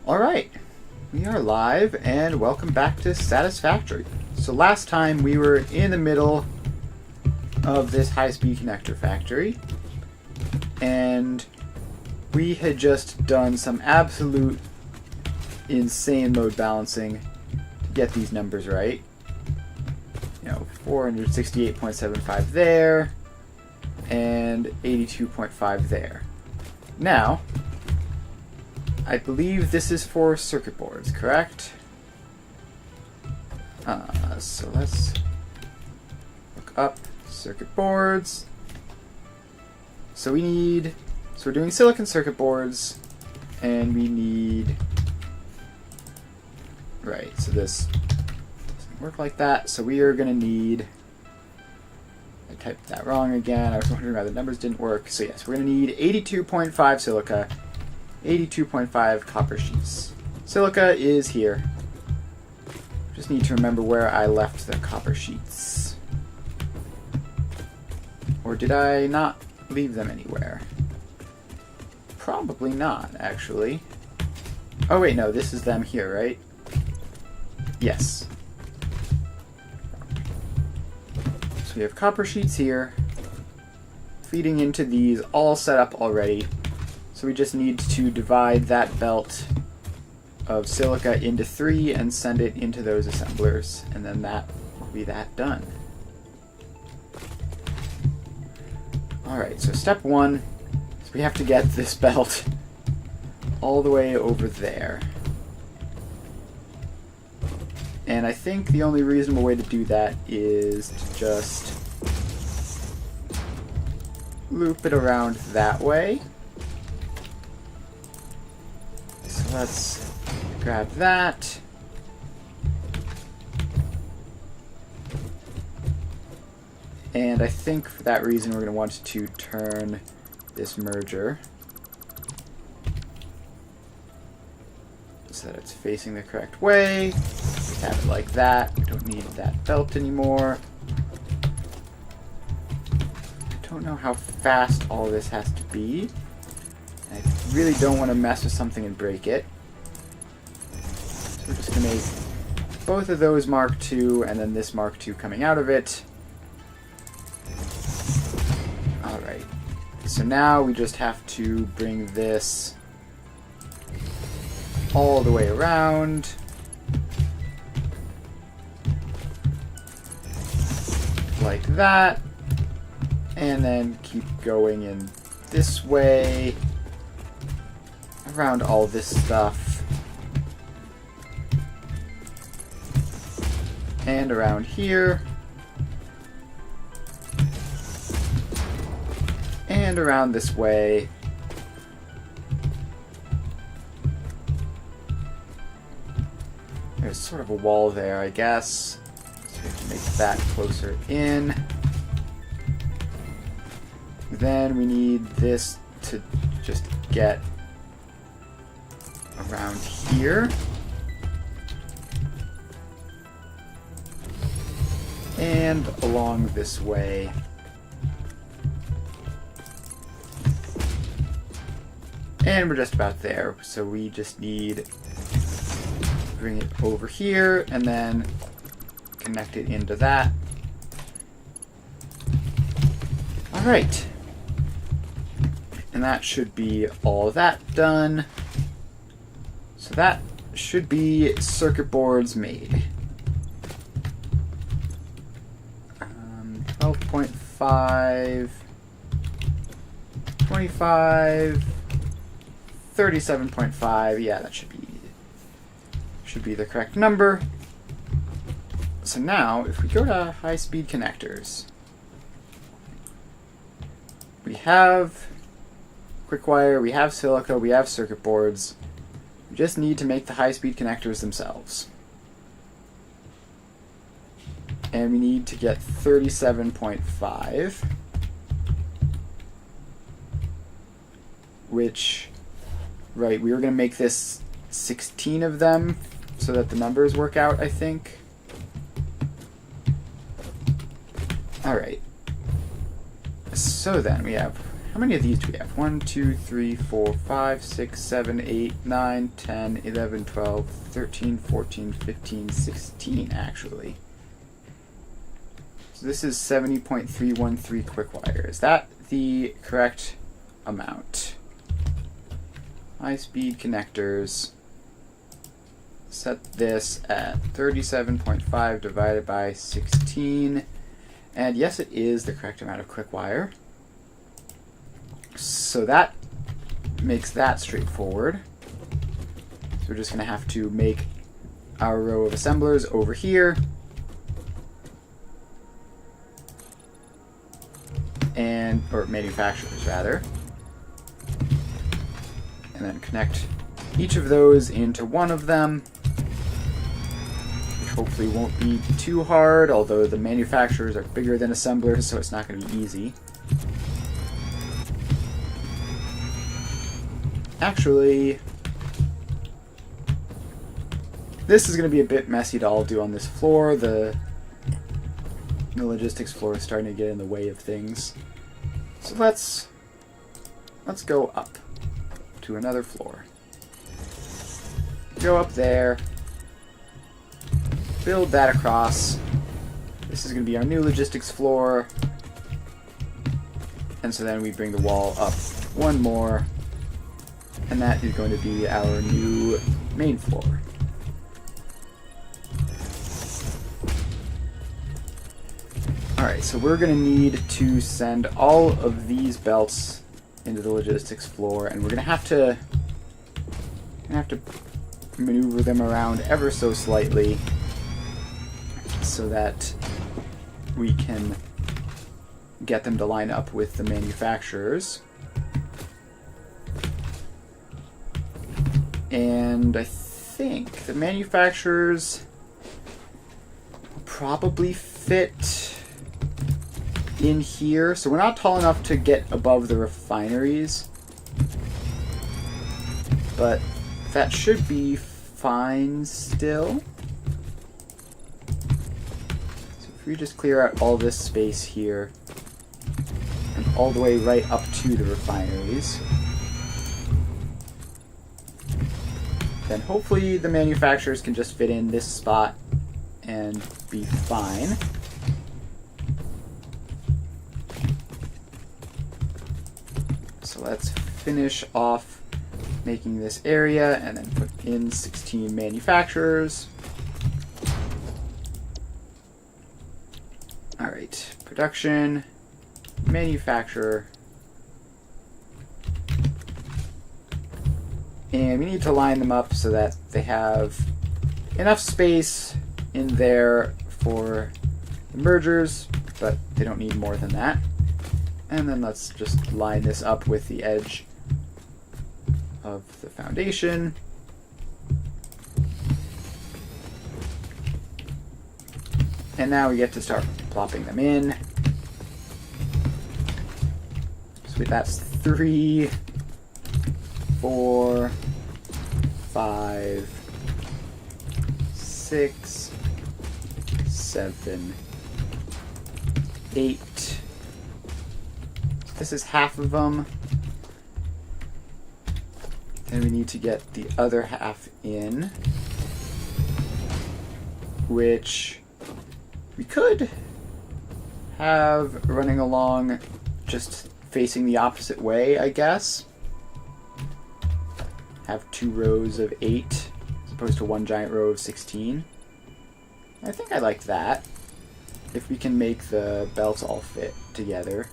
Alright, we are live and welcome back to Satisfactory. So last time we were in the middle of this high-speed connector factory and we had just done some absolute insane load balancing to get these numbers right. 468.75 there and 82.5 there. Now, I believe this is for circuit boards, correct? So let's look up circuit boards. So we're doing silicon circuit boards, and we need, right, so this doesn't work like that, so we are going to need, I typed that wrong again, I was wondering why the numbers didn't work. So yes, we're going to need 82.5 silica, 82.5 copper sheets. Silica is here. Just need to remember where I left the copper sheets. Or did I not leave them anywhere? Probably not, actually. Oh wait, no, this is them here, right? Yes. So we have copper sheets here, feeding into these, all set up already. So we just need to divide that belt of silica into 3 and send it into those assemblers, and then that will be that done. Alright, so step 1 is we have to get this belt all the way over there. And I think the only reasonable way to do that is to just loop it around that way. So let's grab that. And I think for that reason we're going to want to turn this merger so that it's facing the correct way. We have it like that. We don't need that belt anymore. I don't know how fast all this has to be. I really don't want to mess with something and break it. So we're just going to make both of those Mark II and then this Mark II coming out of it. Alright, so now we just have to bring this all the way around. Like that. And then keep going in this way. Around all this stuff. And around here. And around this way. There's sort of a wall there, I guess. So we have to make that closer in. Then we need this to just get around here. And along this way. And we're just about there. So we just need to bring it over here and then connect it into that. Alright. And that should be all of that done. So that should be circuit boards made. 12.5, 25, 37.5. Yeah, that should be the correct number. So now, if we go to high-speed connectors, we have quick wire, we have silica, we have circuit boards. We just need to make the high-speed connectors themselves. And we need to get 37.5, which, right, we were going to make this 16 of them so that the numbers work out, I think. Alright. So then we have how many of these do we have? 1, 2, 3, 4, 5, 6, 7, 8, 9, 10, 11, 12, 13, 14, 15, 16 actually. So this is 70.313 quick wire. Is that the correct amount? High-speed connectors. Set this at 37.5 divided by 16. And yes, it is the correct amount of quick wire. So that makes that straightforward. So we're just going to have to make our row of assemblers over here. Or manufacturers rather. And then connect each of those into one of them, which hopefully won't be too hard, although the manufacturers are bigger than assemblers, so it's not going to be easy. Actually, this is going to be a bit messy to all do on this floor. The logistics floor is starting to get in the way of things. So let's go up to another floor. Go up there, build that across. This is going to be our new logistics floor. And so then we bring the wall up one more, and that is going to be our new main floor. Alright, so we're going to need to send all of these belts into the logistics floor, and we're going to have to maneuver them around ever so slightly so that we can get them to line up with the manufacturers. And I think the manufacturers will probably fit in here. So we're not tall enough to get above the refineries, but that should be fine still. So if we just clear out all this space here and all the way right up to the refineries, then hopefully the manufacturers can just fit in this spot and be fine. So let's finish off making this area and then put in 16 manufacturers. Alright, production, manufacturer. And we need to line them up so that they have enough space in there for the mergers, but they don't need more than that. And then let's just line this up with the edge of the foundation. And now we get to start plopping them in. So that's 3, 4, 5, 6, 7, 8. This is half of them. And we need to get the other half in, which we could have running along just facing the opposite way, I guess. Have 2 rows of 8 as opposed to 1 giant row of 16. I think I like that, if we can make the belts all fit together,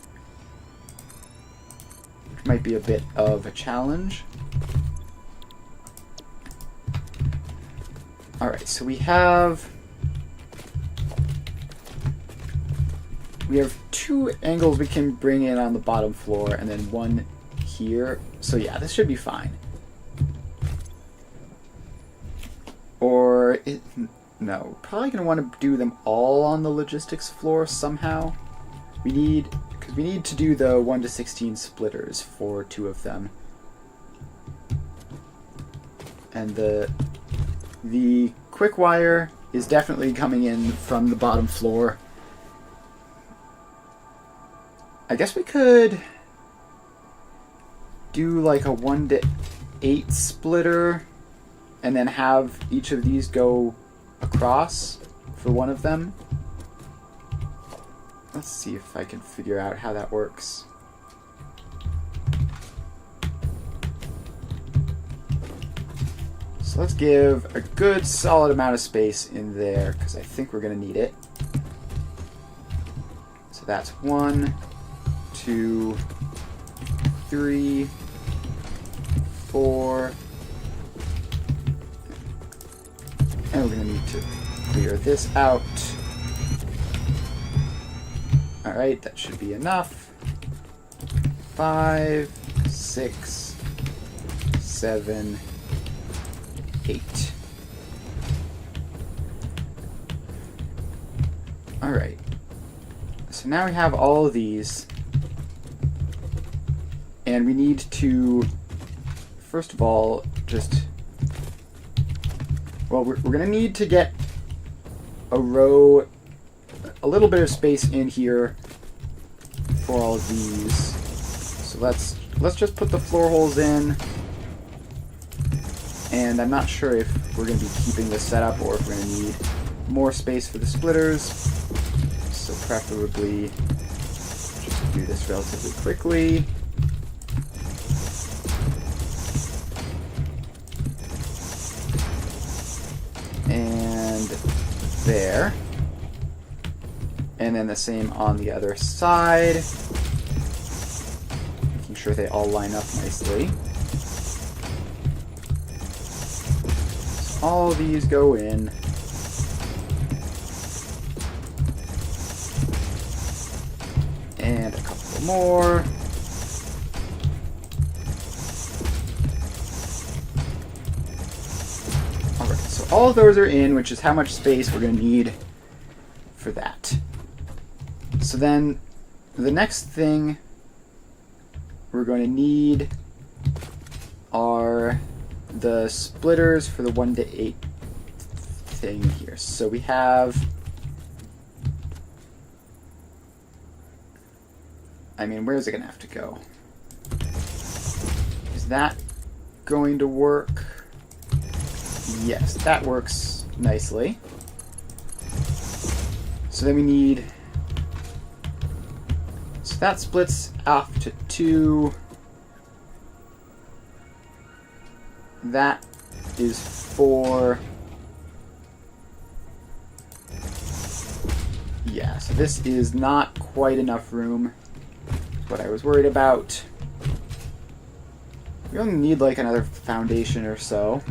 which might be a bit of a challenge. Alright, so we have 2 angles we can bring in on the bottom floor, and then 1 here. So yeah, this should be fine. Or, no, probably going to want to do them all on the logistics floor somehow. Because we need to do the 1 to 16 splitters for 2 of them. And the quick wire is definitely coming in from the bottom floor. I guess we could do like a 1 to 8 splitter and then have each of these go across for one of them. Let's see if I can figure out how that works. So let's give a good solid amount of space in there because I think we're going to need it. So that's 1, 2, 3, 4. And we're going to need to clear this out. Alright, that should be enough. 5, 6, 7, 8. Alright. So now we have all of these. And we need to, first of all, just... Well, we're going to need to get a row, a little bit of space in here for all of these. So let's just put the floor holes in. And I'm not sure if we're going to be keeping this set up or if we're going to need more space for the splitters. So preferably just do this relatively quickly. And there. And then the same on the other side. Making sure they all line up nicely. So all these go in. And a couple more. Alright, so all of those are in, which is how much space we're going to need for that. So then, the next thing we're going to need are the splitters for the 1 to 8 thing here. So we have... I mean, where is it going to have to go? Is that going to work? Yes, that works nicely. So then we need... So that splits off to 2. That is 4. Yeah, so this is not quite enough room. What I was worried about. We only need like another foundation or so.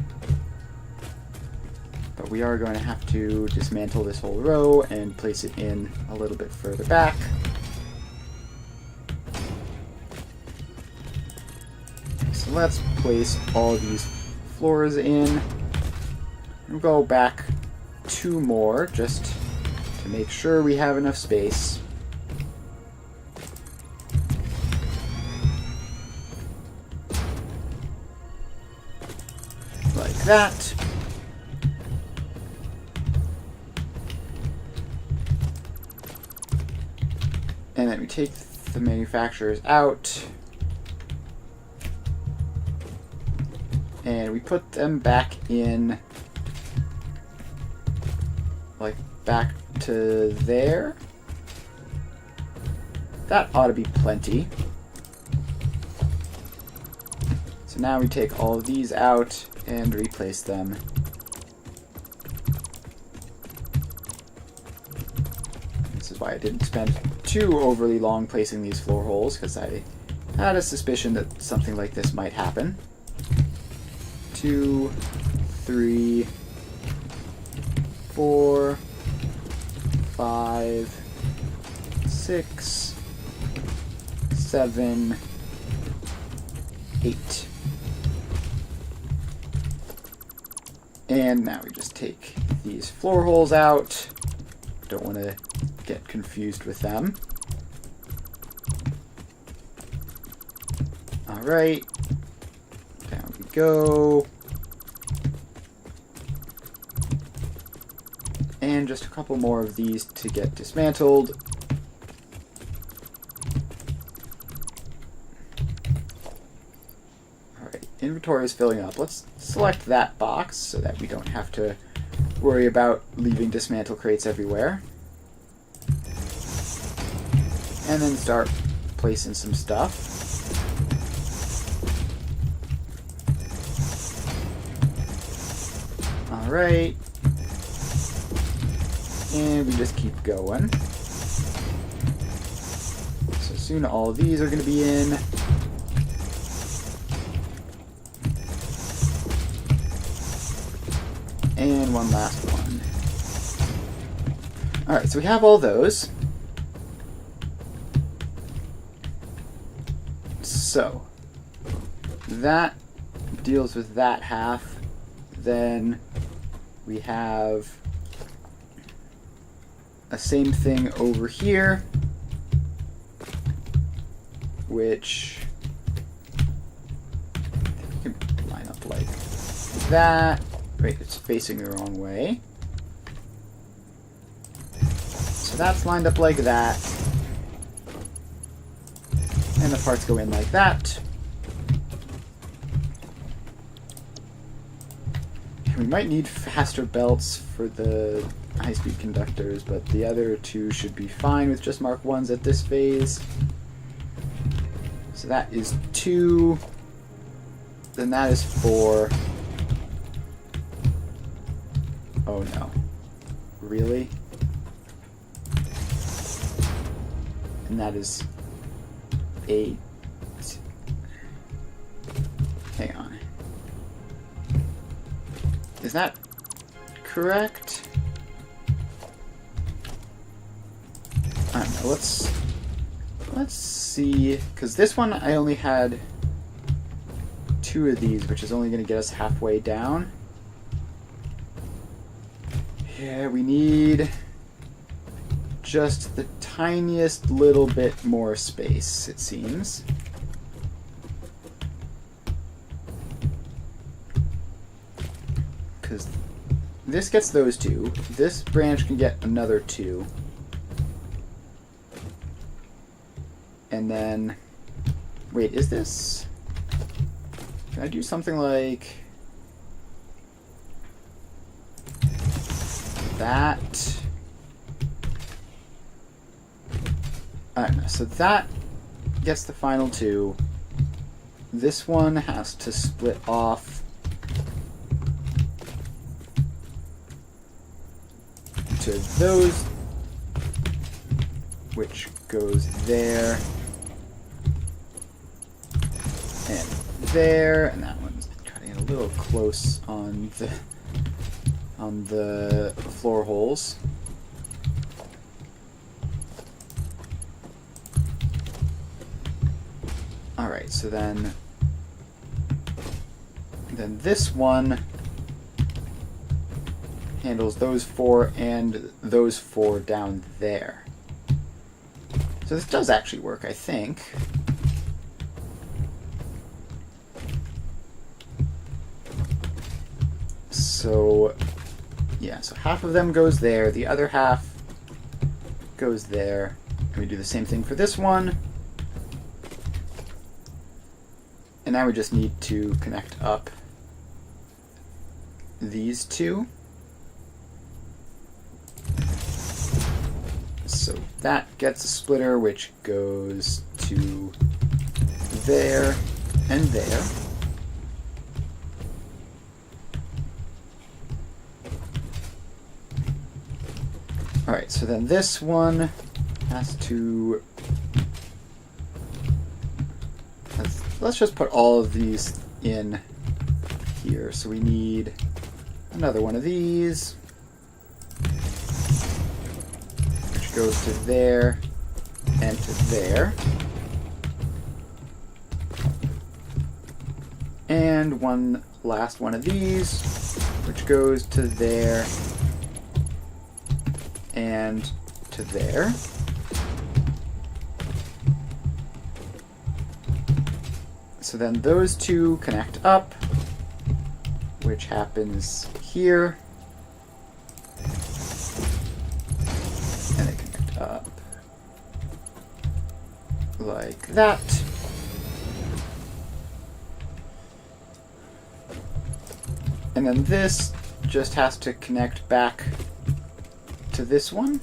But we are going to have to dismantle this whole row and place it in a little bit further back. So let's place all these floors in. We'll go back 2 more just to make sure we have enough space. Like that. And then we take the manufacturers out. And we put them back in, like back to there. That ought to be plenty. So now we take all of these out and replace them. This is why I didn't spend too overly long placing these floor holes, because I had a suspicion that something like this might happen. 2, 3, 4, 5, 6, 7, 8. And now we just take these floor holes out. Don't want to get confused with them. Alright. Down we go. And just a couple more of these to get dismantled. inventory is filling up. Let's select that box so that we don't have to worry about leaving dismantle crates everywhere. And then start placing some stuff. Alright. And we just keep going. So soon all of these are going to be in. And one last one. Alright, so we have all those. So, that deals with that half. Then we have a same thing over here, which you can line up like that. Wait, it's facing the wrong way. So that's lined up like that. And the parts go in like that. We might need faster belts for the high-speed conductors, but the other two should be fine with just Mark 1s at this phase. So that is 2. Then that is 4. Oh no. Really? And that is 8. Hang on. Is that correct? I don't know. Let's see, because this one I only had 2 of these, which is only going to get us halfway down. Yeah, we need just the tiniest little bit more space, it seems. Because this gets those 2. This branch can get another 2. And then... Wait, is this... Can I do something like... that? I don't know. So that gets the final 2. This one has to split off to those, which goes there and there, and that one's cutting it a little close on the floor holes. Alright, so then this one handles those 4 and those 4 down there. So this does actually work, I think. So, yeah, so half of them goes there, the other half goes there. And we do the same thing for this one. And now we just need to connect up these 2. So that gets a splitter, which goes to there and there. Alright, so then this one has to... Let's just put all of these in here. So we need another one of these, which goes to there and to there. And one last one of these, which goes to there and to there. So then those 2 connect up, which happens here. And they connect up like that. And then this just has to connect back to this one.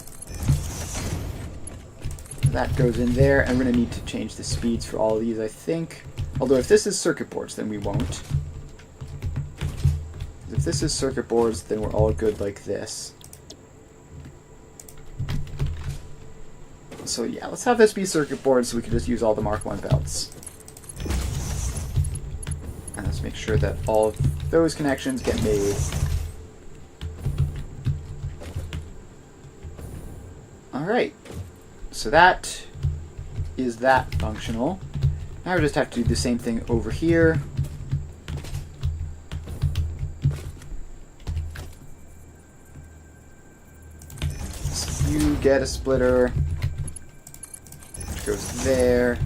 That goes in there, and we're going to need to change the speeds for all of these, I think. Although if this is circuit boards, then we won't. If this is circuit boards, then we're all good like this. So yeah, let's have this be circuit boards so we can just use all the Mark 1 belts. And let's make sure that all of those connections get made. Alright, so that is that functional. Now we just have to do the same thing over here. So you get a splitter, which goes there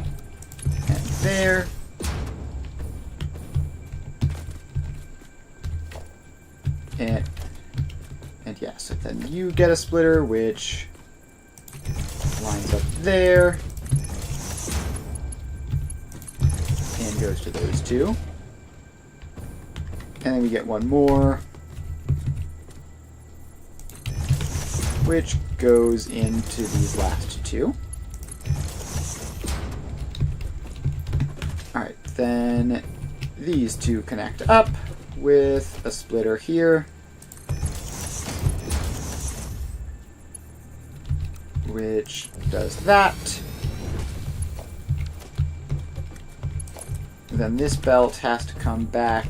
and there. And yeah, so then you get a splitter, which lines up there and goes to those two. And then we get one more, which goes into these last two. Alright, then these two connect up with a splitter here, which does that. Then this belt has to come back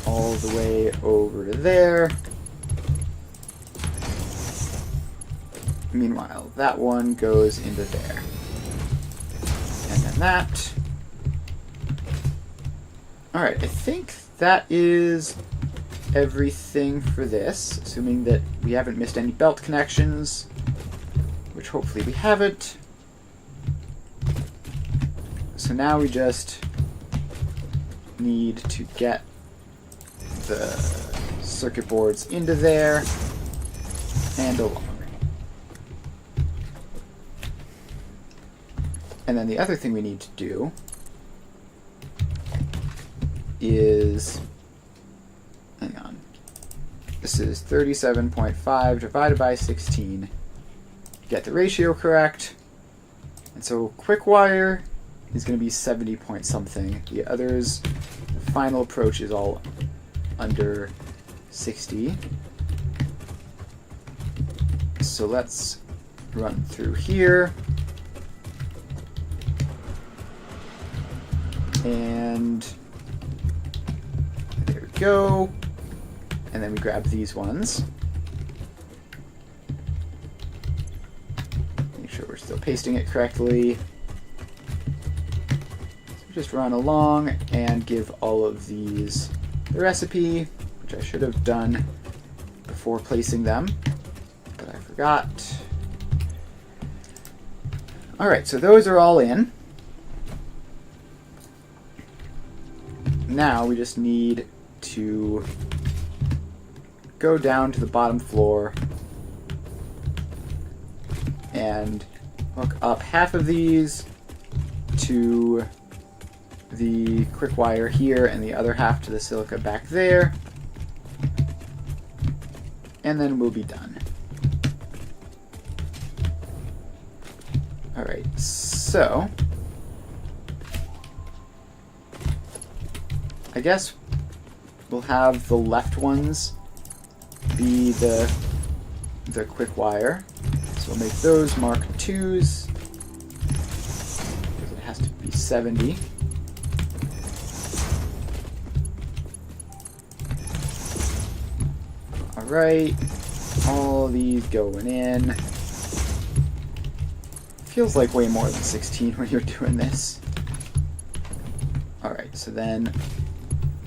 all the way over to there. Meanwhile, that one goes into there. And then that. Alright, I think that is everything for this, assuming that we haven't missed any belt connections, which hopefully we haven't. So now we just need to get the circuit boards into there and along. And then the other thing we need to do is, hang on, this is 37.5 divided by 16. Get the ratio correct. And so quick wire is going to be 70 point something. The others, the final approach is all under 60. So let's run through here. And there we go. And then we grab these ones. Make sure we're still pasting it correctly. So just run along and give all of these the recipe, which I should have done before placing them, but I forgot. Alright, so those are all in. Now we just need to go down to the bottom floor and hook up half of these to the quick wire here and the other half to the silica back there, and then we'll be done. Alright, so I guess we'll have the left ones be the quick wire. So we'll make those Mark 2s, because it has to be 70. Alright, all these going in. Feels like way more than 16 when you're doing this. Alright, so then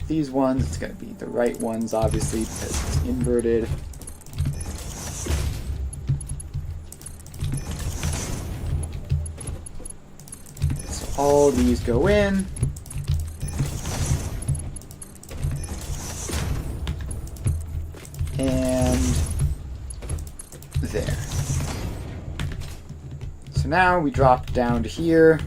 these ones, it's going to be the right ones, obviously, because it's inverted. So all these go in. And there. So now we drop down to here.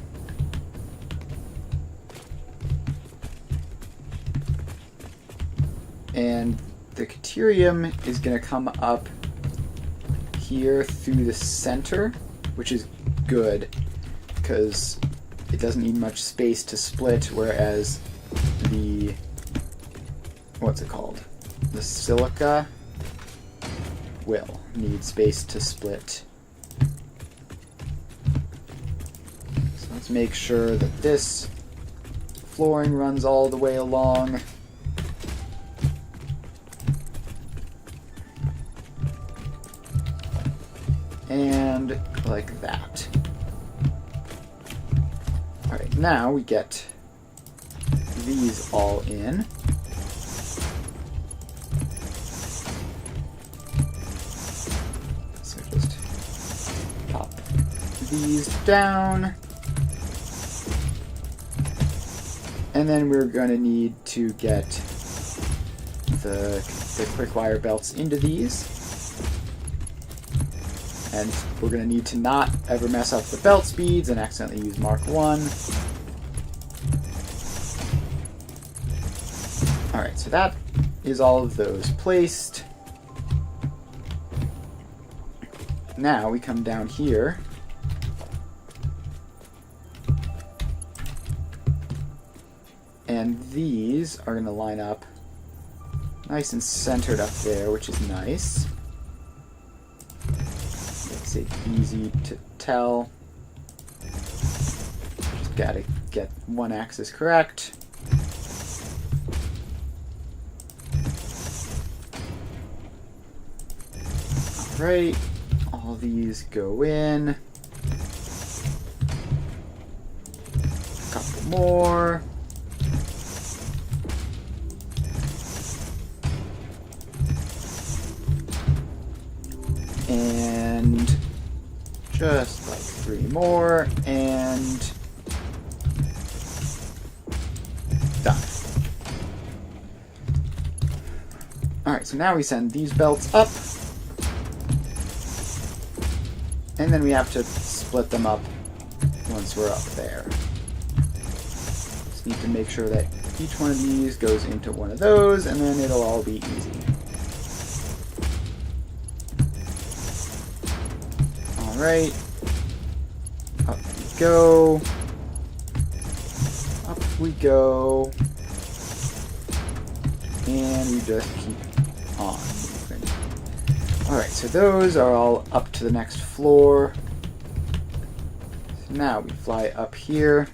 And the Caterium is going to come up here through the center, which is good because it doesn't need much space to split, whereas the, what's it called? The silica will need space to split. So let's make sure that this flooring runs all the way along. And like that. Alright, now we get these all in. So just pop these down. And then we're going to need to get the quick wire belts into these. And we're going to need to not ever mess up the belt speeds and accidentally use Mark 1. Alright, so that is all of those placed. Now we come down here. And these are going to line up nice and centered up there, which is nice. Makes it easy to tell. Just gotta get one axis correct. Alright, all these go in. A couple more. And just like 3 more, and done. Alright, so now we send these belts up, and then we have to split them up once we're up there. Just need to make sure that each one of these goes into one of those, and then it'll all be easy. Alright, up we go, and we just keep on moving. Alright, so those are all up to the next floor. So now we fly up here.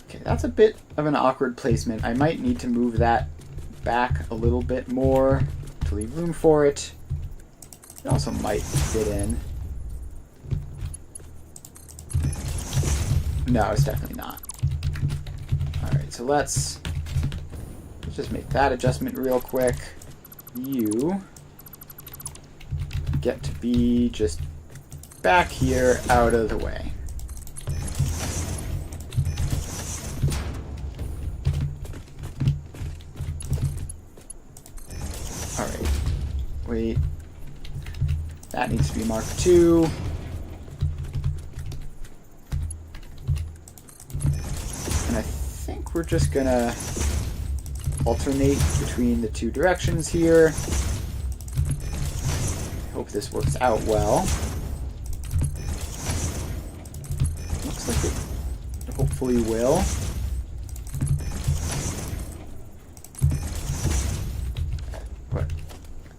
Okay, that's a bit of an awkward placement. I might need to move that back a little bit more to leave room for it. It also might fit in. No, it's definitely not. Alright, so let's just make that adjustment real quick. You get to be just back here, out of the way. Alright, wait. That needs to be Mark 2. And I think we're just gonna alternate between the two directions here. I hope this works out well. Looks like it hopefully will.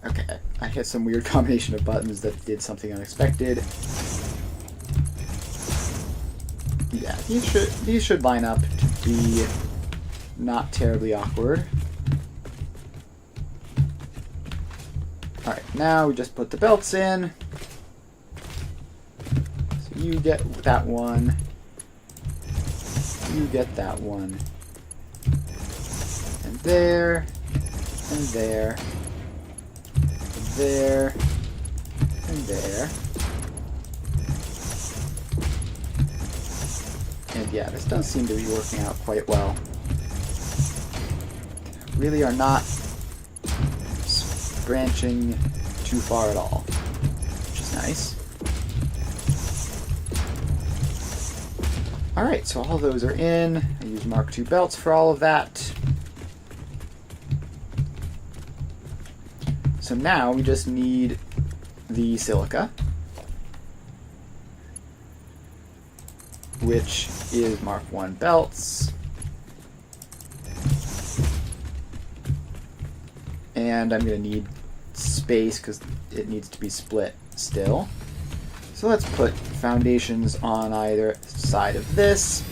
Okay, I hit some weird combination of buttons that did something unexpected. Yeah, these should line up to be not terribly awkward. Alright, now we just put the belts in. So you get that one. You get that one. And there. And there. There, and there. And yeah, this does seem to be working out quite well. Really are not branching too far at all, which is nice. Alright, so all those are in. I use Mark II belts for all of that. So now we just need the silica, which is Mark I belts. And I'm going to need space because it needs to be split still. So let's put foundations on either side of this.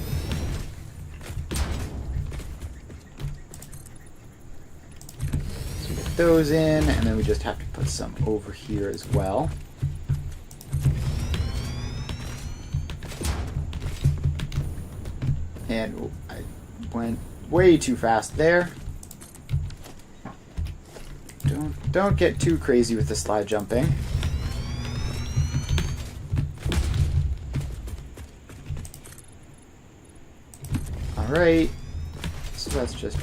So we get those in, and then we just have to put some over here as well. And I went way too fast there. Don't get too crazy with the slide jumping. Alright, so let's just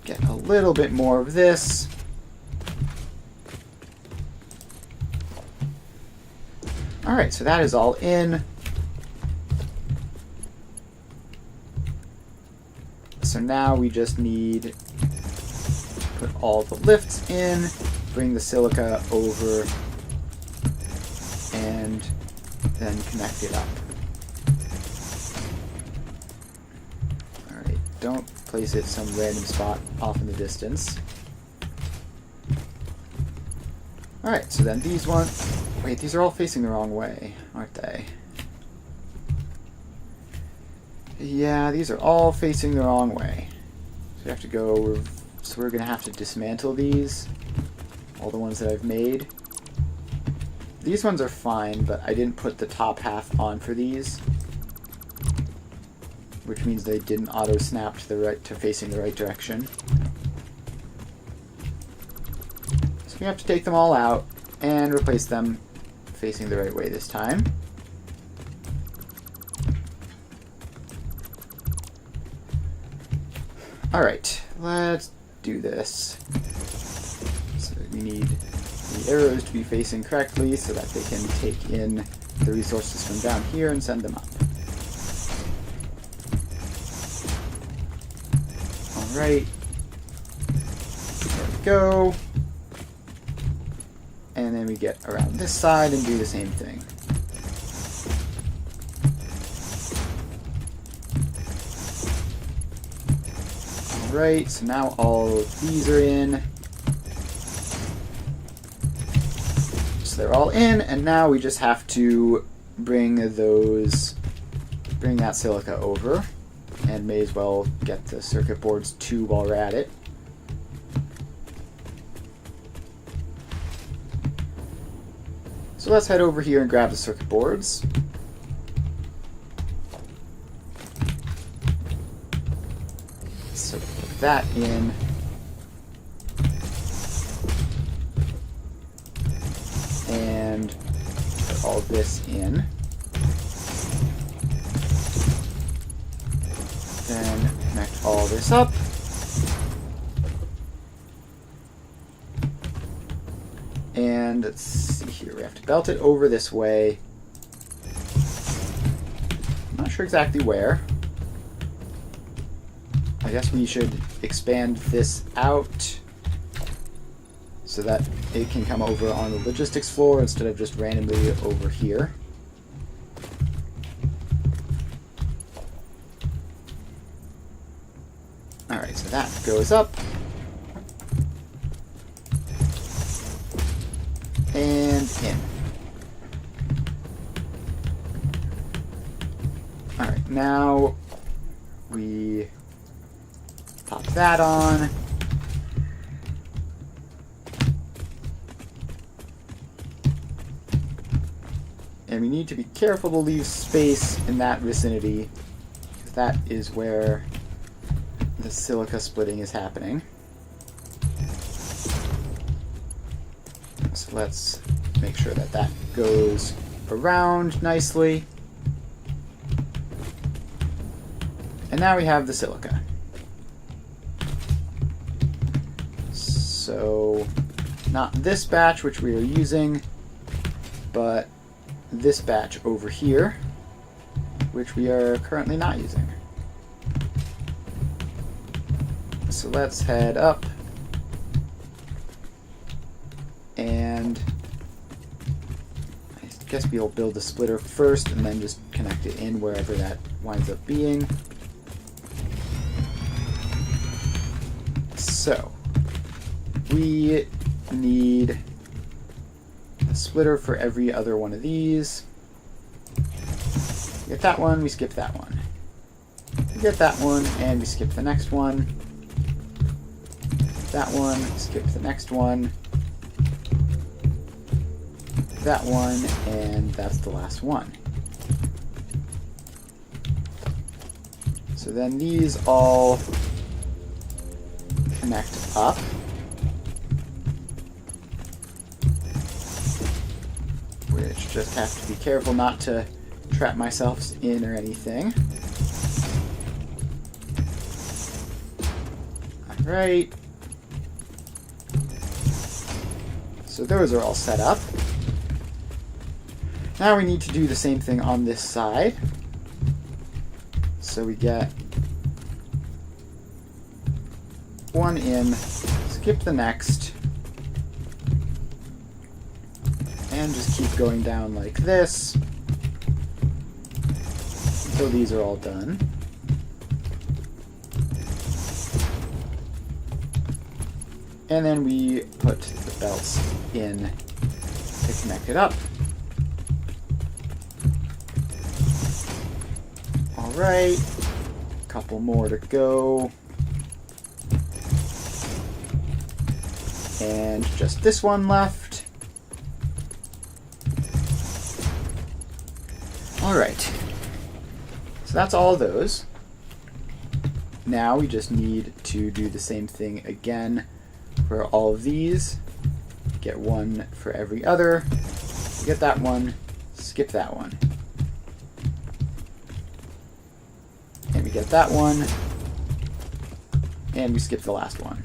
get a little bit more of this. Alright, so that is all in. So now we just need to put all the lifts in, bring the silica over, and then connect it up. Alright, don't place it some random spot off in the distance. Alright, so then these ones... Wait, these are all facing the wrong way, aren't they? Yeah, these are all facing the wrong way. So we have to go... So we're going to have to dismantle these. All the ones that I've made. These ones are fine, but I didn't put the top half on for these. Which means they didn't auto-snap to the right, to facing the right direction. So we have to take them all out and replace them facing the right way this time. Alright, let's do this. So we need the arrows to be facing correctly so that they can take in the resources from down here and send them up. Alright. There we go. And then we get around this side and do the same thing. Alright, so now all of these are in. So they're all in, and now we just have to bring that silica over. And may as well get the circuit boards too while we're at it. So let's head over here and grab the circuit boards. So put that in. And put all this in. Then connect all this up. And let's see here, we have to belt it over this way. I'm not sure exactly where. I guess we should expand this out so that it can come over on the logistics floor instead of just randomly over here. Alright, so that goes up. And in. Alright, now we pop that on. And we need to be careful to leave space in that vicinity, because that is where the silica splitting is happening. So let's make sure that that goes around nicely. And now we have the silica. So, not this batch which we are using, but this batch over here. which we are currently not using. So let's head up, and I guess we'll build the splitter first and then just connect it in wherever that winds up being. So we need a splitter for every other one of these. We get that one, we skip that one. We get that one, and we skip the next one. That one, skip the next one. That one, and that's the last one. So then these all connect up. Which just have to be careful not to trap myself in or anything. Alright. So those are all set up. Now we need to do the same thing on this side. So we get one in, skip the next, and just keep going down like this until these are all done. And then we put the belts in to connect it up. Alright, a couple more to go. And just this one left. Alright, so that's all of those. Now we just need to do the same thing again for all of these. Get one for every other. Get that one, skip that one. And we get that one, and we skip the last one.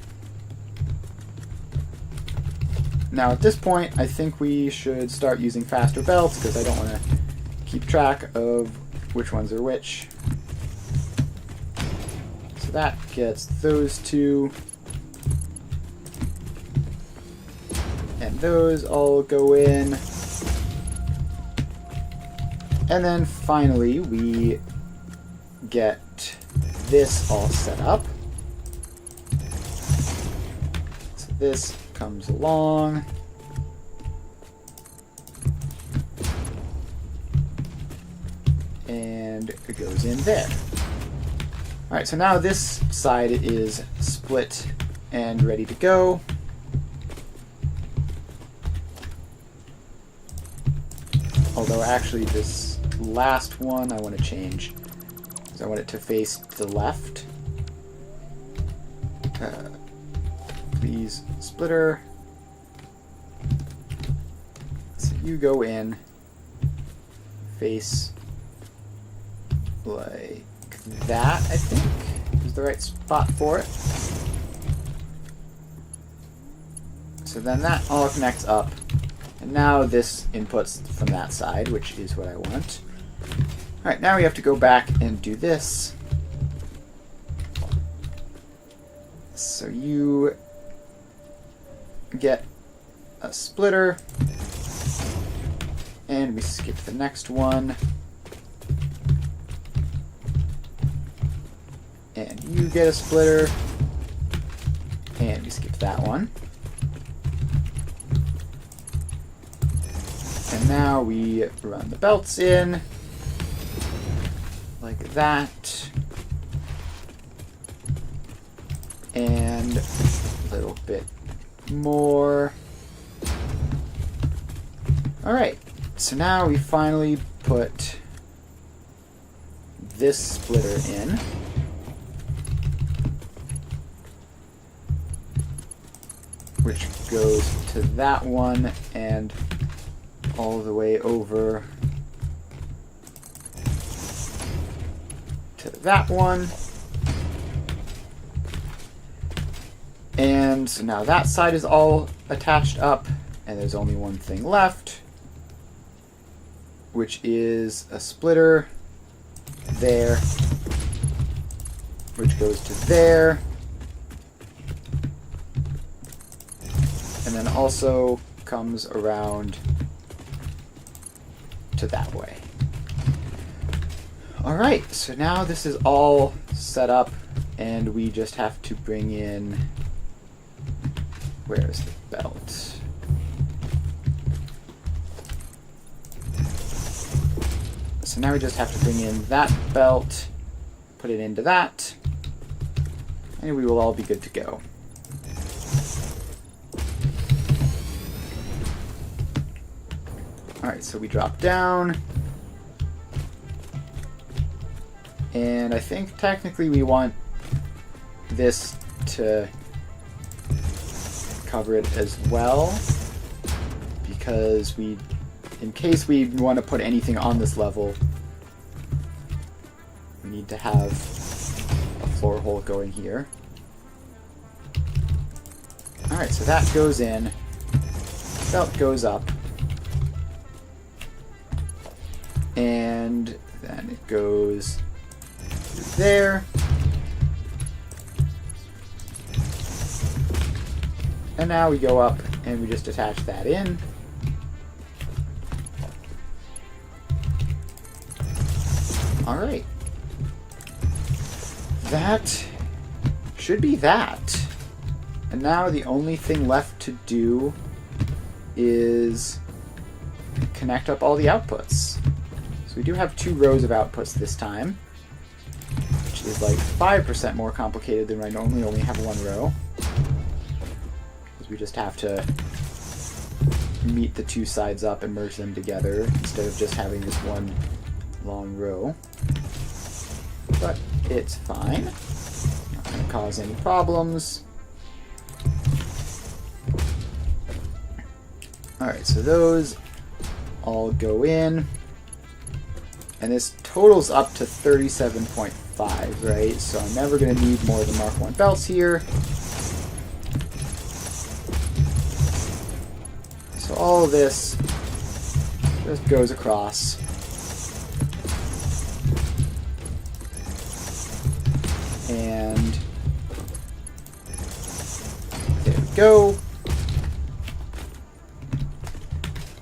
Now at this point, I think we should start using faster belts because I don't want to keep track of which ones are which. So that gets those two. And those all go in. And then finally we get this all set up. So this comes along. And it goes in there. Alright, so now this side is split and ready to go. Although actually this last one I want to change. I want it to face to the left. Please, splitter. So you go in, face like that, I think, is the right spot for it. So then that all connects up. And now this inputs from that side, which is what I want. Alright, now we have to go back and do this. So you get a splitter, and we skip the next one. And you get a splitter, and we skip that one. And now we run the belts in. Like that. And a little bit more. Alright, so now we finally put this splitter in. Which goes to that one and all the way over to that one. And so now that side is all attached up, and there's only one thing left, which is a splitter there, which goes to there, and then also comes around to that way. Alright, so now this is all set up, and we just have to bring in... Where is the belt? So now we just have to bring in that belt, put it into that, and we will all be good to go. Alright, so we drop down. And I think technically we want this to cover it as well, because in case we want to put anything on this level, we need to have a floor hole going here. Alright, so that goes in, belt goes up, and then it goes there, and now we go up and we just attach that in. Alright, that should be that, and now the only thing left to do is connect up all the outputs. So we do have 2 rows of outputs this time, which is like 5% more complicated than I normally only have 1 row. Because we just have to meet the 2 sides up and merge them together instead of just having this one long row. But it's fine. Not going to cause any problems. Alright, so those all go in. And this totals up to 37.5, right? So I'm never going to need more than Mark 1 belts here. So all of this just goes across. And there we go.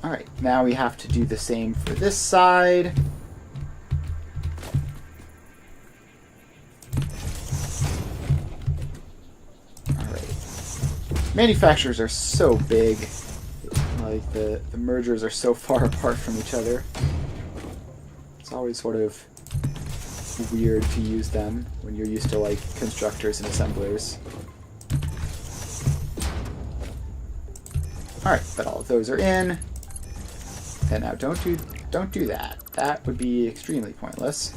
Alright, now we have to do the same for this side. Manufacturers are so big, like the mergers are so far apart from each other. It's always sort of weird to use them when you're used to like constructors and assemblers. Alright, but all of those are in. And now don't do that. That would be extremely pointless.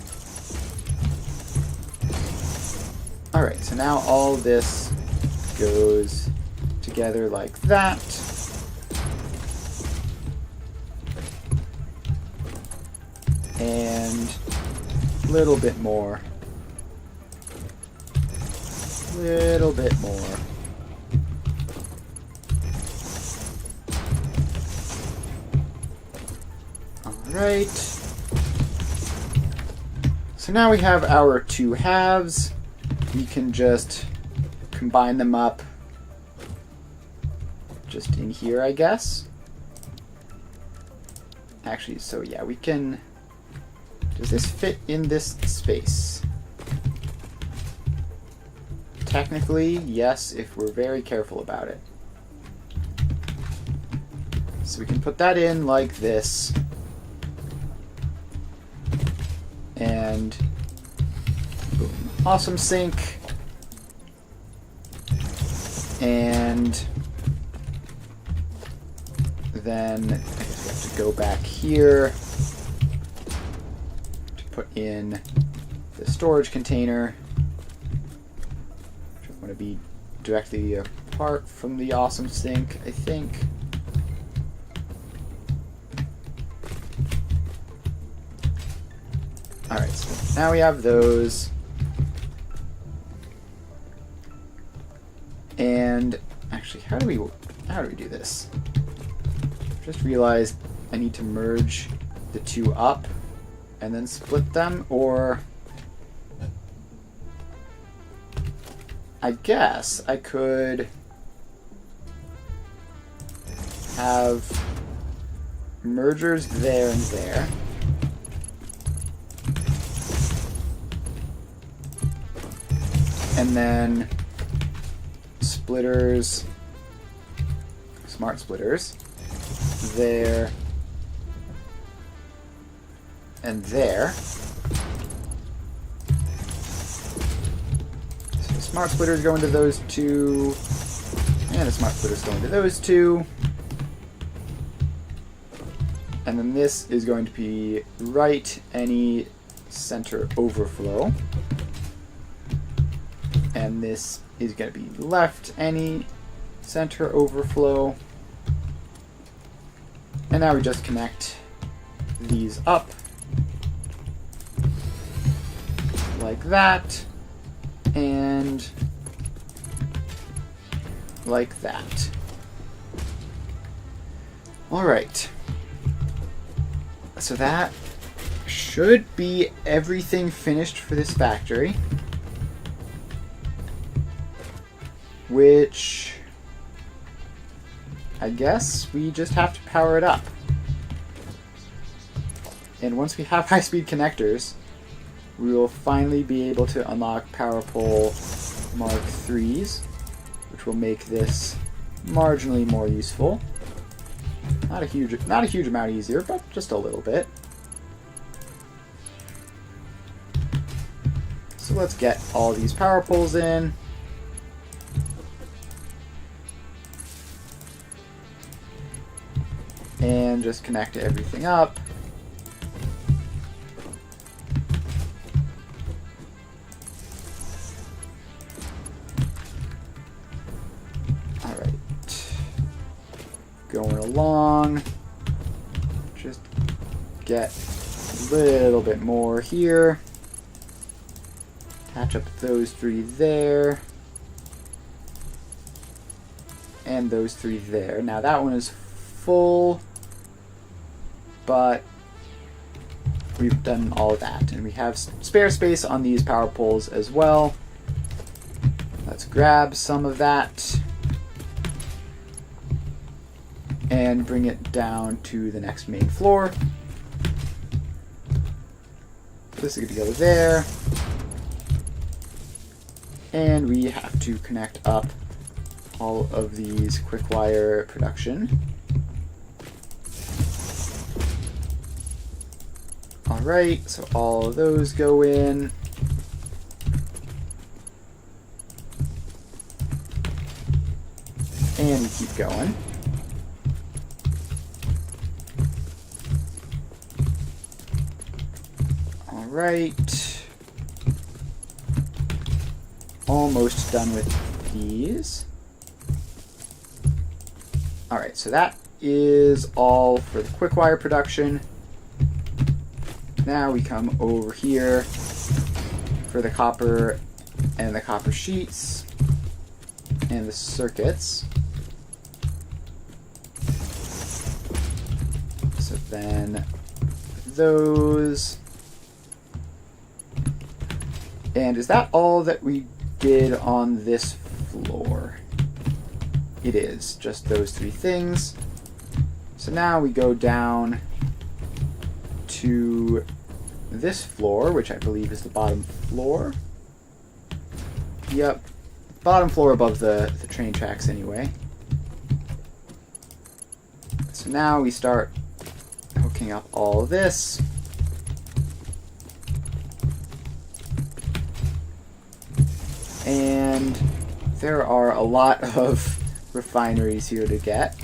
Alright, so now all this goes together like that. And a little bit more. Little bit more. Alright. So now we have our 2 halves. We can just combine them up just in here, I guess. Actually, so yeah, we can... Does this fit in this space? Technically, yes, if we're very careful about it. So we can put that in like this. And boom. Awesome sync. And then I guess we have to go back here to put in the storage container, which I want to be directly apart from the awesome sink, I think. Alright, so now we have those. And actually, how do we do this? Just realized I need to merge the 2 up and then split them, or I guess I could have mergers there and there. And then splitters, smart splitters, there and there. So the smart splitters go into those two, and the smart splitters go into those two. And then this is going to be right any center overflow. And this is going to be left any center overflow. And now we just connect these up like that and like that. All right. So that should be everything finished for this factory. Which I guess we just have to power it up. And once we have high-speed connectors, we will finally be able to unlock Power Pole Mark IIIs, which will make this marginally more useful. Not a huge amount easier, but just a little bit. So let's get all these power poles in. And just connect everything up. Alright. Going along. Just get a little bit more here. Attach up those three there. And those three there. Now that one is full. But we've done all of that, and we have spare space on these power poles as well. Let's grab some of that and bring it down to the next main floor. This is going to go there, and we have to connect up all of these quick wire production. Alright, so all of those go in. And we keep going. Alright. Almost done with these. Alright, so that is all for the quick wire production. Now we come over here for the copper and the copper sheets and the circuits. So then those. And is that all that we did on this floor? It is, just those three things. So now we go down to this floor, which I believe is the bottom floor. Yep, bottom floor above the train tracks anyway. So now we start hooking up all of this. And there are a lot of refineries here to get.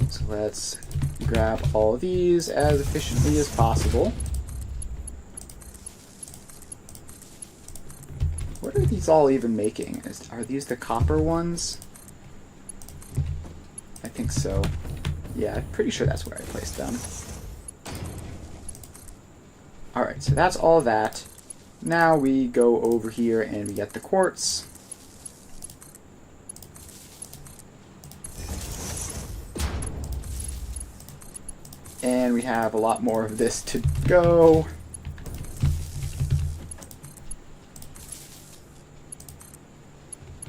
So let's grab all of these as efficiently as possible. What are these all even making? Are these the copper ones? I think so. Yeah, I'm pretty sure that's where I placed them. Alright, so that's all that. Now we go over here and we get the quartz. And we have a lot more of this to go.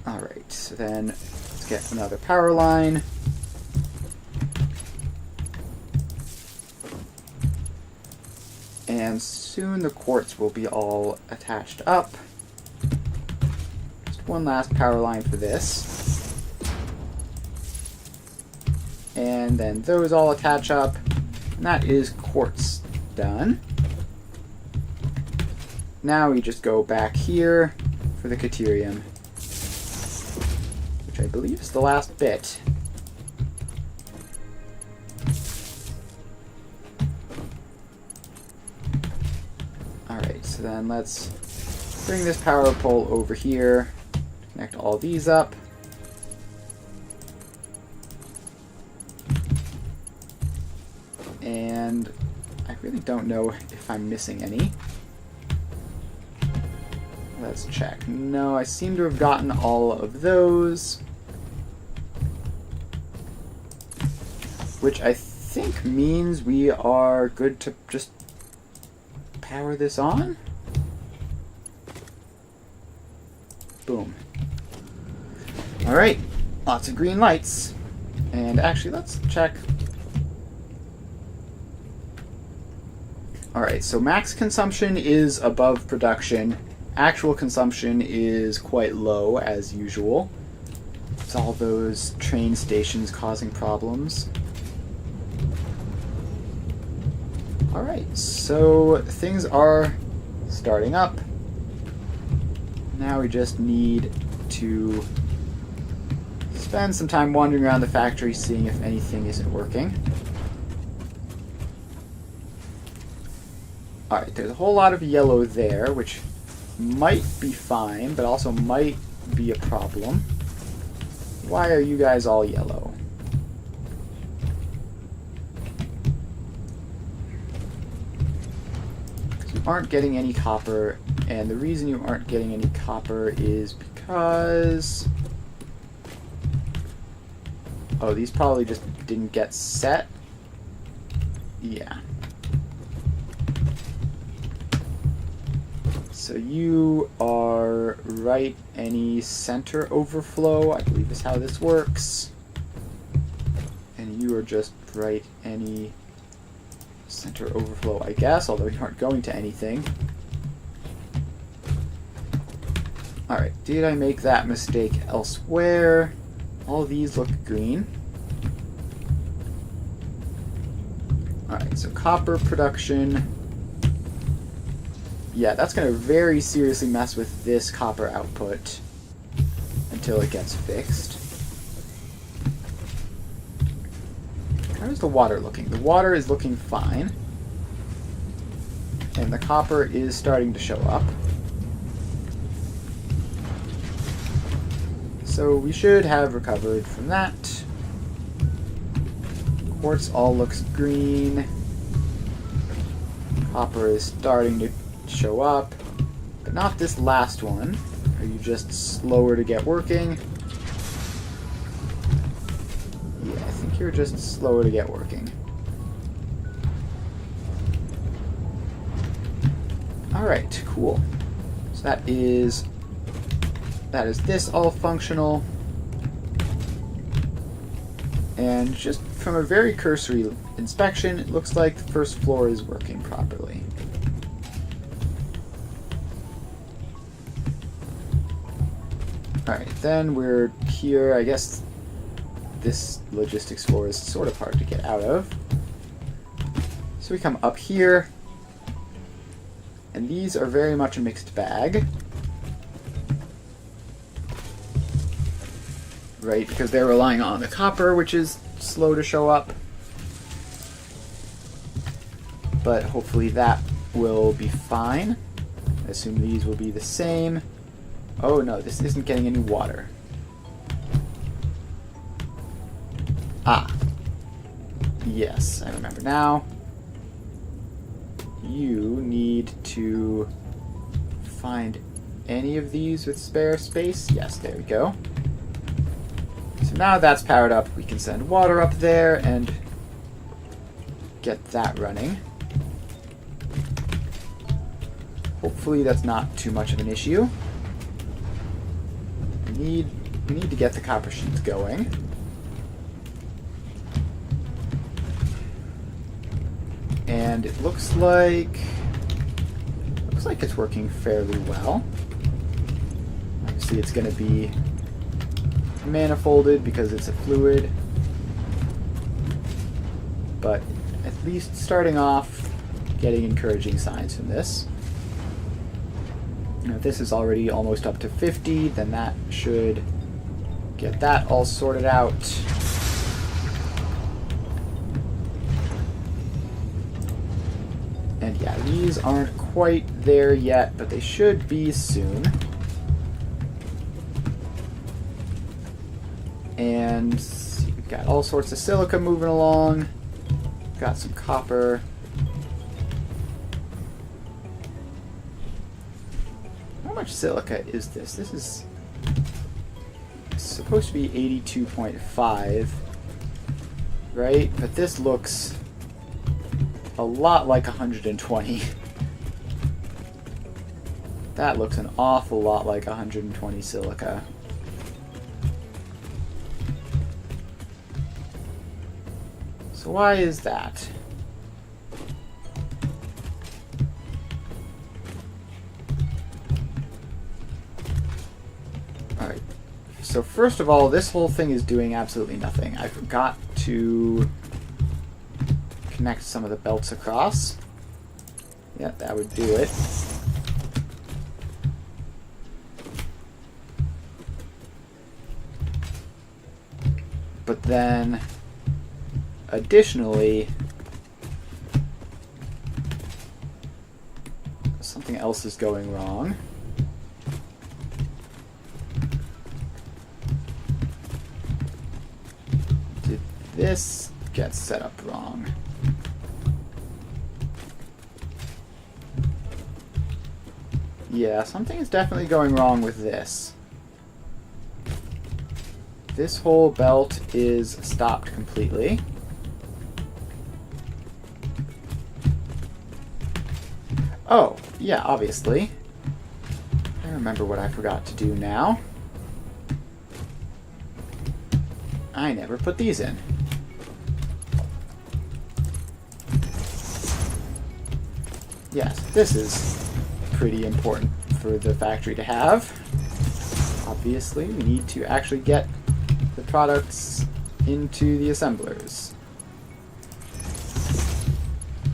Alright, so then let's get another power line. And soon the quartz will be all attached up. Just one last power line for this. And then those all attach up. And that is quartz done. Now we just go back here for the Caterium, which I believe is the last bit. Alright, so then let's bring this power pole over here, connect all these up. And I really don't know if I'm missing any. Let's check. No, I seem to have gotten all of those. Which I think means we are good to just power this on. Boom. Alright, lots of green lights. And actually, let's check. Alright, so max consumption is above production. Actual consumption is quite low, as usual. It's all those train stations causing problems. Alright, so things are starting up. Now we just need to spend some time wandering around the factory, seeing if anything isn't working. Alright, there's a whole lot of yellow there, which might be fine, but also might be a problem. Why are you guys all yellow? Because you aren't getting any copper, and the reason you aren't getting any copper is because... oh, these probably just didn't get set? Yeah. So you are right any center overflow, I believe is how this works. And you are just right any center overflow, I guess, although you aren't going to anything. Alright, did I make that mistake elsewhere? All these look green. Alright, so copper production. Yeah, that's going to very seriously mess with this copper output until it gets fixed. How's the water looking? The water is looking fine. And the copper is starting to show up. So we should have recovered from that. Quartz all looks green. Copper is starting to show up, but not this last one. Are you just slower to get working? Yeah, I think you're just slower to get working. Alright, cool. So that is this all functional. And just from a very cursory inspection, it looks like the first floor is working properly. Alright, then we're here. I guess this logistics floor is sort of hard to get out of. So we come up here, and these are very much a mixed bag. Right, because they're relying on the copper, which is slow to show up. But hopefully that will be fine. I assume these will be the same. Oh no, this isn't getting any water. Ah. Yes, I remember now. You need to find any of these with spare space. Yes, there we go. So now that's powered up, we can send water up there and get that running. Hopefully that's not too much of an issue. we need to get the copper sheets going. And it looks like it's working fairly well. Obviously it's going to be manifolded because it's a fluid. But at least starting off, getting encouraging signs from this. If this is already almost up to 50, then that should get that all sorted out. And yeah, these aren't quite there yet, but they should be soon. And we've got all sorts of silica moving along. Got some copper. How much silica is this? This is supposed to be 82.5, right? But this looks a lot like 120. That looks an awful lot like 120 silica. So why is that? Alright. So first of all, this whole thing is doing absolutely nothing. I forgot to connect some of the belts across. Yeah, that would do it. But then, additionally, something else is going wrong. Did this get set up wrong? Yeah, something is definitely going wrong with this. This whole belt is stopped completely. Oh, yeah, obviously. I remember what I forgot to do now. I never put these in. Yes, this is pretty important for the factory to have. Obviously, we need to actually get the products into the assemblers.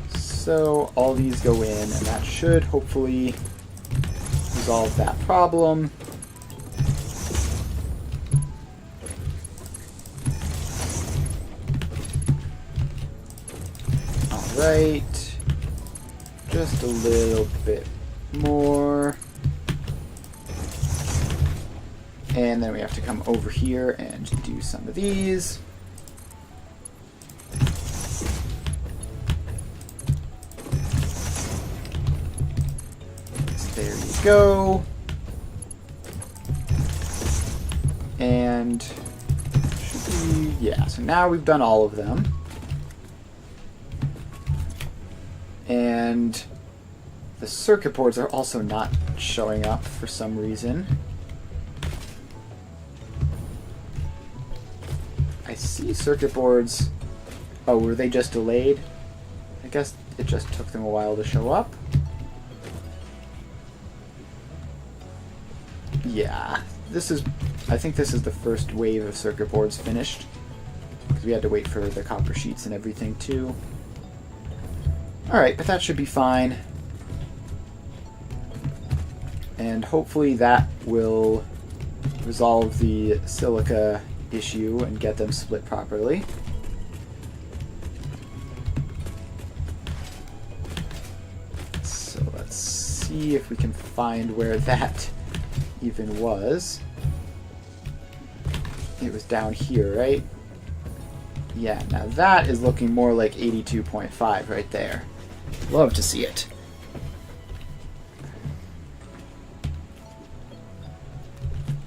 So all these go in, and that should hopefully resolve that problem. Alright, just a little bit more. And then we have to come over here and do some of these. So there you go. And should we, yeah, so now we've done all of them. And the circuit boards are also not showing up for some reason. I see circuit boards. Oh, were they just delayed? I guess it just took them a while to show up. Yeah, I think this is the first wave of circuit boards finished. Because we had to wait for the copper sheets and everything too. Alright, but that should be fine. And hopefully that will resolve the silica issue and get them split properly. So let's see if we can find where that even was. It was down here, right? Yeah, now that is looking more like 82.5 right there. Love to see it.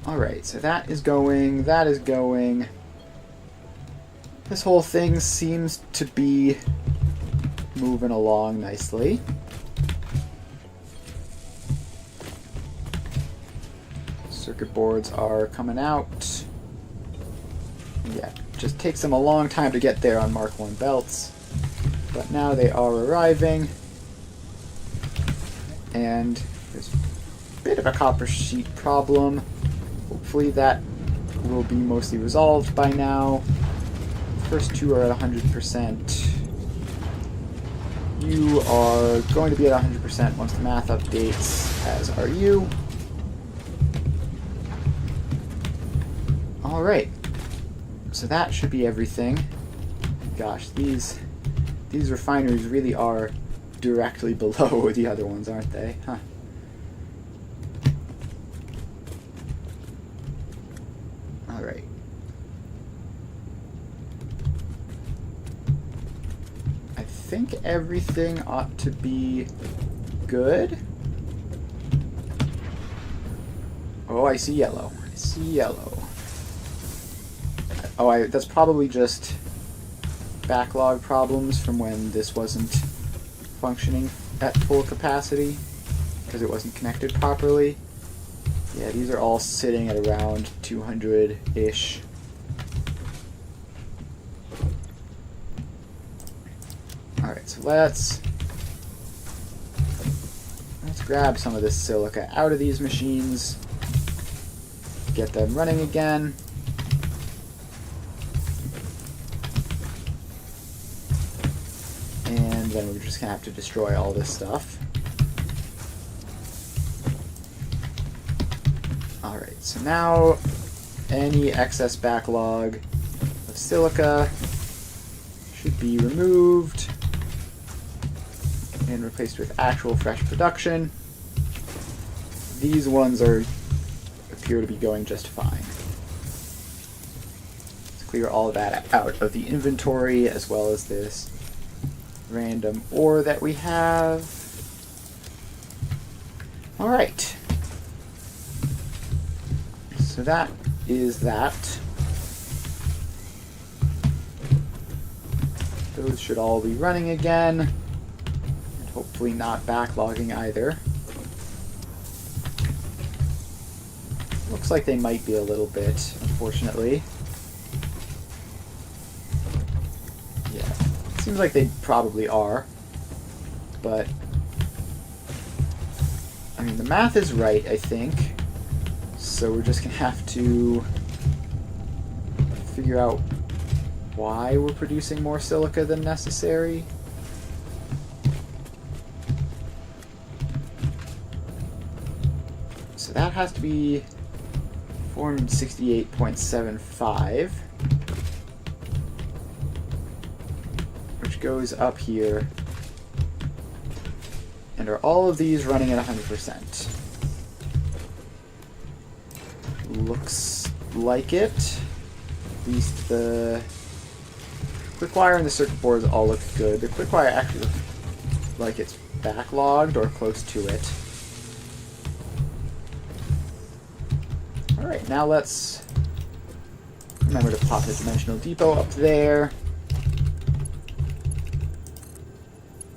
Alright, so that is going, that is going. This whole thing seems to be moving along nicely. Circuit boards are coming out. Yeah, just takes them a long time to get there on Mark 1 belts. But now they are arriving. And there's a bit of a copper sheet problem. Hopefully that will be mostly resolved by now. The first two are at 100%. You are going to be at 100% once the math updates, as are you. Alright. So that should be everything. Gosh, these refineries really are directly below the other ones, aren't they? Huh. Alright. I think everything ought to be good. Oh, I see yellow. I see yellow. Oh, that's probably just backlog problems from when this wasn't functioning at full capacity because it wasn't connected properly. Yeah, these are all sitting at around 200-ish. Alright, so let's grab some of this silica out of these machines, get them running again. And then we're just going to have to destroy all this stuff. Alright, so now any excess backlog of silica should be removed and replaced with actual fresh production. These ones appear to be going just fine. Let's clear all of that out of the inventory, as well as this random ore that we have. Alright. So that is that. Those should all be running again. And hopefully not backlogging either. Looks like they might be a little bit, unfortunately. Yeah, seems like they probably are. But, I mean, the math is right, I think. So we're just going to have to figure out why we're producing more silica than necessary. So that has to be 468.75, which goes up here. And are all of these running at 100%? Looks like it. At least the quick wire and the circuit boards all look good. The quick wire actually looks like it's backlogged or close to it. Alright, now let's remember to pop the dimensional depot up there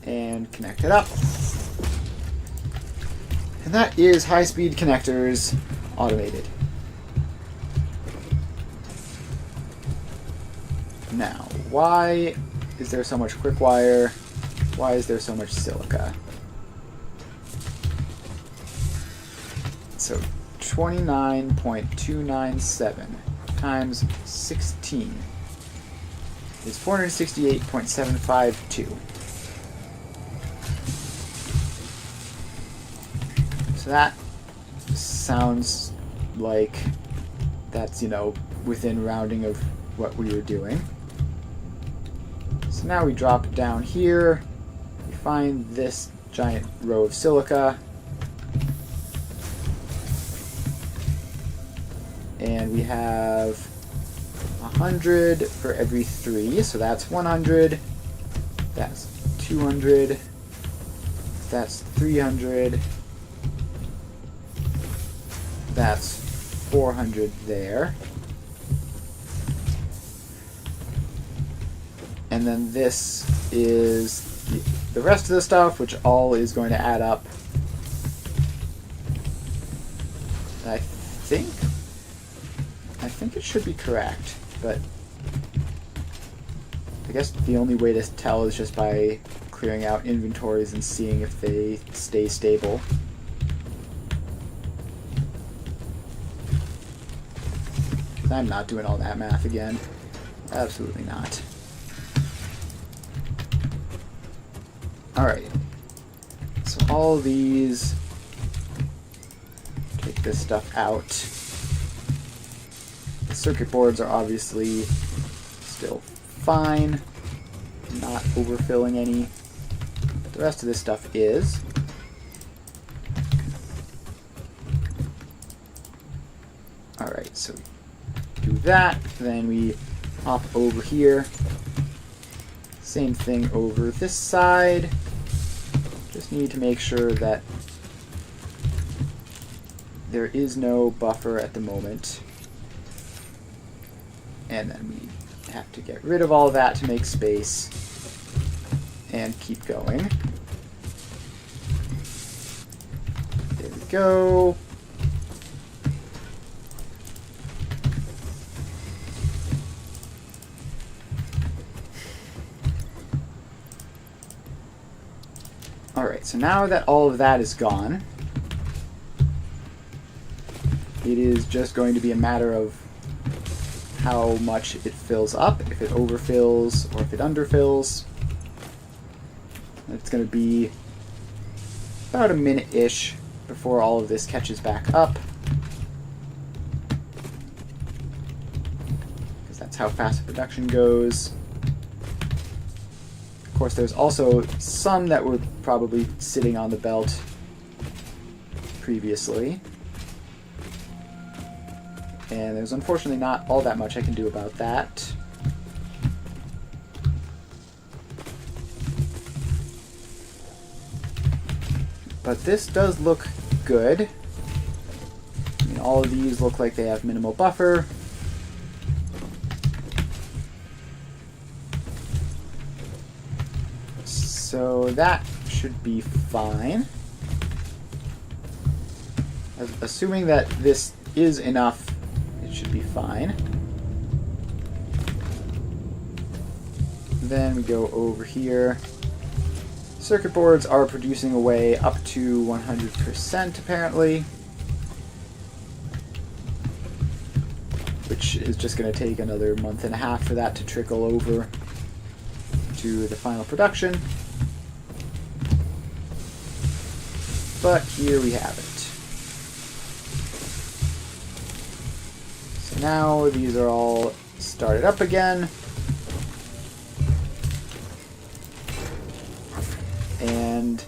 and connect it up. And that is high-speed connectors automated. Now, why is there so much quick wire? Why is there so much silica? So 29.297 times 16 is 468.752. So that sounds like that's, you know, within rounding of what we were doing. So now we drop down here, we find this giant row of silica, and we have 100 for every 3, so that's 100, that's 200, that's 300, that's 400 there. And then this is the rest of the stuff, which all is going to add up. I think it should be correct, but I guess the only way to tell is just by clearing out inventories and seeing if they stay stable. I'm not doing all that math again. Absolutely not. Alright. So all these... Take this stuff out. The circuit boards are obviously still fine. Not overfilling any. But the rest of this stuff is. Alright, so we do that. Then we hop over here. Same thing over this side. Just need to make sure that there is no buffer at the moment. And then we have to get rid of all of that to make space and keep going. There we go. Alright, so now that all of that is gone, it is just going to be a matter of how much it fills up, if it overfills or if it underfills. It's going to be about a minute-ish before all of this catches back up, because that's how fast production goes. Of course, there's also some that were probably sitting on the belt previously. And there's unfortunately not all that much I can do about that. But this does look good. I mean, all of these look like they have minimal buffer. So that should be fine. Assuming that this is enough, it should be fine. Then we go over here. Circuit boards are producing away up to 100% apparently, which is just going to take another month and a half for that to trickle over to the final production. But here we have it. So now these are all started up again. And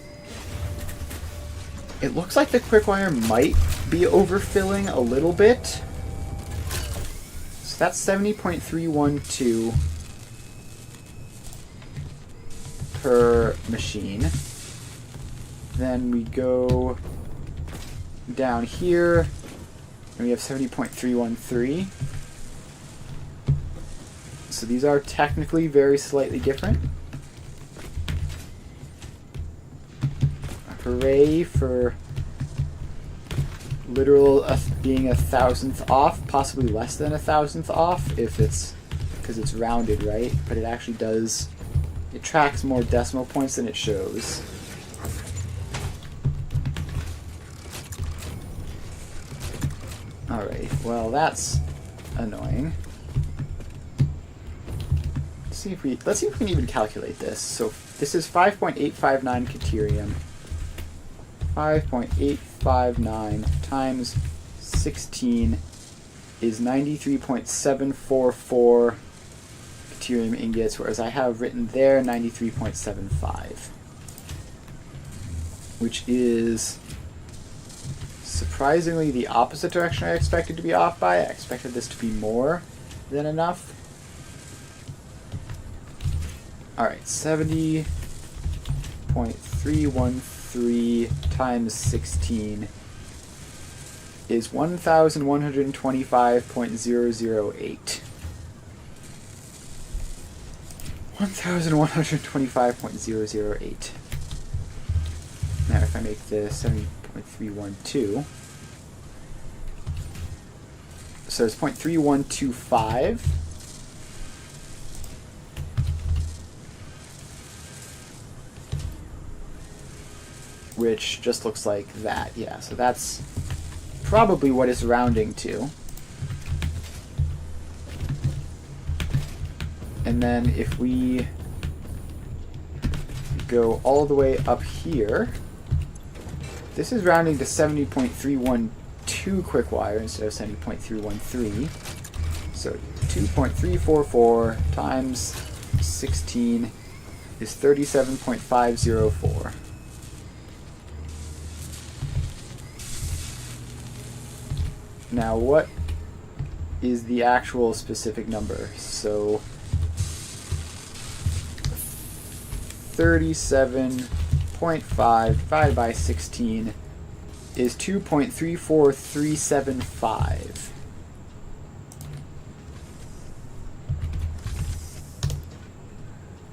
it looks like the quickwire might be overfilling a little bit. So that's 70.312 per machine. Then we go down here and we have 70.313. So these are technically very slightly different. Hooray for literal being 1,000th off, possibly less than 1,000th off if it's because it's rounded, right? But it actually does, it tracks more decimal points than it shows. Alright, well that's annoying. Let's see if we can even calculate this. So this is 5.859 deuterium. 5.859 times 16 is 93.744 deuterium ingots, whereas I have written there 93.75, which is surprisingly the opposite direction I expected to be off by. I expected this to be more than enough. Alright, 70.313 times 16 is 1,125.008. 1,125.008. Now if I make this 70.312, So it's 0.3125. Which just looks like that. Yeah, so that's probably what it's rounding to. And then if we go all the way up here, this is rounding to 70.312 quick wire instead of 70.313. So 2.344 times 16 is 37.504. Now what is the actual specific number? So 37.5 divided by 16 is 2.34375.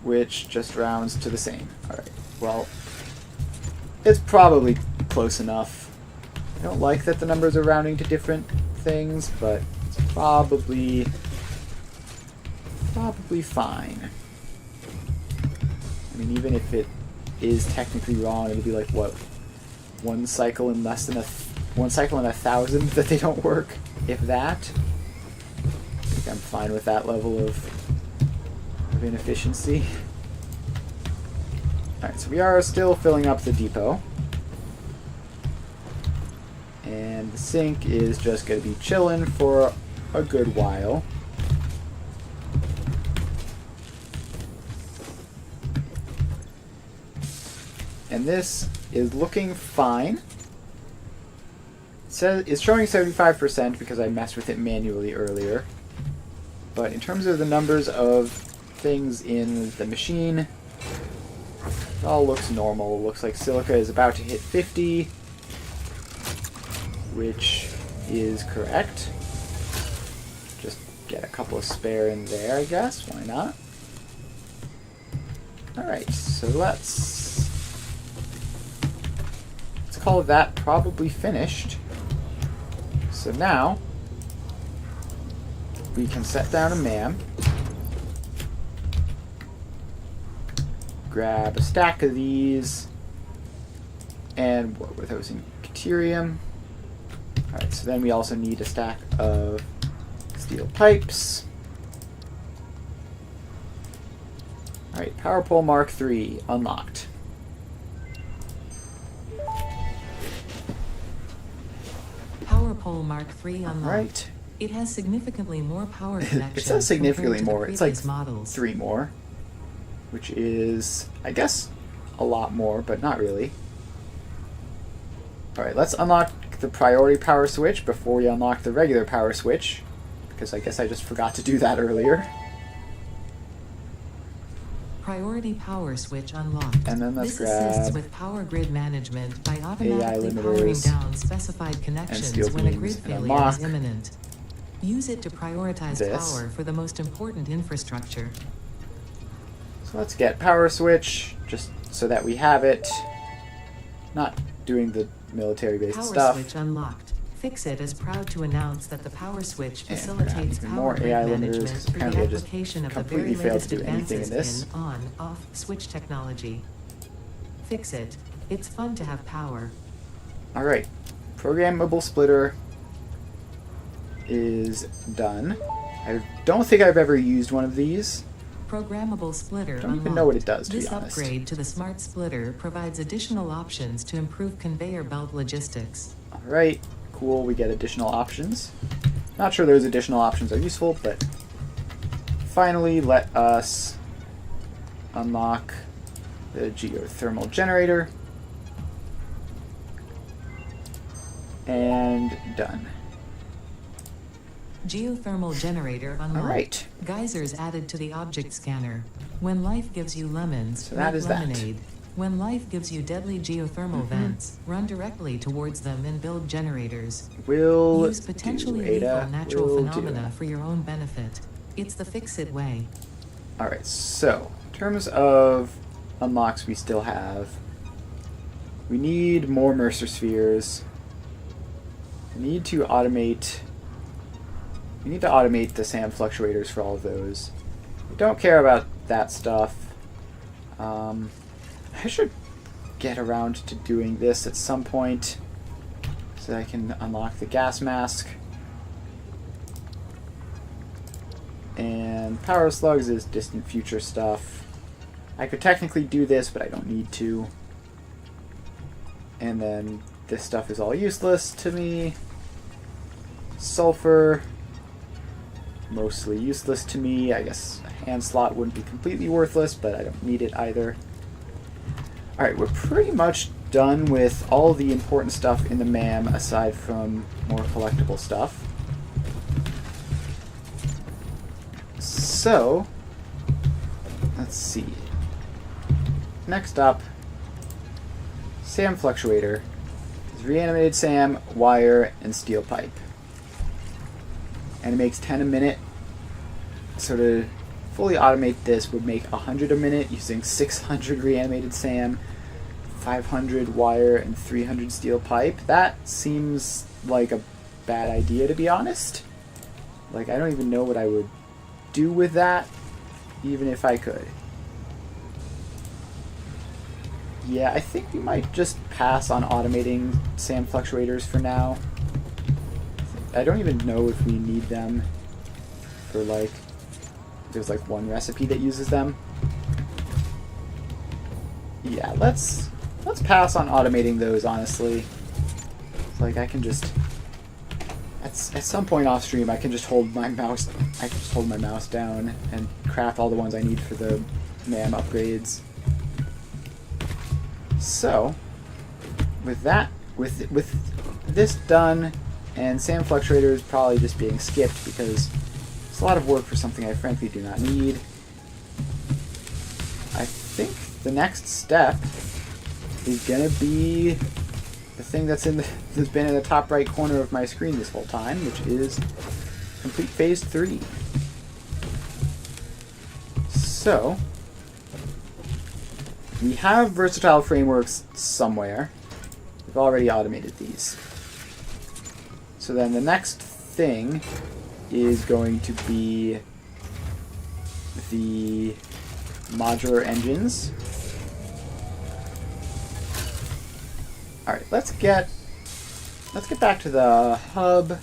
Which just rounds to the same. Alright, well, it's probably close enough. I don't like that the numbers are rounding to different things, but it's probably fine. I mean, even if it is technically wrong, it'll be like, what, one cycle in 1,000 that they don't work, if that. I think I'm fine with that level of inefficiency. Alright, so we are still filling up the depot. And the sink is just going to be chilling for a good while. And this is looking fine. It says it's showing 75% because I messed with it manually earlier. But in terms of the numbers of things in the machine, it all looks normal. It looks like silica is about to hit 50. Which is correct. Just get a couple of spare in there, I guess. Why not? Alright, so let's call that probably finished. So now we can set down a MAM, grab a stack of these, and what were those in deuterium? Alright, so then we also need a stack of steel pipes. Alright, Power Pole Mark III unlocked. Power Pole Mark III unlocked. Right. It has significantly more power connections. It says significantly more. It's like models. 3 more, which is, I guess, a lot more, but not really. Alright, let's unlock the priority power switch before we unlock the regular power switch, because I guess I just forgot to do that earlier. Priority power switch unlocked. And then let's this grab assists with power grid management by automatically powering down specified connections when a grid failure is imminent. Use it to prioritize power for the most important infrastructure. So let's get power switch, just so that we have it. Not doing the military-based stuff. Power switch unlocked. Fixit is proud to announce that the power switch facilitates power grid AI management limiters, through the application of the very latest advances in on-off switch technology. Fixit. It's fun to have power. Alright. Programmable splitter is done. I don't think I've ever used one of these. Programmable splitter I don't even know what it does, to this be honest. upgrade to the smart splitter provides additional options to improve conveyor belt logistics. Alright, cool, we get additional options. Not sure those additional options are useful, but finally let us unlock the geothermal generator. And done. Geothermal generator unlocked. Alright. Geysers added to the object scanner. When life gives you lemons, So that make is that. lemonade. When life gives you deadly geothermal vents, run directly towards them and build generators. Will Use potentially do, Ada. lethal natural Will phenomena do. for your own benefit. It's the Fixit way. Alright, so in terms of unlocks we still have, we need more Mercer spheres. We need to automate we need to automate the SAM fluctuators for all of those. We don't care about that stuff. I should get around to doing this at some point so that I can unlock the gas mask. And power slugs is distant future stuff. I could technically do this, but I don't need to. And then this stuff is all useless to me. Sulfur, mostly useless to me. I guess a hand slot wouldn't be completely worthless, but I don't need it either. Alright, we're pretty much done with all the important stuff in the MAM aside from more collectible stuff. So, let's see. Next up, SAM fluctuator is reanimated SAM, wire, and steel pipe. And it makes 10 a minute. So to fully automate this would make 100 a minute using 600 reanimated SAM, 500 wire, and 300 steel pipe. That seems like a bad idea, to be honest. Like, I don't even know what I would do with that, even if I could. Yeah, I think we might just pass on automating SAM fluctuators for now. I don't even know if we need them for, like, there's like one recipe that uses them. Yeah, let's pass on automating those, honestly. It's like I can just at some point off stream I can just hold my mouse down and craft all the ones I need for the MAM upgrades. So, with that, with this done, and SAM fluctuators probably just being skipped because it's a lot of work for something I frankly do not need. I think the next step is gonna be the thing that's been in the top right corner of my screen this whole time, which is complete phase 3. So, we have versatile frameworks somewhere. We've already automated these. So then the next thing is going to be the modular engines. Alright, let's get back to the hub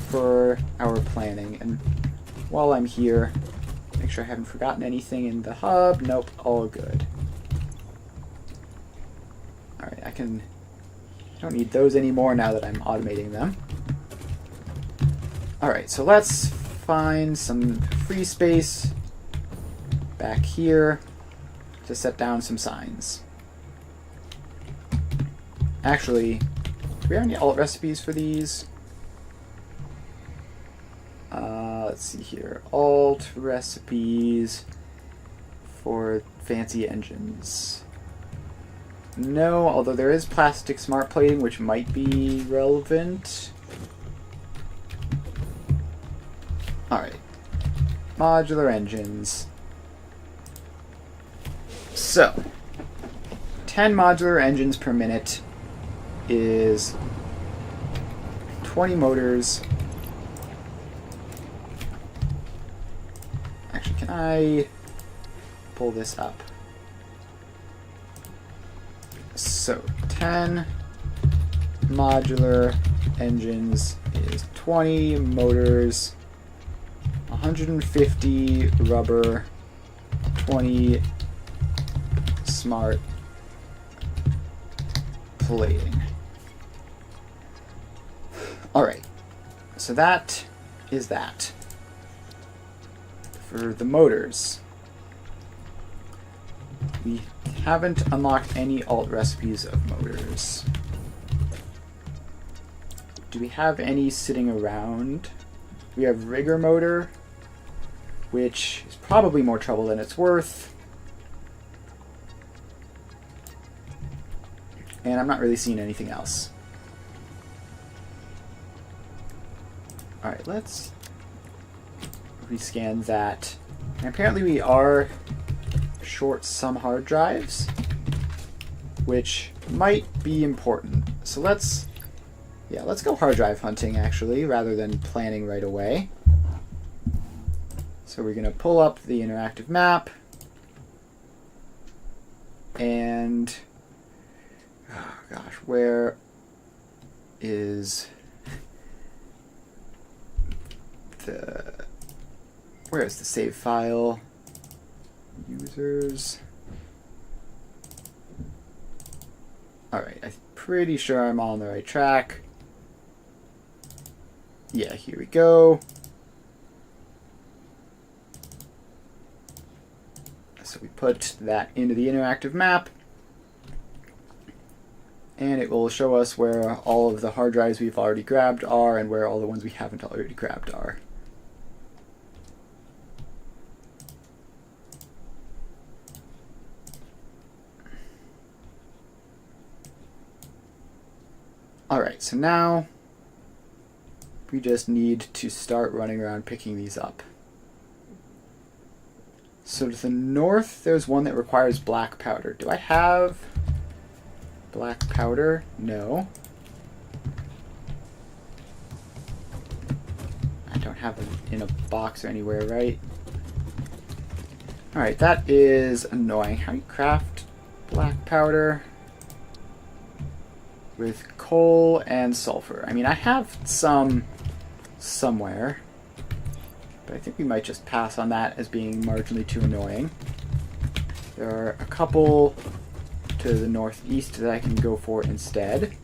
for our planning. And while I'm here, make sure I haven't forgotten anything in the hub. Nope, all good. Alright, I don't need those anymore now that I'm automating them. Alright, so let's find some free space back here to set down some signs. Actually, do we have any alt recipes for these? Let's see here. Alt recipes for fancy engines. No, although there is plastic smart plating, which might be relevant. Alright. Modular engines. So, 10 modular engines per minute is 20 motors. Actually, can I pull this up? So, 10 modular engines is 20 motors, 150 rubber, 20 smart plating. Alright, so that is that. For the motors, we haven't unlocked any alt recipes of motors. Do we have any sitting around? We have rigger motor, which is probably more trouble than it's worth. And I'm not really seeing anything else. Alright, let's rescan that. And apparently we are short some hard drives, which might be important. So let's Yeah, let's go hard drive hunting, actually, rather than planning right away. So we're going to pull up the interactive map. And... oh gosh, where is the... where is the save file? Users... alright, I'm pretty sure I'm on the right track. Yeah, here we go. So we put that into the interactive map, and it will show us where all of the hard drives we've already grabbed are and where all the ones we haven't already grabbed are. Alright, so now we just need to start running around picking these up. So to the north, there's one that requires black powder. Do I have black powder? No. I don't have it in a box or anywhere, right? Alright, that is annoying. How do you craft black powder? With coal and sulfur. I mean, I have some somewhere, but I think we might just pass on that as being marginally too annoying. There are a couple to the northeast that I can go for instead.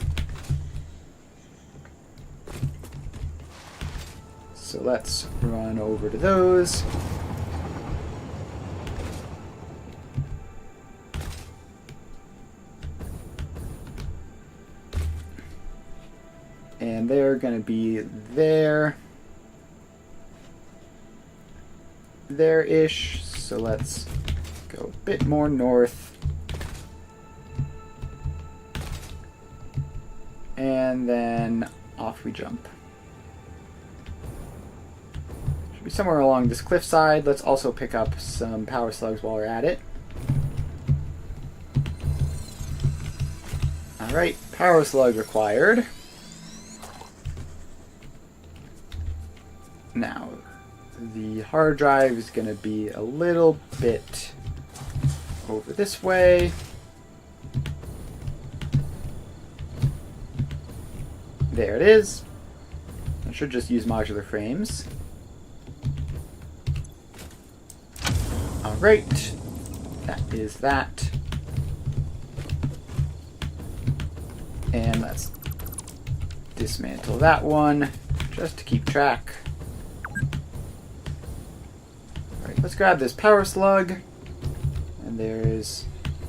So let's run over to those. And they're going to be there-ish. So let's go a bit more north. And then off we jump. Should be somewhere along this cliffside. Let's also pick up some power slugs while we're at it. Alright, power slug required. Now, the hard drive is going to be a little bit over this way. There it is. I should just use modular frames. Alright, that is that. And let's dismantle that one just to keep track. Let's grab this power slug, and there's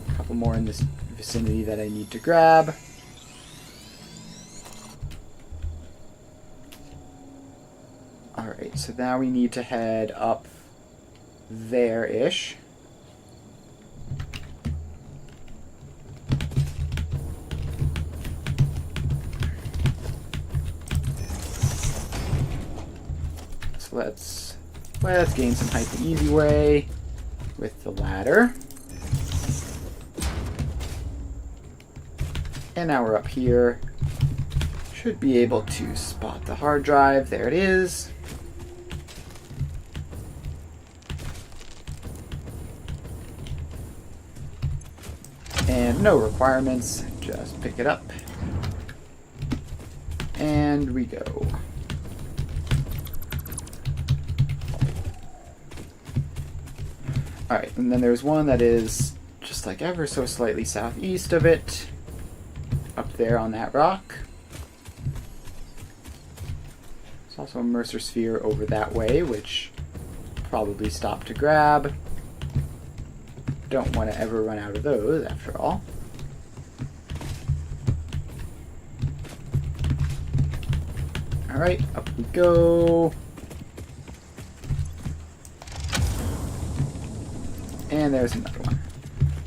a couple more in this vicinity that I need to grab. Alright, so now we need to head up there-ish. So let's gain some height the easy way with the ladder. And now we're up here. Should be able to spot the hard drive. There it is. And no requirements, just pick it up. And we go. Alright, and then there's one that is just like ever so slightly southeast of it, up there on that rock. There's also a Mercer sphere over that way, which I'll probably stop to grab. Don't want to ever run out of those, after all. Alright, up we go. And there's another one.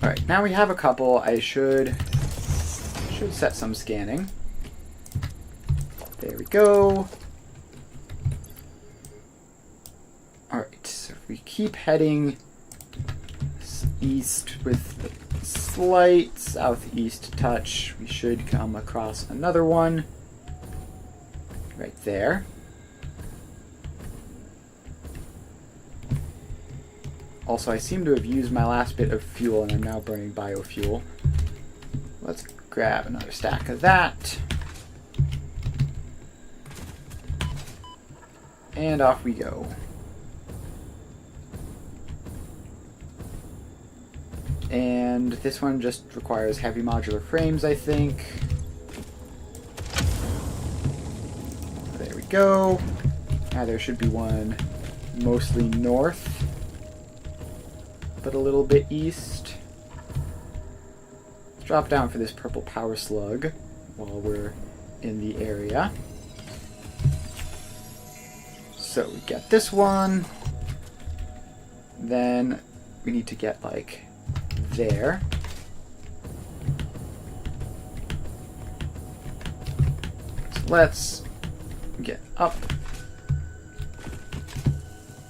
Alright, now we have a couple. I should set some scanning. There we go. Alright, so if we keep heading east with a slight southeast touch, we should come across another one. right there. Also, I seem to have used my last bit of fuel, and I'm now burning biofuel. Let's grab another stack of that. And off we go. And this one just requires heavy modular frames, I think. There we go. Now there should be one mostly north, but a little bit east. Let's drop down for this purple power slug while we're in the area. So we get this one. Then we need to get like there. So let's get up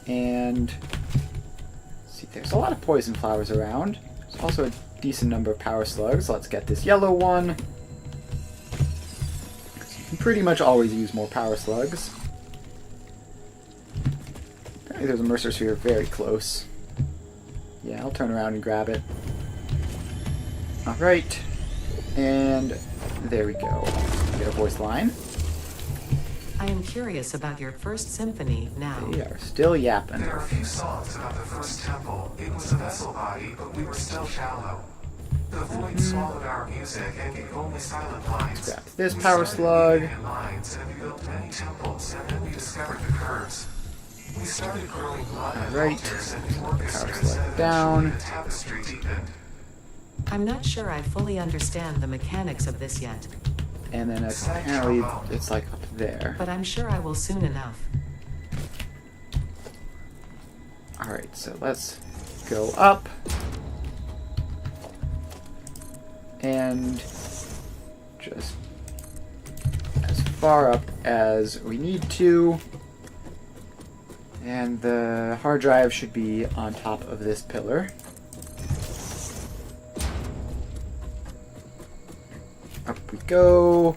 and see. There's a lot of poison flowers around. There's also a decent number of power slugs. Let's get this yellow one. So you can pretty much always use more power slugs. Apparently there's a Mercer Sphere very close. Yeah, I'll turn around and grab it. Alright. And there we go. Get a voice line. I am curious about your first symphony now. They are still yapping. There are a few songs about the first temple. It was a vessel body, but we were still shallow. The void swallowed our music and gave only silent lines. Grab this power slug. Lines, and we built many temples, and then we discovered the curves. We started growing blood and altars and Power orchestras, slug and down. eventually the tapestry deepened. I'm not sure I fully understand the mechanics of this yet, And then apparently it's like up there. but I'm sure I will soon enough. Alright, so let's go up. And just as far up as we need to. And the hard drive should be on top of this pillar. Up we go.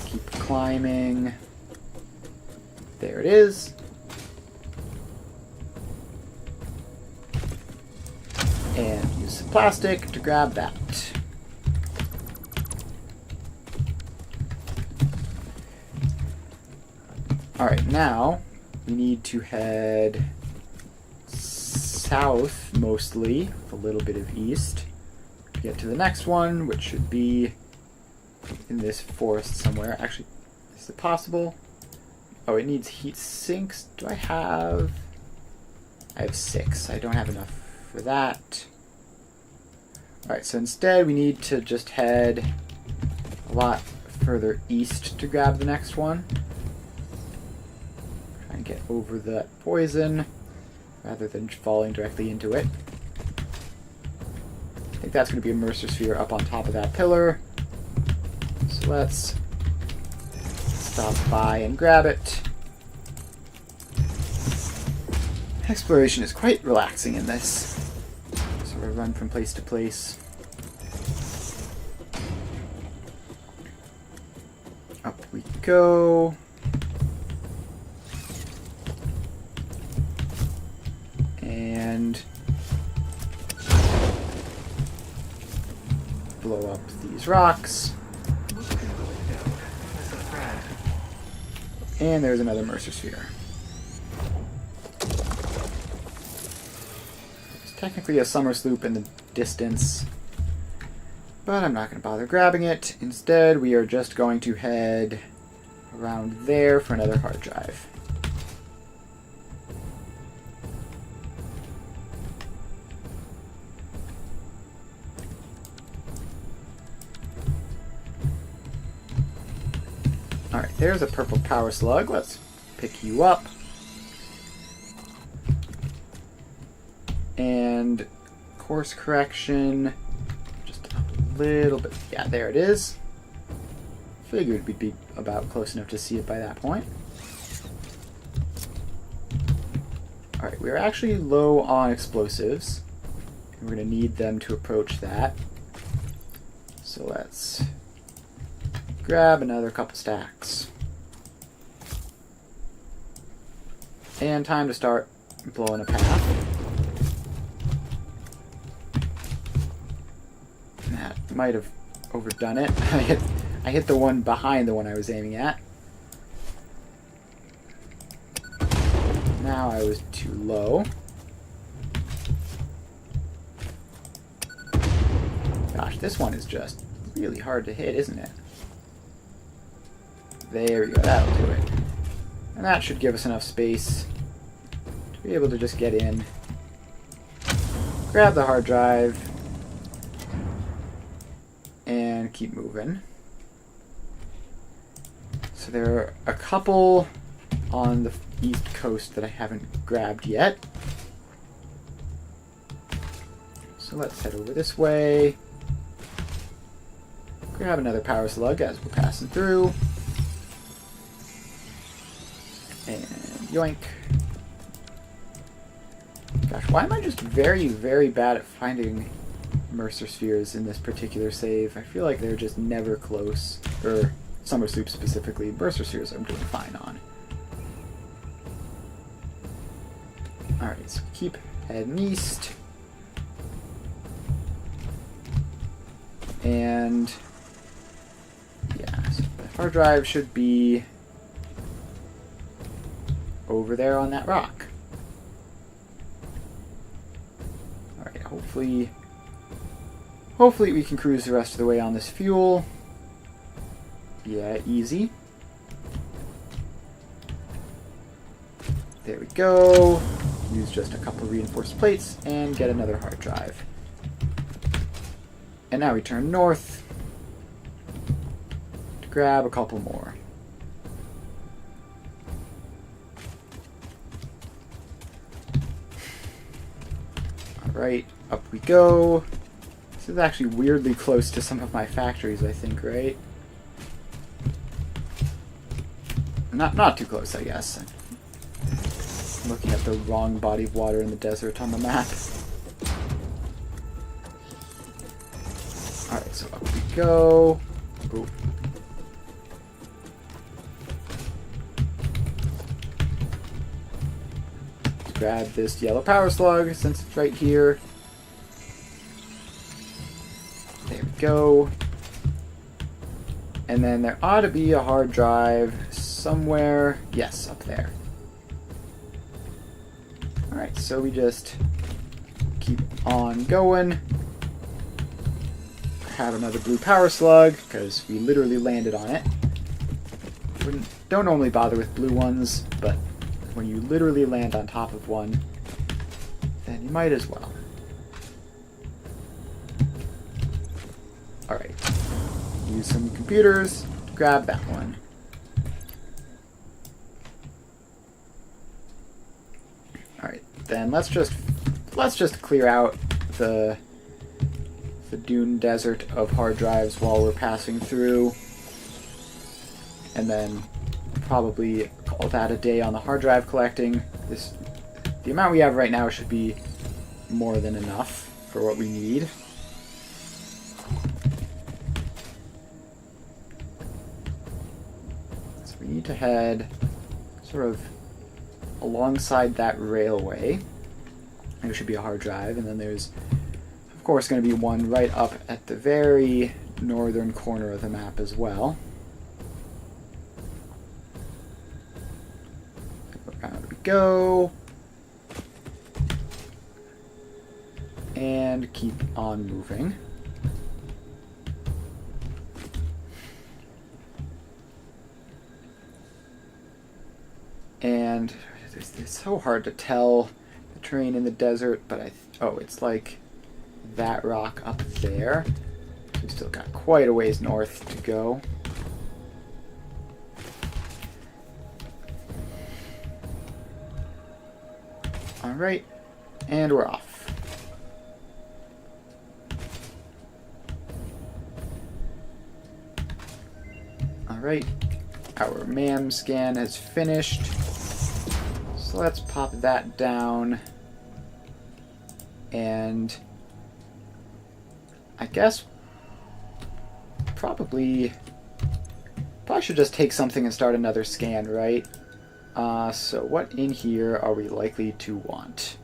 Keep climbing. There it is. And use some plastic to grab that. Alright, now we need to head south mostly, with a little bit of east, to get to the next one, which should be in this forest somewhere. Actually, is it possible? Oh, it needs heat sinks. Do I have... I have 6. I don't have enough for that. Alright, so instead we need to just head a lot further east to grab the next one. Try and get over that poison rather than falling directly into it. I think that's going to be a Mercer Sphere up on top of that pillar. So let's stop by and grab it. Exploration is quite relaxing in this. Sort of run from place to place. Up we go. And blow up these rocks. And there's another Mercer Sphere. There's technically a summer sloop in the distance, but I'm not going to bother grabbing it. Instead, we are just going to head around there for another hard drive. Alright, there's a purple power slug. Let's pick you up. And course correction, just a little bit. Yeah, there it is. Figured we'd be about close enough to see it by that point. Alright, we're actually low on explosives. And we're going to need them to approach that. So let's grab another couple stacks. And time to start blowing a path. That might have overdone it. I hit the one behind the one I was aiming at. Now I was too low. Gosh, this one is just really hard to hit, isn't it? There we go, that'll do it. And that should give us enough space to be able to just get in, grab the hard drive, and keep moving. So there are a couple on the east coast that I haven't grabbed yet. So let's head over this way. Grab another power slug as we're passing through. And yoink. Gosh, why am I just very, very bad at finding Mercer spheres in this particular save? I feel like they're just never close. Or Summer Soup specifically. Mercer spheres I'm doing fine on. Alright, so keep heading east. And yeah, so the hard drive should be over there on that rock. Alright, hopefully we can cruise the rest of the way on this fuel. Yeah, easy. There we go. Use just a couple reinforced plates and get another hard drive. And now we turn north to grab a couple more. Alright, up we go. This is actually weirdly close to some of my factories, I think, right? Not too close, I guess. I'm looking at the wrong body of water in the desert on the map. Alright, so up we go. Ooh. Let's grab this yellow power slug since it's right here. There we go. And then there ought to be a hard drive somewhere. Yes, up there. Alright, so we just keep on going. Have another blue power slug, because we literally landed on it. Don't normally bother with blue ones, but when you literally land on top of one, then you might as well. Alright. Use some computers to grab that one. Alright, then let's just clear out the dune desert of hard drives while we're passing through, and then probably call that a day on the hard drive collecting. The amount we have right now should be more than enough for what we need. So we need to head sort of alongside that railway. There should be a hard drive, and then there's of course going to be one right up at the very northern corner of the map as well. Around we go. And keep on moving. And it's so hard to tell the terrain in the desert, but oh, it's like that rock up there. So we still got quite a ways north to go. Alright, and we're off. Alright, our MAM scan has finished. So let's pop that down. And I guess probably should just take something and start another scan, right? So what in here are we likely to want?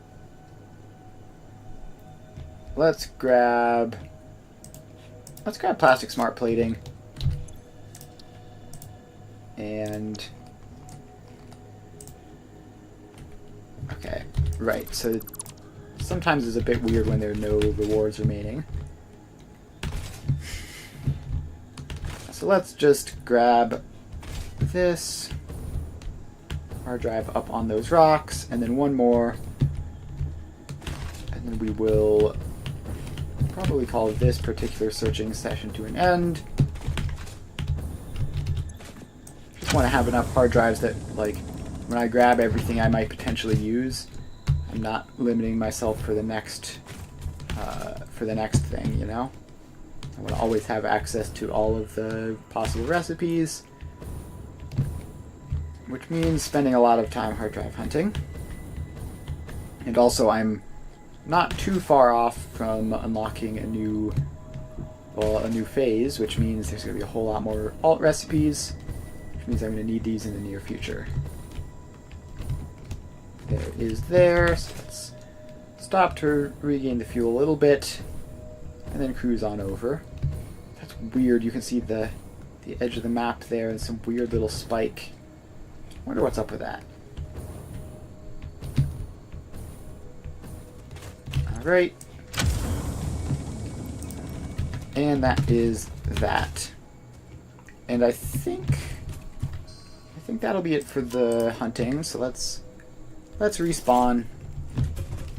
Let's grab plastic smart plating. And okay, right. So sometimes it's a bit weird when there are no rewards remaining. So let's just grab this hard drive up on those rocks, and then one more, and then we will probably call this particular searching session to an end. Just want to have enough hard drives that, like, when I grab everything I might potentially use, I'm not limiting myself for the next thing, you know? I want to always have access to all of the possible recipes, which means spending a lot of time hard drive hunting. And also I'm not too far off from unlocking a new phase, which means there's going to be a whole lot more alt recipes, which means I'm going to need these in the near future. There it is there, so let's stop to regain the fuel a little bit, and then cruise on over. That's weird, you can see the edge of the map there and some weird little spike. I wonder what's up with that. Alright. And that is that. And I think that'll be it for the hunting, so let's respawn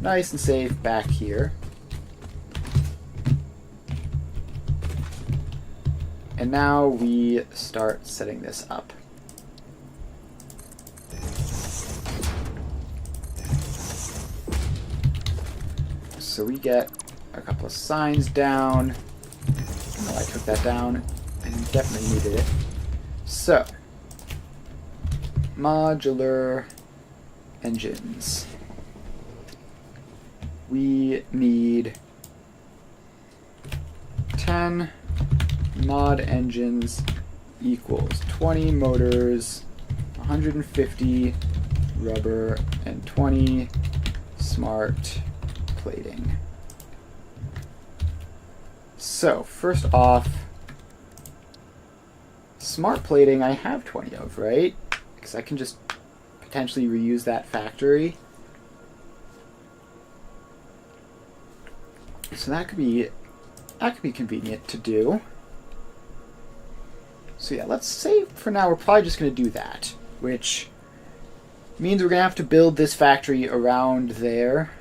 nice and safe back here. And now we start setting this up. So we get a couple of signs down. No, I took that down. I definitely needed it. So, modular engines. We need 10 mod engines equals 20 motors, 150 rubber, and 20 smart plating. So, first off, smart plating I have 20 of, right? Because I can just potentially reuse that factory. So that could be convenient to do. So yeah, let's say for now we're probably just going to do that, which means we're going to have to build this factory around there,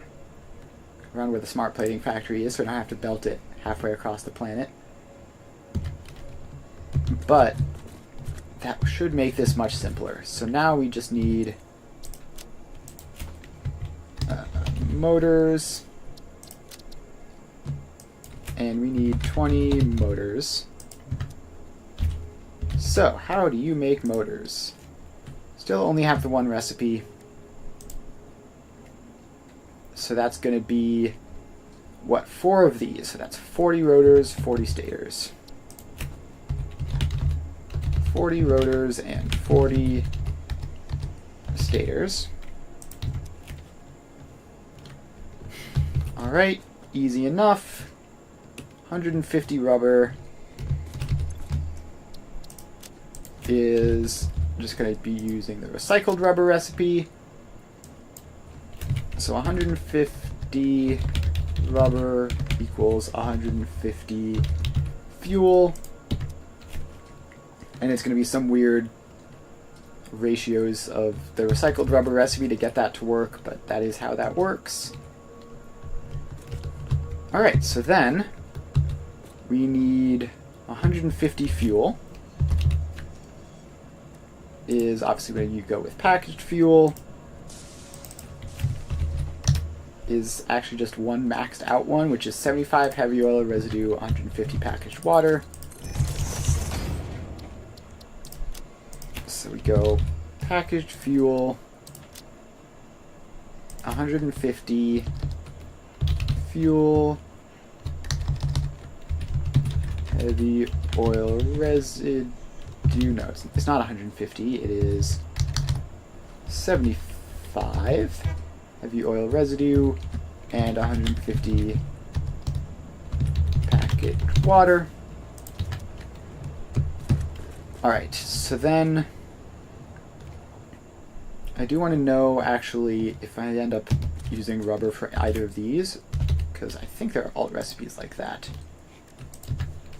around where the smart plating factory is, so we don't have to belt it halfway across the planet. But that should make this much simpler. So now we just need motors, and we need 20 motors. So, how do you make motors? Still only have the one recipe. So that's going to be, what, 4 of these. So that's 40 rotors, 40 stators. 40 rotors and 40 stators. Alright, easy enough. 150 rubber is just going to be using the recycled rubber recipe. So 150 rubber equals 150 fuel. And it's going to be some weird ratios of the recycled rubber recipe to get that to work, but that is how that works. Alright, so then we need 150 fuel. Is obviously when you go with packaged fuel. Is actually just one maxed out one, which is 75 heavy oil residue, 150 packaged water. So we go packaged fuel, 150 fuel, heavy oil residue. No, it's not 150. It is 75 heavy oil residue, and 150 packaged water. Alright, so then I do want to know actually if I end up using rubber for either of these, because I think there are alt recipes like that.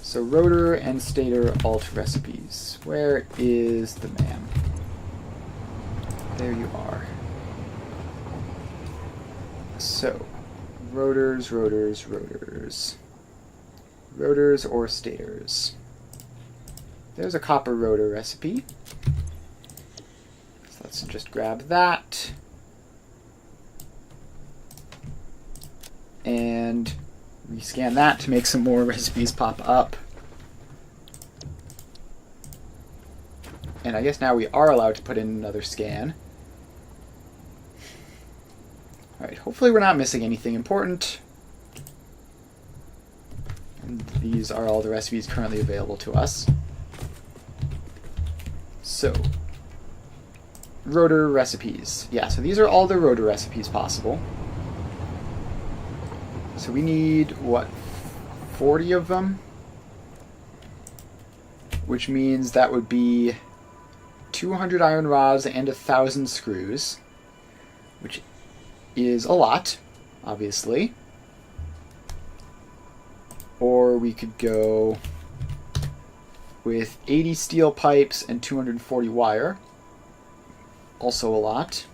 So rotor and stator alt recipes. Where is the man? There you are. So, rotors, rotors, rotors. Rotors or stators. There's a copper rotor recipe. So let's just grab that. And rescan that to make some more recipes pop up. And I guess now we are allowed to put in another scan. Alright, hopefully we're not missing anything important. And these are all the recipes currently available to us. So, rotor recipes. Yeah, so these are all the rotor recipes possible. So we need, what, 40 of them? Which means that would be 200 iron rods and 1,000 screws, which is a lot, obviously. Or we could go with 80 steel pipes and 240 wire, also a lot.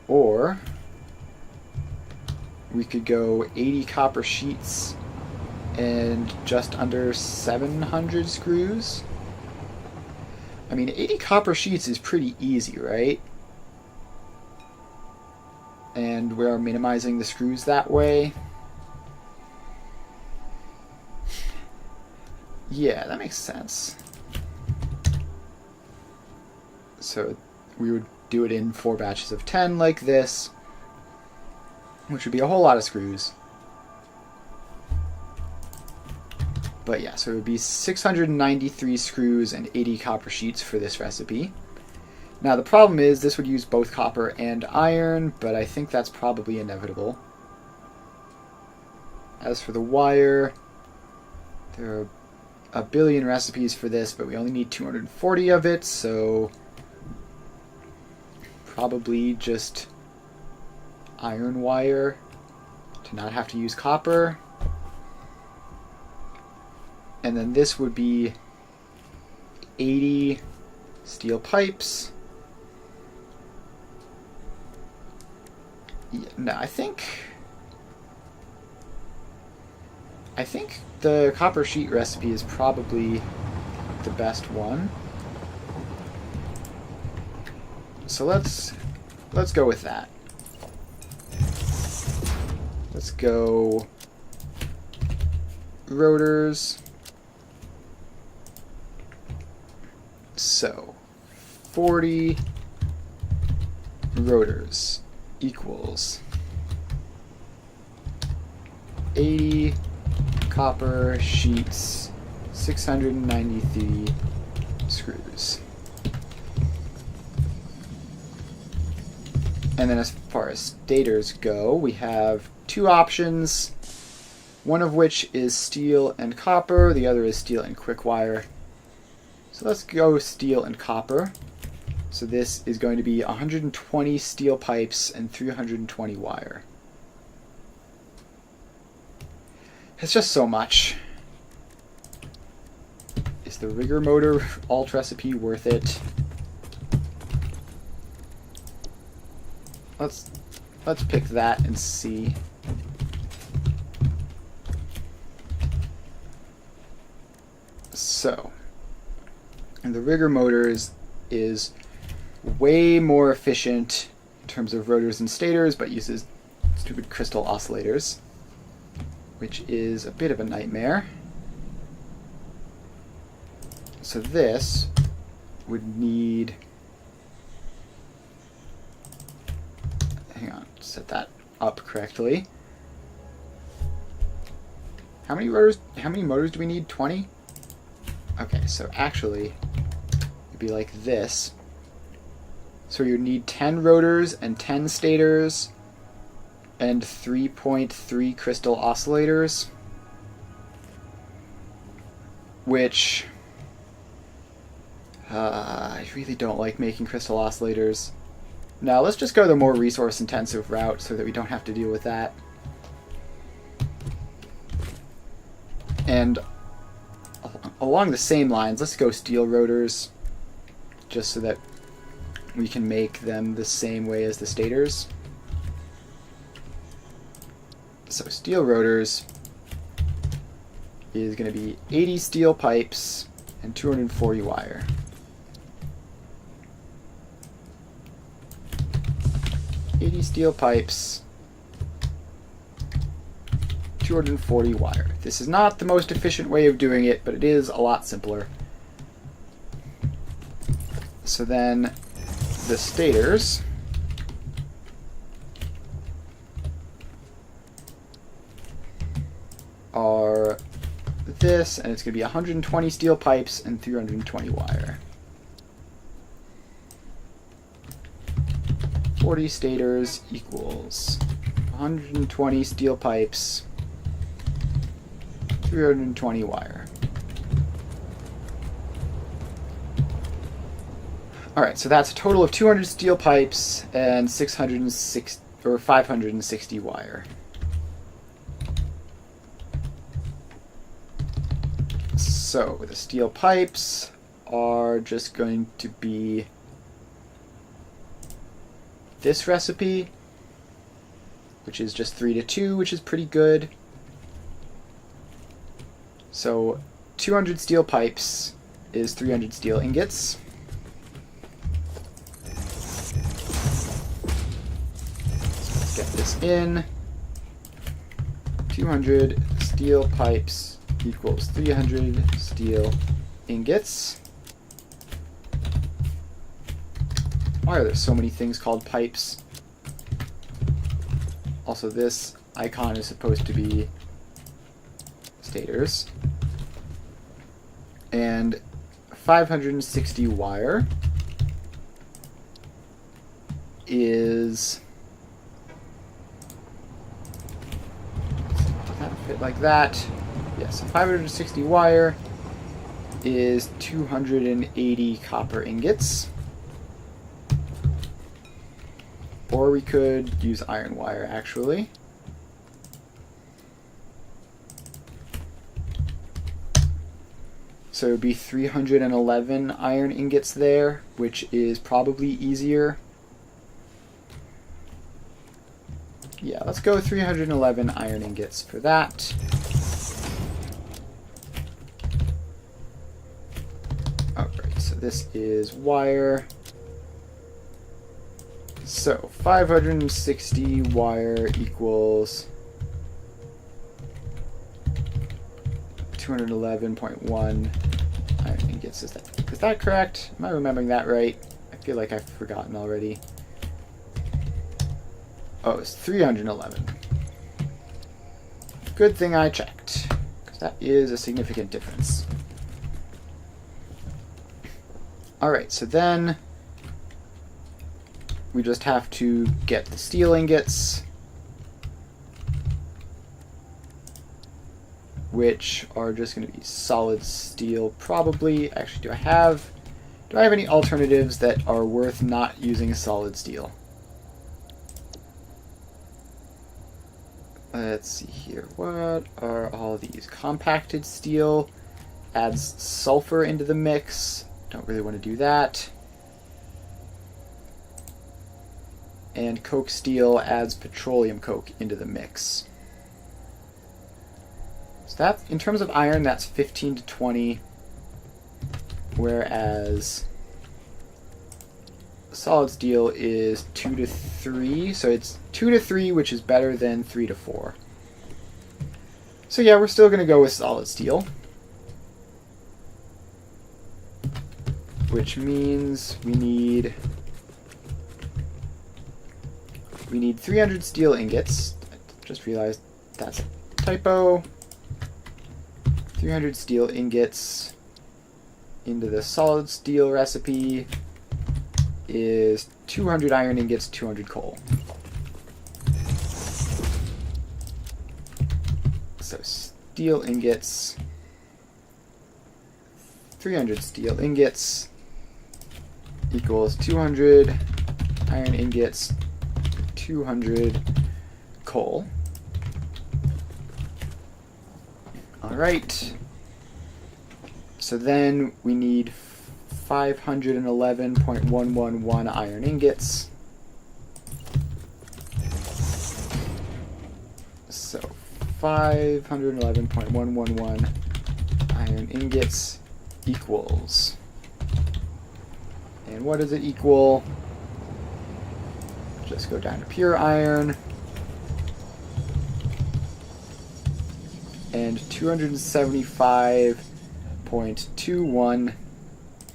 Or we could go 80 copper sheets and just under 700 screws. I mean, 80 copper sheets is pretty easy, right? And we're minimizing the screws that way. Yeah, that makes sense. So we would do it in 4 batches of 10 like this, which would be a whole lot of screws. But yeah, so it would be 693 screws and 80 copper sheets for this recipe. Now the problem is this would use both copper and iron, but I think that's probably inevitable. As for the wire, there are a billion recipes for this, but we only need 240 of it, so probably just iron wire to not have to use copper. And then this would be 80 steel pipes. Yeah, no, I think the copper sheet recipe is probably the best one. So let's go with that. Let's go rotors. So 40 rotors equals 80 copper sheets, 693 screws. And then as far as stators go, we have 2 options, one of which is steel and copper, the other is steel and quick wire. So let's go steel and copper. So this is going to be 120 steel pipes and 320 wire. It's just so much. Is the rigger motor alt recipe worth it? Let's pick that and see. So, and the rigger motors is way more efficient in terms of rotors and stators, but uses stupid crystal oscillators, which is a bit of a nightmare. So this would need, hang on, set that up correctly. How many motors do we need? 20? Okay, so actually it'd be like this. So you need 10 rotors and 10 stators and 3.3 crystal oscillators, which I really don't like making crystal oscillators. Now let's just go the more resource intensive route so that we don't have to deal with that. And along the same lines, let's go steel rotors, just so that we can make them the same way as the stators. So steel rotors is going to be 80 steel pipes and 240 wire. Steel pipes, 240 wire. This is not the most efficient way of doing it, but it is a lot simpler. So then the stators are this, and it's going to be 120 steel pipes and 320 wire. 40 stators equals 120 steel pipes, 320 wire. Alright, so that's a total of 200 steel pipes and 560 wire. So the steel pipes are just going to be this recipe, which is just 3-2, which is pretty good. So 200 steel pipes is 300 steel ingots. So let's get this in. 200 steel pipes equals 300 steel ingots. Why are there so many things called pipes? Also, this icon is supposed to be stators. And 560 wire is... Does that fit like that? Yes, so 560 wire is 280 copper ingots. Or we could use iron wire, actually. So it would be 311 iron ingots there, which is probably easier. Yeah, let's go 311 iron ingots for that. Alright, so this is wire. So 560 wire equals 211.1 iron ingots. Is that correct? Am I remembering that right? I feel like I've forgotten already. Oh, it's 311. Good thing I checked, because that is a significant difference. Alright, so then we just have to get the steel ingots, which are just going to be solid steel, probably. Actually, do I have any alternatives that are worth not using solid steel? Let's see here. What are all these? Compacted steel adds sulfur into the mix. Don't really want to do that. And coke steel adds petroleum coke into the mix. So that, in terms of iron, that's 15 to 20, whereas solid steel is 2 to 3, so it's 2 to 3, which is better than 3 to 4. So yeah, we're still going to go with solid steel, which means we need 300 steel ingots. I just realized that's a typo. 300 steel ingots into the solid steel recipe is 200 iron ingots, 200 coal. So steel ingots, 300 steel ingots equals 200 iron ingots, 200 coal. Alright. So then we need 511.111 iron ingots. So 511.111 iron ingots equals. And what does it equal? Just go down to pure iron. And 275.21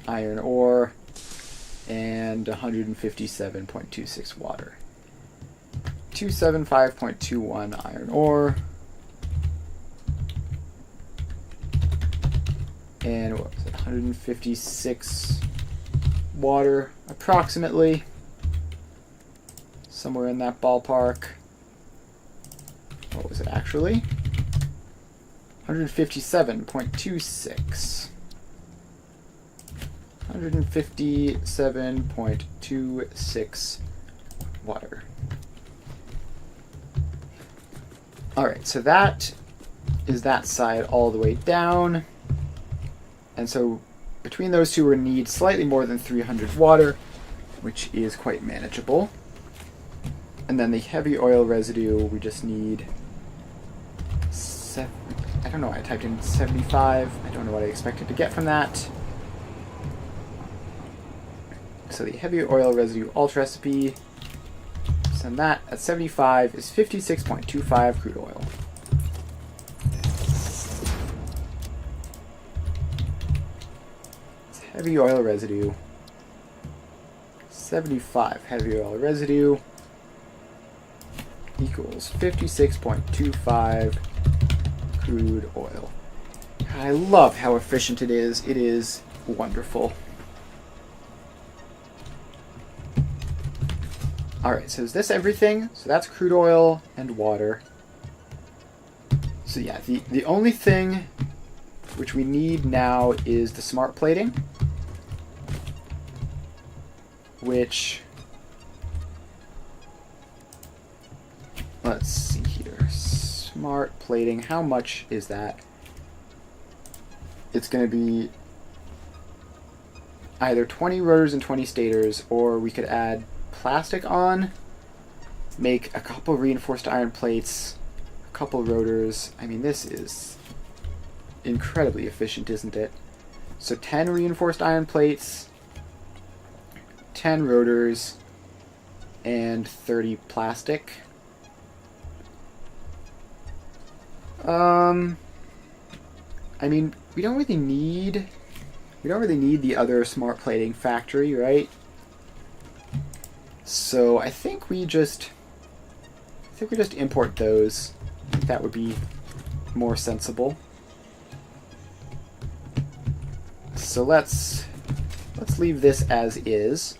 iron ore and 157.26 water. 275.21 iron ore and what was it, 156 water approximately, somewhere in that ballpark. What was it actually? 157.26. 157.26 water. Alright, so that is that side all the way down. And so between those two, we're going to need slightly more than 300 water, which is quite manageable. And then the heavy oil residue, we just need I don't know why I typed in 75. I don't know what I expected to get from that. So the heavy oil residue alt recipe, send that at 75 is 56.25 crude oil. It's heavy oil residue. 75 heavy oil residue equals 56.25 crude oil. I love how efficient it is. It is wonderful. Alright, so is this everything? So that's crude oil and water. So yeah, the only thing which we need now is the smart plating, which, let's see here, smart plating, how much is that? It's going to be either 20 rotors and 20 stators, or we could add plastic on, make a couple reinforced iron plates, a couple rotors. I mean, this is incredibly efficient, isn't it? So 10 reinforced iron plates, 10 rotors, and 30 plastic. I mean, we don't really need the other smart plating factory, right? So I think we just import those. I think that would be more sensible. So let's leave this as is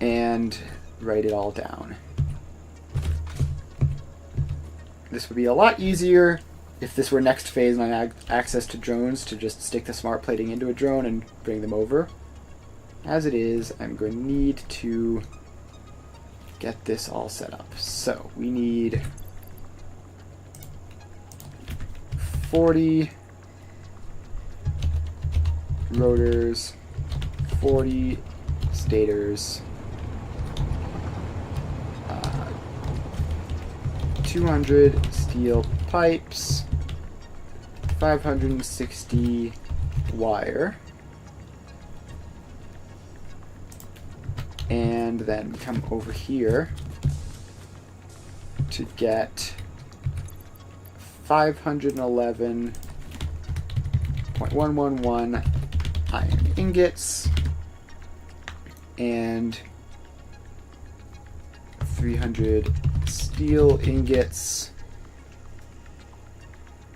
and write it all down. This would be a lot easier if this were next phase and I had access to drones to just stick the smart plating into a drone and bring them over. As it is, I'm going to need to get this all set up. So we need 40 rotors, 40 stators, 200 steel pipes, 560 wire, and then come over here to get 511.111 iron ingots and 300 steel ingots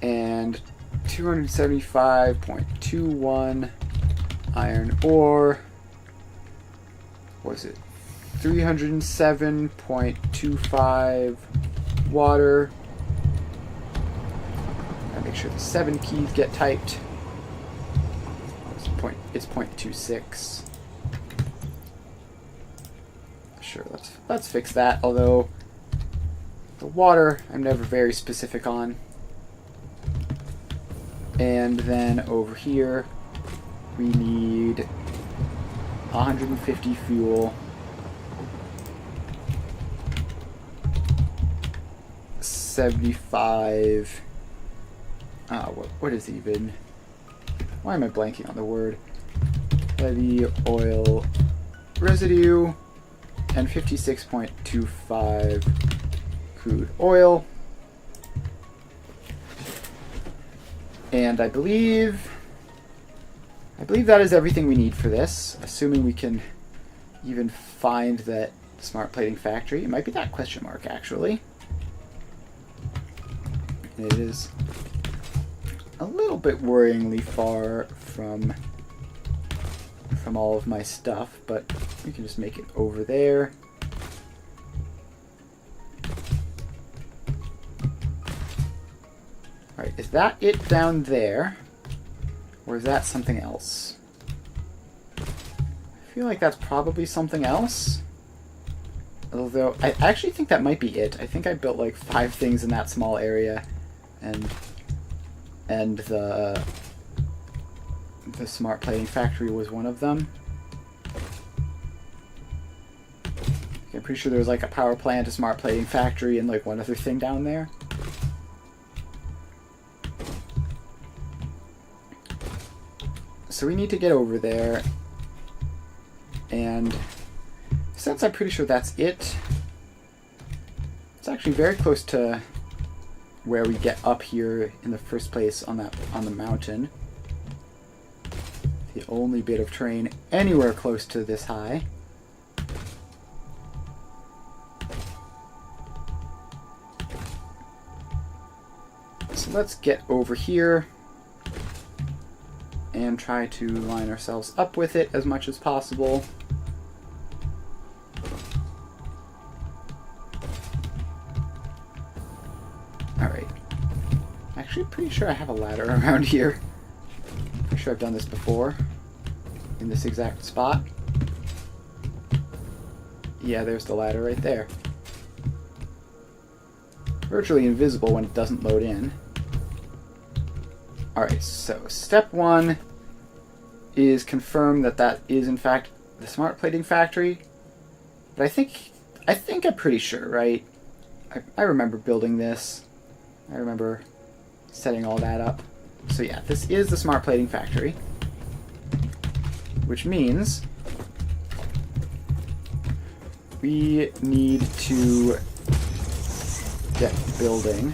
and 275.21 iron ore what was it? 307.25 water. Gotta make sure the 7 keys get typed. It's 0.26. Sure, let's fix that. Although the water I'm never very specific on. And then over here we need 150 fuel, 75. What is even? Why am I blanking on the word? Heavy oil residue and 56.25 crude oil. And I believe that is everything we need for this, assuming we can even find that smart plating factory. It might be that question mark, actually. It is a little bit worryingly far from all of my stuff, but we can just make it over there. Alright, is that it down there? Or is that something else? I feel like that's probably something else. Although, I actually think that might be it. I think I built like 5 things in that small area. And the smart plating factory was one of them. I'm pretty sure there was like a power plant, a smart plating factory, and like one other thing down there. So we need to get over there, and since I'm pretty sure that's it, it's actually very close to where we get up here in the first place on the mountain. The only bit of terrain anywhere close to this high. So let's get over here and try to line ourselves up with it as much as possible. Alright. Actually, pretty sure I have a ladder around here. Pretty sure I've done this before. In this exact spot. Yeah, there's the ladder right there. Virtually invisible when it doesn't load in. Alright, so step 1 is confirm that is in fact the smart plating factory. But I think I'm pretty sure, right? I remember building this. I remember setting all that up. So yeah, this is the smart plating factory. Which means we need to get building.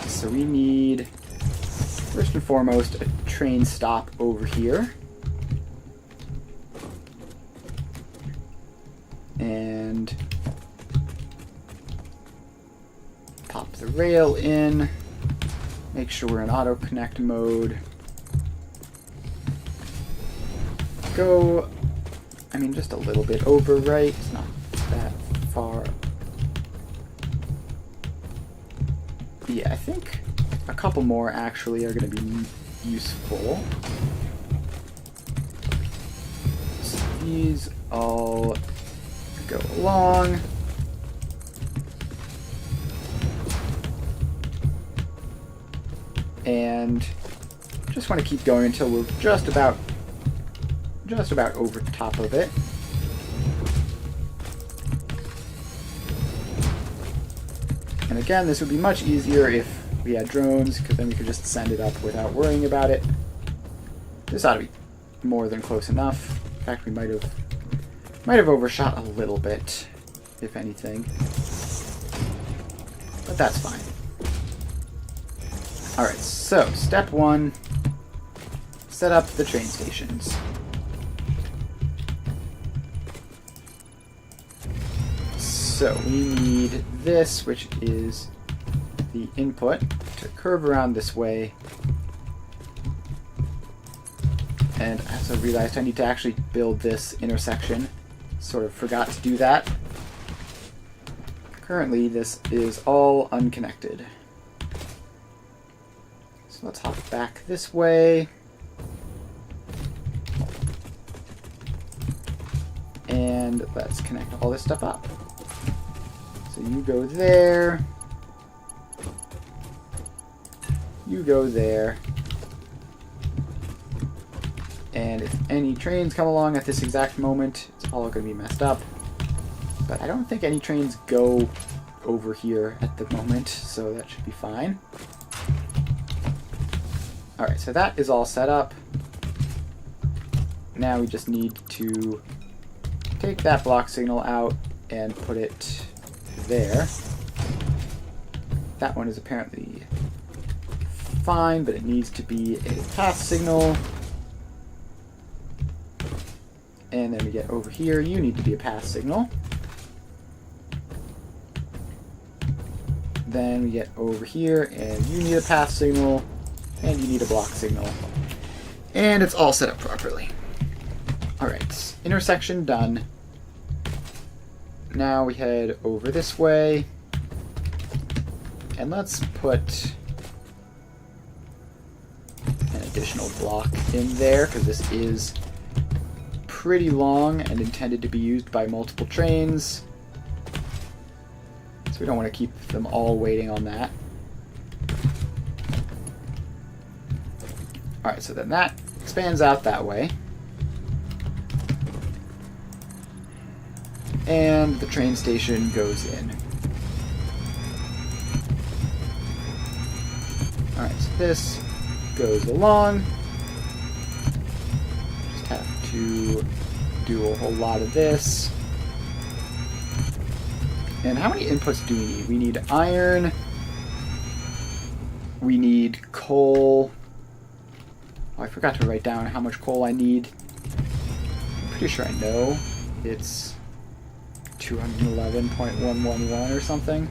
So we need, first and foremost, a train stop over here. And pop the rail in. Make sure we're in auto connect mode. Go, I mean, just a little bit over, right? It's not that far. Yeah, I think a couple more actually are going to be useful. So these all go along. And just want to keep going until we're just about over top of it. And again, this would be much easier if we had drones, because then we could just send it up without worrying about it. This ought to be more than close enough. In fact, we might have overshot a little bit, if anything. But that's fine. Alright, so step 1, set up the train stations. So we need this, which is the input, to curve around this way And I also realized I need to actually build this intersection. Sort of forgot to do that. Currently, this is all unconnected. So let's hop back this way. And let's connect all this stuff up. So you go there. You go there. And if any trains come along at this exact moment, it's all going to be messed up. But I don't think any trains go over here at the moment, so that should be fine. Alright, so that is all set up. Now we just need to take that block signal out and put it there. That one is apparently fine, but it needs to be a pass signal. And then we get over here, you need to be a pass signal. Then we get over here, and you need a pass signal, and you need a block signal. And it's all set up properly. Alright, intersection done. Now we head over this way. And let's put an additional block in there, because this is pretty long and intended to be used by multiple trains. So we don't want to keep them all waiting on that. Alright, so then that expands out that way. And the train station goes in. Alright, so this goes along. Just have to do a whole lot of this. And how many inputs do we need? We need iron. We need coal. Oh, I forgot to write down how much coal I need. I'm pretty sure I know. It's 211.111 or something.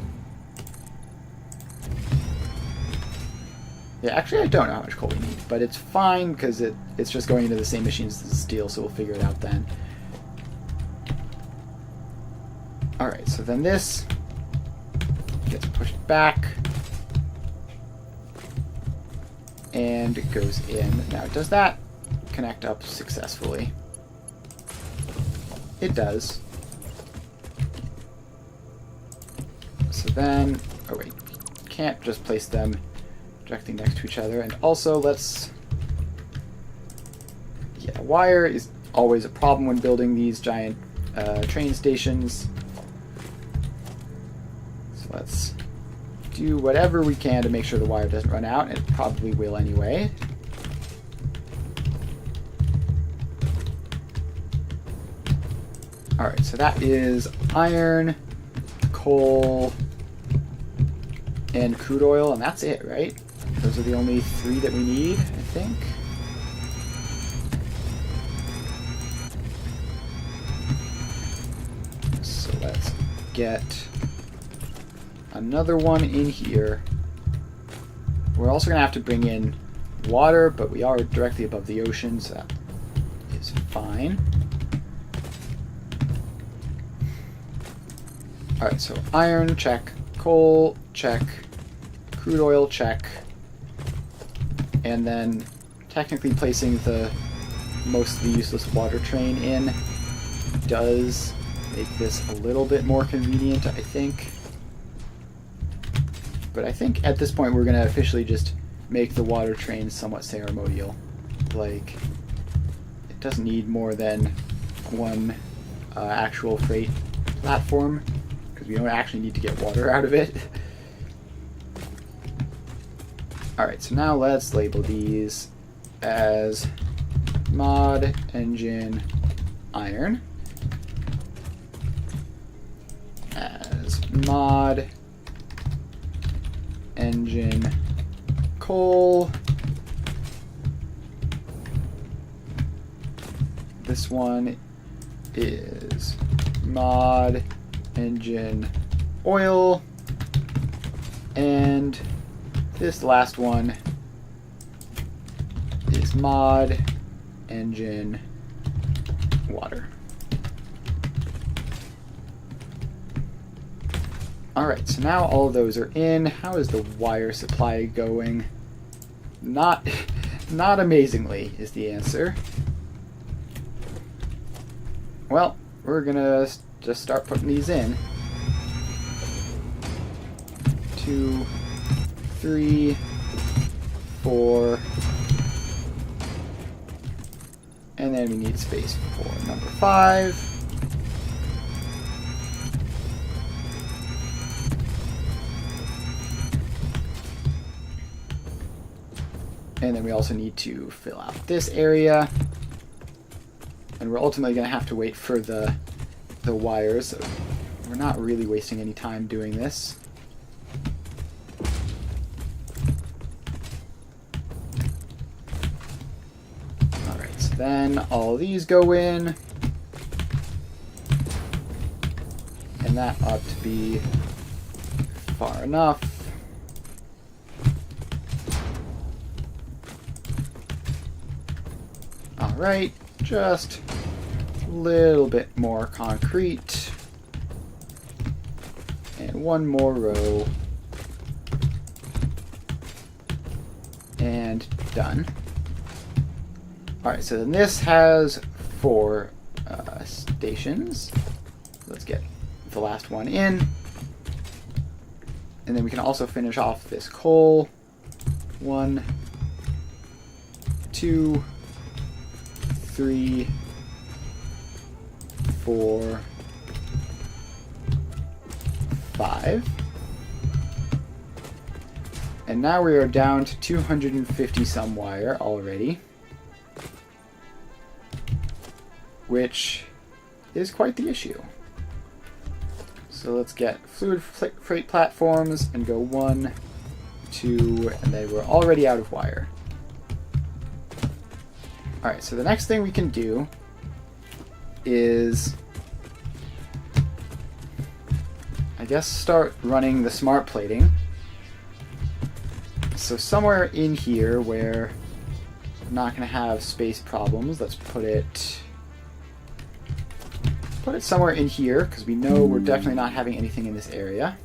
Yeah, actually I don't know how much coal we need, but it's fine because it's just going into the same machines as the steel, so we'll figure it out then. Alright, so then this gets pushed back and it goes in. Now, does that connect up successfully? It does. So then, oh wait, can't just place them directly next to each other. And also, yeah, wire is always a problem when building these giant train stations. So let's do whatever we can to make sure the wire doesn't run out, and it probably will anyway. Alright, so that is iron, coal, and crude oil, and that's it, right? Those are the only three that we need, I think. So let's get another one in here. We're also going to have to bring in water, but we are directly above the ocean, so that is fine. Alright, so iron, check. Coal, check. Crude oil, check. And then technically placing the mostly useless water train in does make this a little bit more convenient, I think. But I think at this point we're going to officially just make the water train somewhat ceremonial. Like, it doesn't need more than one actual freight platform, because we don't actually need to get water out of it. Alright, so now let's label these as mod engine iron, as mod engine coal. This one is mod engine oil, and this last one is mod engine, water. Alright, so now all of those are in. How is the wire supply going? Not amazingly is the answer. Well, we're gonna just start putting these in. 2, 3, 4, and then we need space for number 5. And then we also need to fill out this area. And we're ultimately going to have to wait for the wires. So we're not really wasting any time doing this. Alright, so then all of these go in. And that ought to be far enough. Alright, just a little bit more concrete. And one more row. And done. Alright, so then this has 4 stations. Let's get the last one in. And then we can also finish off this coal. 1, 2, 3, 4, 5. And now we are down to 250 some wire already, which is quite the issue. So let's get fluid freight platforms and go 1, 2, and then we're already out of wire. Alright, so the next thing we can do is, I guess, start running the smart plating. So somewhere in here where I'm not going to have space problems, let's put it somewhere in here, because we know we're definitely not having anything in this area.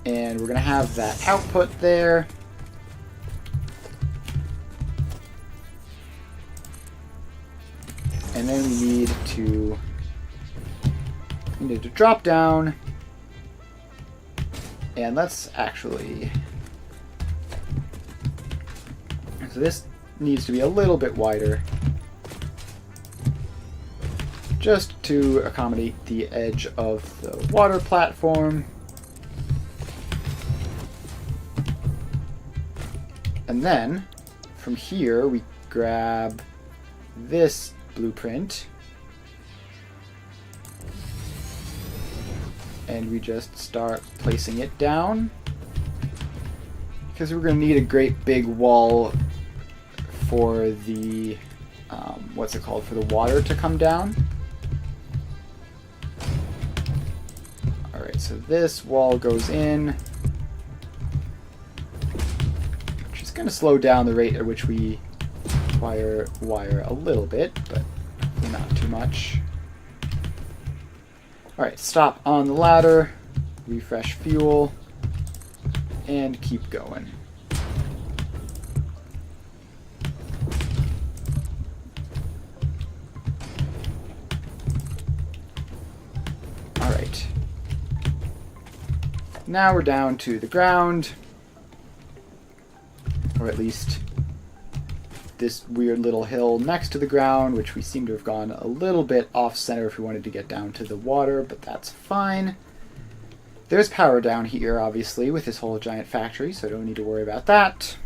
And we're going to have that output there. And then we need to drop down, and let's actually, so this needs to be a little bit wider just to accommodate the edge of the water platform. And then from here we grab this blueprint and we just start placing it down, because we're going to need a great big wall for the for the water to come down. Alright, so this wall goes in, which is going to slow down the rate at which we wire a little bit, but not too much. Alright, stop on the ladder, refresh fuel, and keep going. Alright. Now we're down to the ground, or at least this weird little hill next to the ground, which we seem to have gone a little bit off-center if we wanted to get down to the water, but that's fine. There's power down here, obviously, with this whole giant factory, so I don't need to worry about that.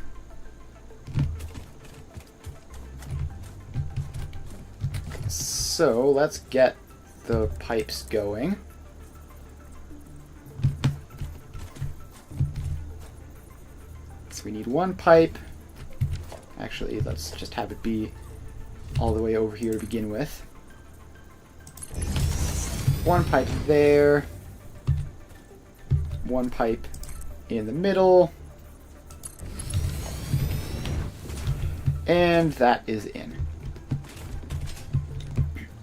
So let's get the pipes going. So we need one pipe. Actually, let's just have it be all the way over here to begin with. One pipe there. One pipe in the middle. And that is in.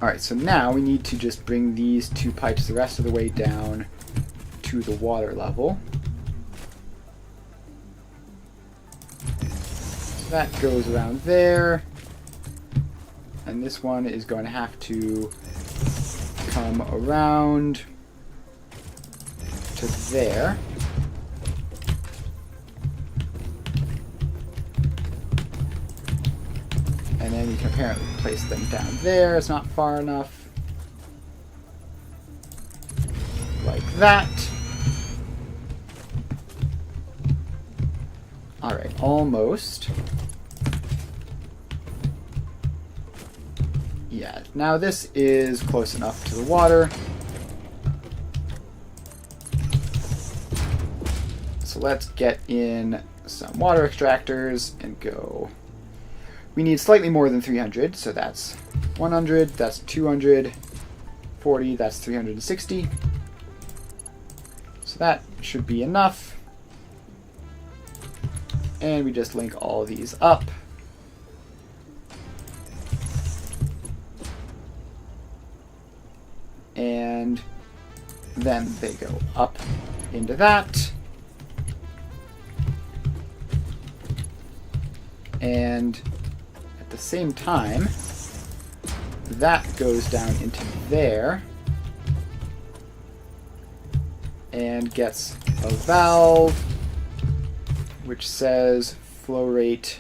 Alright, so now we need to just bring these two pipes the rest of the way down to the water level. So that goes around there. And this one is going to have to come around to there. And then you can apparently place them down there. It's not far enough. Like that. Alright, almost. Yeah, now this is close enough to the water. So let's get in some water extractors and go. We need slightly more than 300, so that's 100, that's 240, that's 360. So that should be enough. And we just link all of these up. And then they go up into that. And at the same time, that goes down into there and gets a valve which says flow rate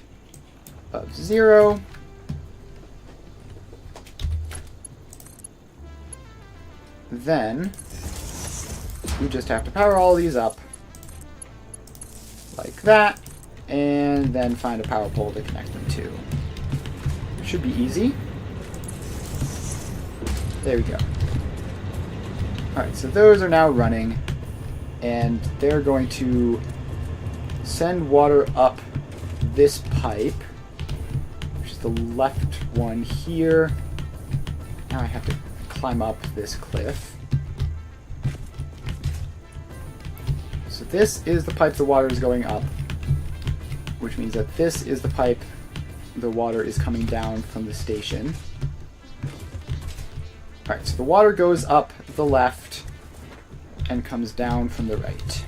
of 0. Then we just have to power all these up like that, and then find a power pole to connect them to. Should be easy. There we go. Alright, so those are now running, and they're going to send water up this pipe, which is the left one here. Now I have to climb up this cliff. So this is the pipe the water is going up, which means that this is the pipe the water is coming down from the station. Alright, so the water goes up the left and comes down from the right.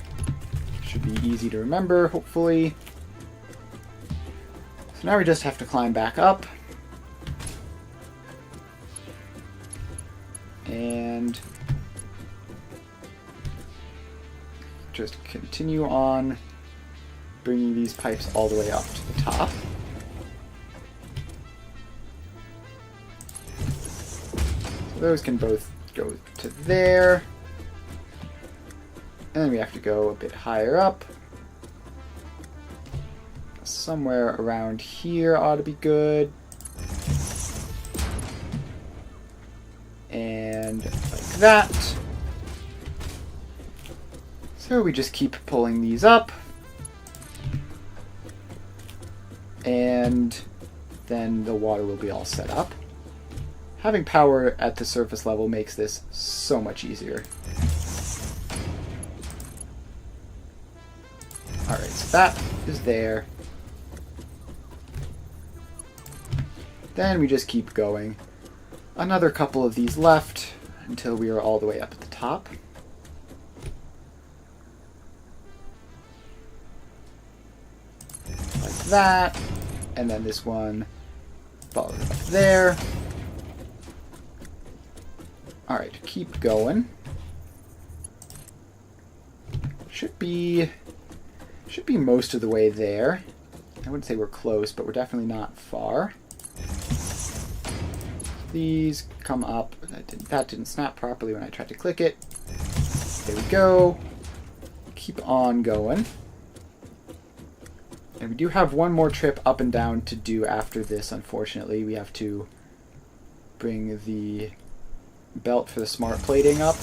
Should be easy to remember, hopefully. So now we just have to climb back up. And just continue on bringing these pipes all the way up to the top. So those can both go to there. And then we have to go a bit higher up. Somewhere around here ought to be good. And like that. So we just keep pulling these up. And then the water will be all set up. Having power at the surface level makes this so much easier. Alright, so that is there. Then we just keep going. Another couple of these left until we are all the way up at the top. Like that. And then this one follows up there. Alright, keep going. Should be most of the way there. I wouldn't say we're close, but we're definitely not far. These come up. That didn't snap properly when I tried to click it. There we go. Keep on going. And we do have one more trip up and down to do after this, unfortunately. We have to bring the belt for the smart plating up.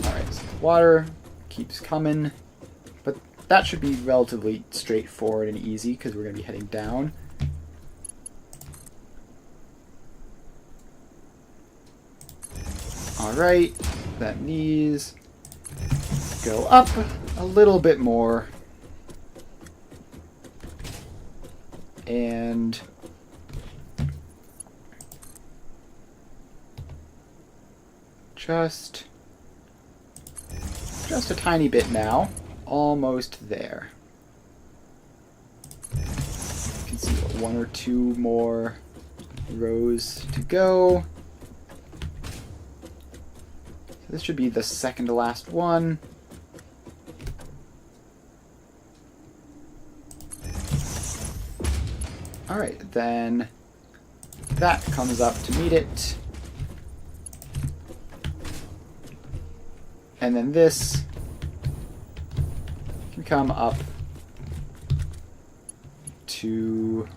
Alright, so the water keeps coming. But that should be relatively straightforward and easy because we're going to be heading down. Alright, then these go up a little bit more. and just a tiny bit now. Almost there. You can see one or two more rows to go. So this should be the second to last one. Alright, then that comes up to meet it. And then this can come up to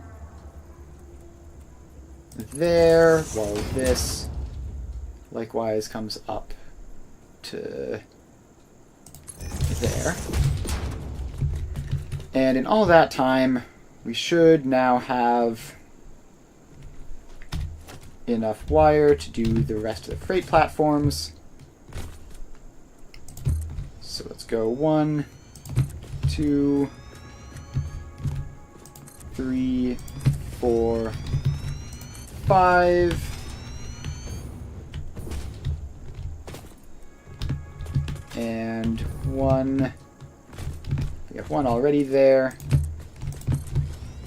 there, while this likewise comes up to there. And in all that time, we should now have enough wire to do the rest of the freight platforms. So let's go 1, 2, 3, 4, 5. And 1. We have 1 already there.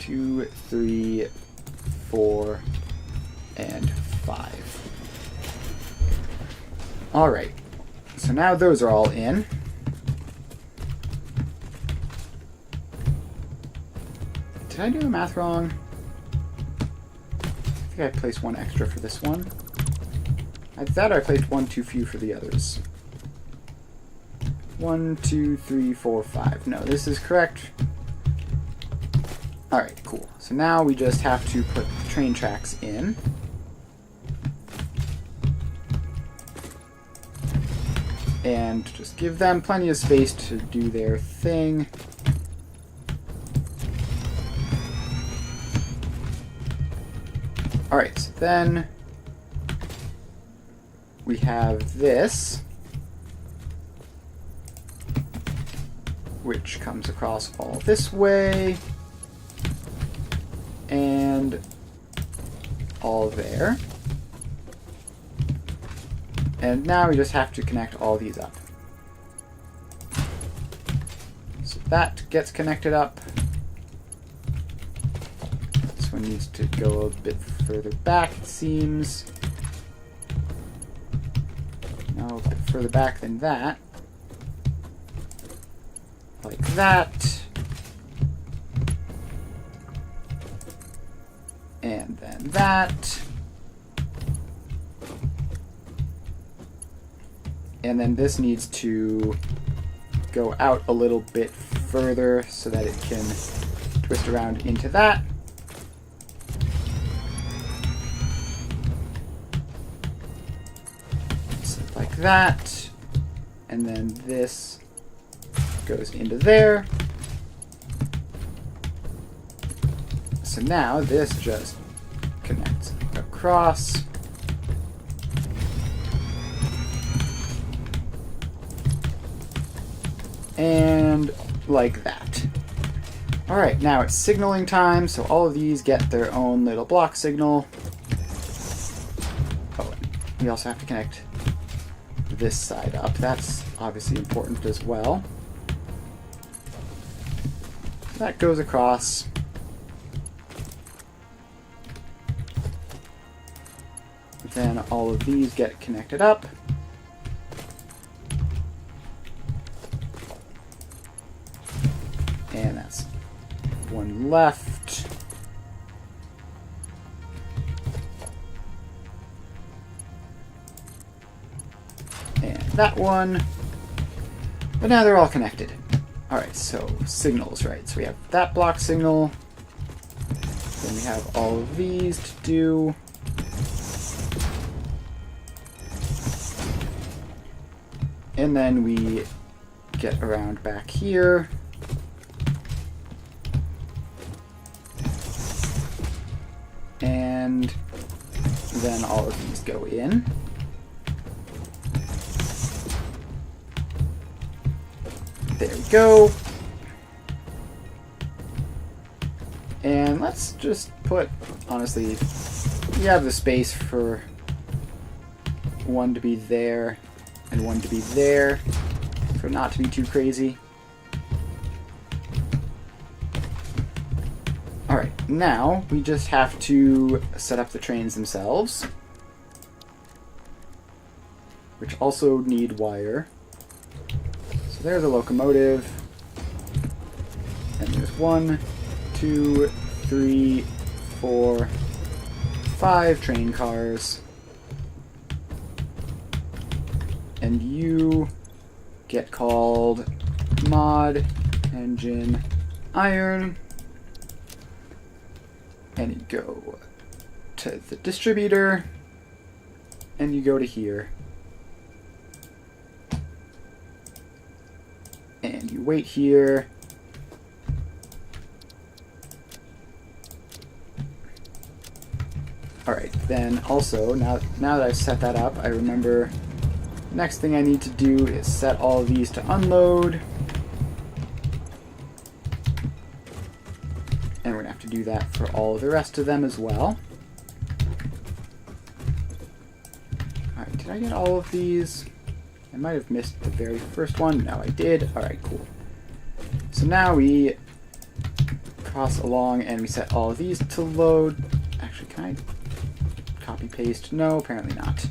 2, 3, 4, and 5. Alright. So now those are all in. Did I do the math wrong? I think I placed 1 extra for this one. Either that or I placed 1 too few for the others. 1, 2, 3, 4, 5. No, this is correct. Alright, cool. So now we just have to put the train tracks in. And just give them plenty of space to do their thing. Alright, so then we have this, which comes across all this way, and all there. And now we just have to connect all these up. So that gets connected up. This one needs to go a bit further back, it seems. No, a bit further back than that. Like that. And then that. And then this needs to go out a little bit further so that it can twist around into that. So like that. And then this goes into there. So now this just connects across. And like that. Alright, now it's signaling time, so all of these get their own little block signal. Oh, we also have to connect this side up. That's obviously important as well. That goes across. Then all of these get connected up. And that's one left. And that one. But now they're all connected. Alright, so signals, right? So we have that block signal. Then we have all of these to do. And then we get around back here. And then all of these go in. There we go. And And let's just put, honestly, we have the space for one to be there and one to be there, for not to be too crazy. Alright, now we just have to set up the trains themselves, which also need wire. So there's a locomotive, and there's 1, 2, 3, 4, 5 train cars. And you get called mod engine iron. And you go to the distributor, and you go to here. And you wait here. Alright, then also, now that I've set that up, I remember next thing I need to do is set all of these to unload. And we're going to have to do that for all of the rest of them as well. Alright, did I get all of these? I might have missed the very first one. No, I did. Alright, cool. So now we cross along and we set all of these to load. Actually, can I copy paste? No, apparently not.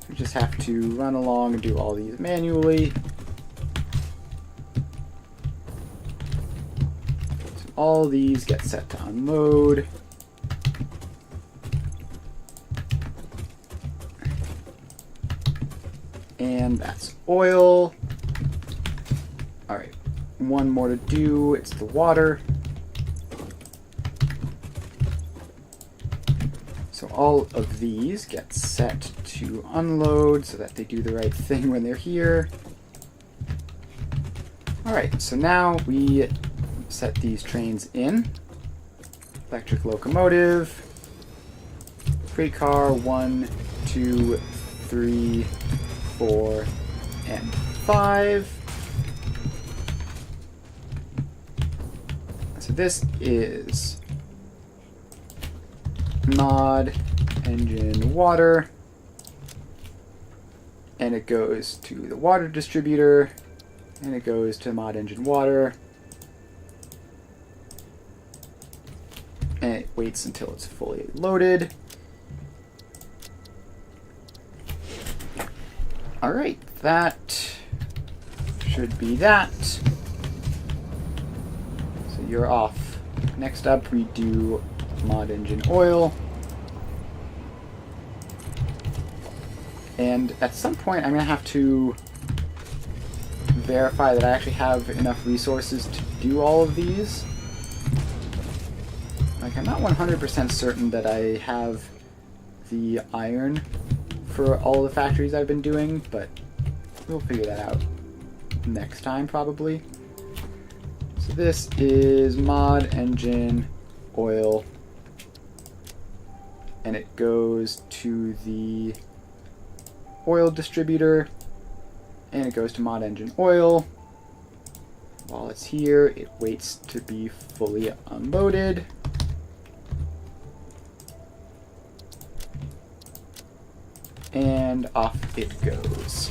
We just have to run along and do all these manually. So all these get set to unload. And that's oil. Alright, one more to do. It's the water. So all of these get set to unload so that they do the right thing when they're here. Alright, so now we set these trains in. Electric locomotive. Freight car, 1, 2, 3, 4, and 5. So this is mod engine water, and it goes to the water distributor, and it goes to mod engine water, and it waits until it's fully loaded. Alright, that should be that. So you're off. Next up we do mod engine oil. And at some point I'm going to have to verify that I actually have enough resources to do all of these. Like, I'm not 100% certain that I have the iron for all the factories I've been doing, but we'll figure that out next time probably. So this is mod engine oil, and it goes to the oil distributor, and it goes to mod engine oil. While it's here, it waits to be fully unloaded. And off it goes.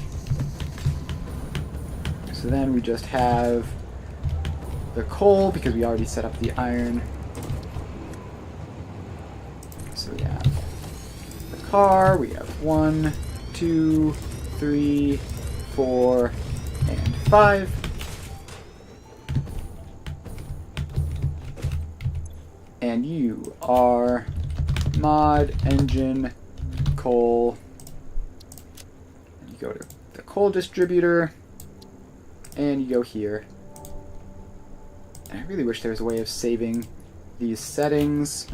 So then we just have the coal, because we already set up the iron. So we have the car, we have 1, 2, 3, 4, and 5. And you are mod engine coal. And you go to the coal distributor, and you go here. And I really wish there was a way of saving these settings.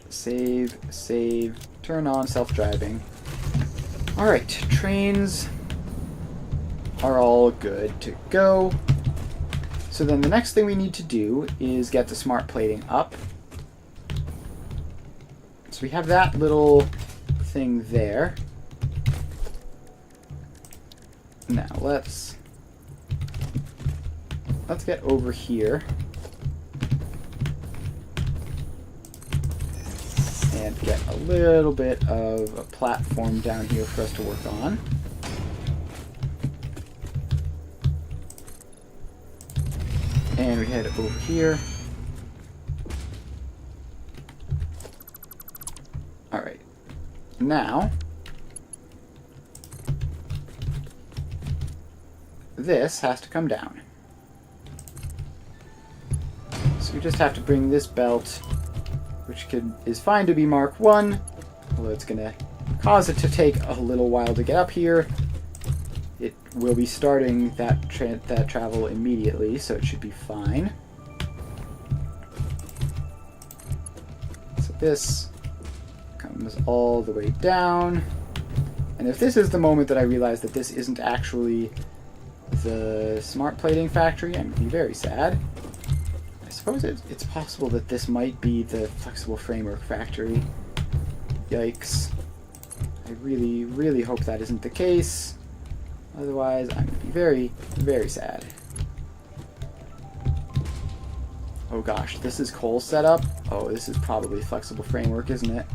Save, save, turn on self-driving. Alright, trains are all good to go. So then the next thing we need to do is get the smart plating up. So we have that little thing there. Now let's get over here. and get a little bit of a platform down here for us to work on. And we head over here. Alright. Now, this has to come down. So we just have to bring this belt, which is fine to be Mark 1, although it's going to cause it to take a little while to get up here. It will be starting that travel immediately, so it should be fine. So this comes all the way down. And if this is the moment that I realize that this isn't actually the smart plating factory, I'm going to be very sad. I suppose it's possible that this might be the flexible framework factory. Yikes. I really, really hope that isn't the case. Otherwise, I'm going to be very, very sad. Oh gosh, this is Cole's setup? Oh, this is probably flexible framework, isn't it?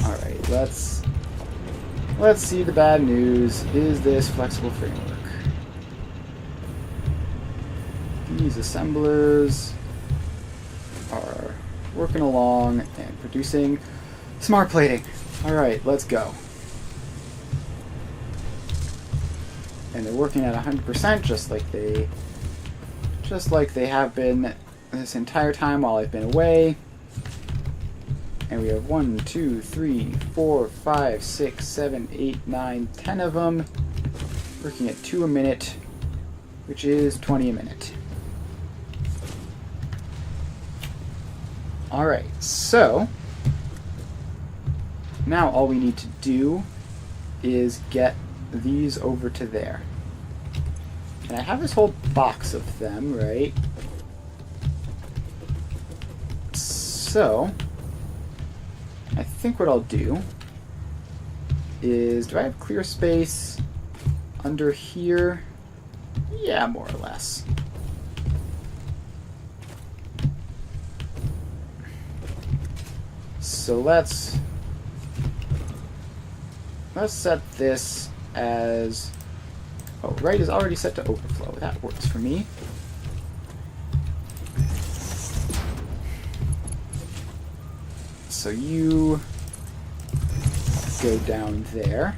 Alright, let's see the bad news. Is this flexible framework? These assemblers are working along and producing smart plating. Alright, let's go. And they're working at 100% just like they have been this entire time while I've been away. And we have 1, 2, 3, 4, 5, 6, 7, 8, 9, 10 of them working at 2 a minute, which is 20 a minute. Alright, so now all we need to do is get these over to there. And I have this whole box of them, right? So I think what I'll do is, do I have clear space under here? Yeah, more or less. So let's set this as, oh, right is already set to overflow. That works for me. So you go down there.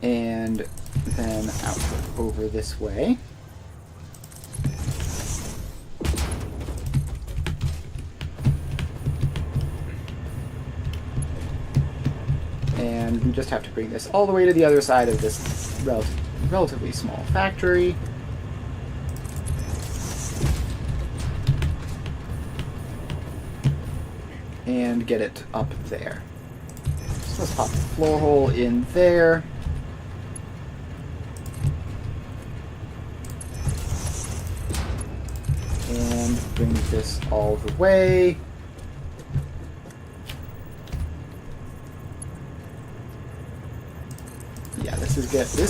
And then out over this way. And we just have to bring this all the way to the other side of this relatively small factory. And get it up there. So let's pop the floor hole in there. And bring this all the way. Yeah, this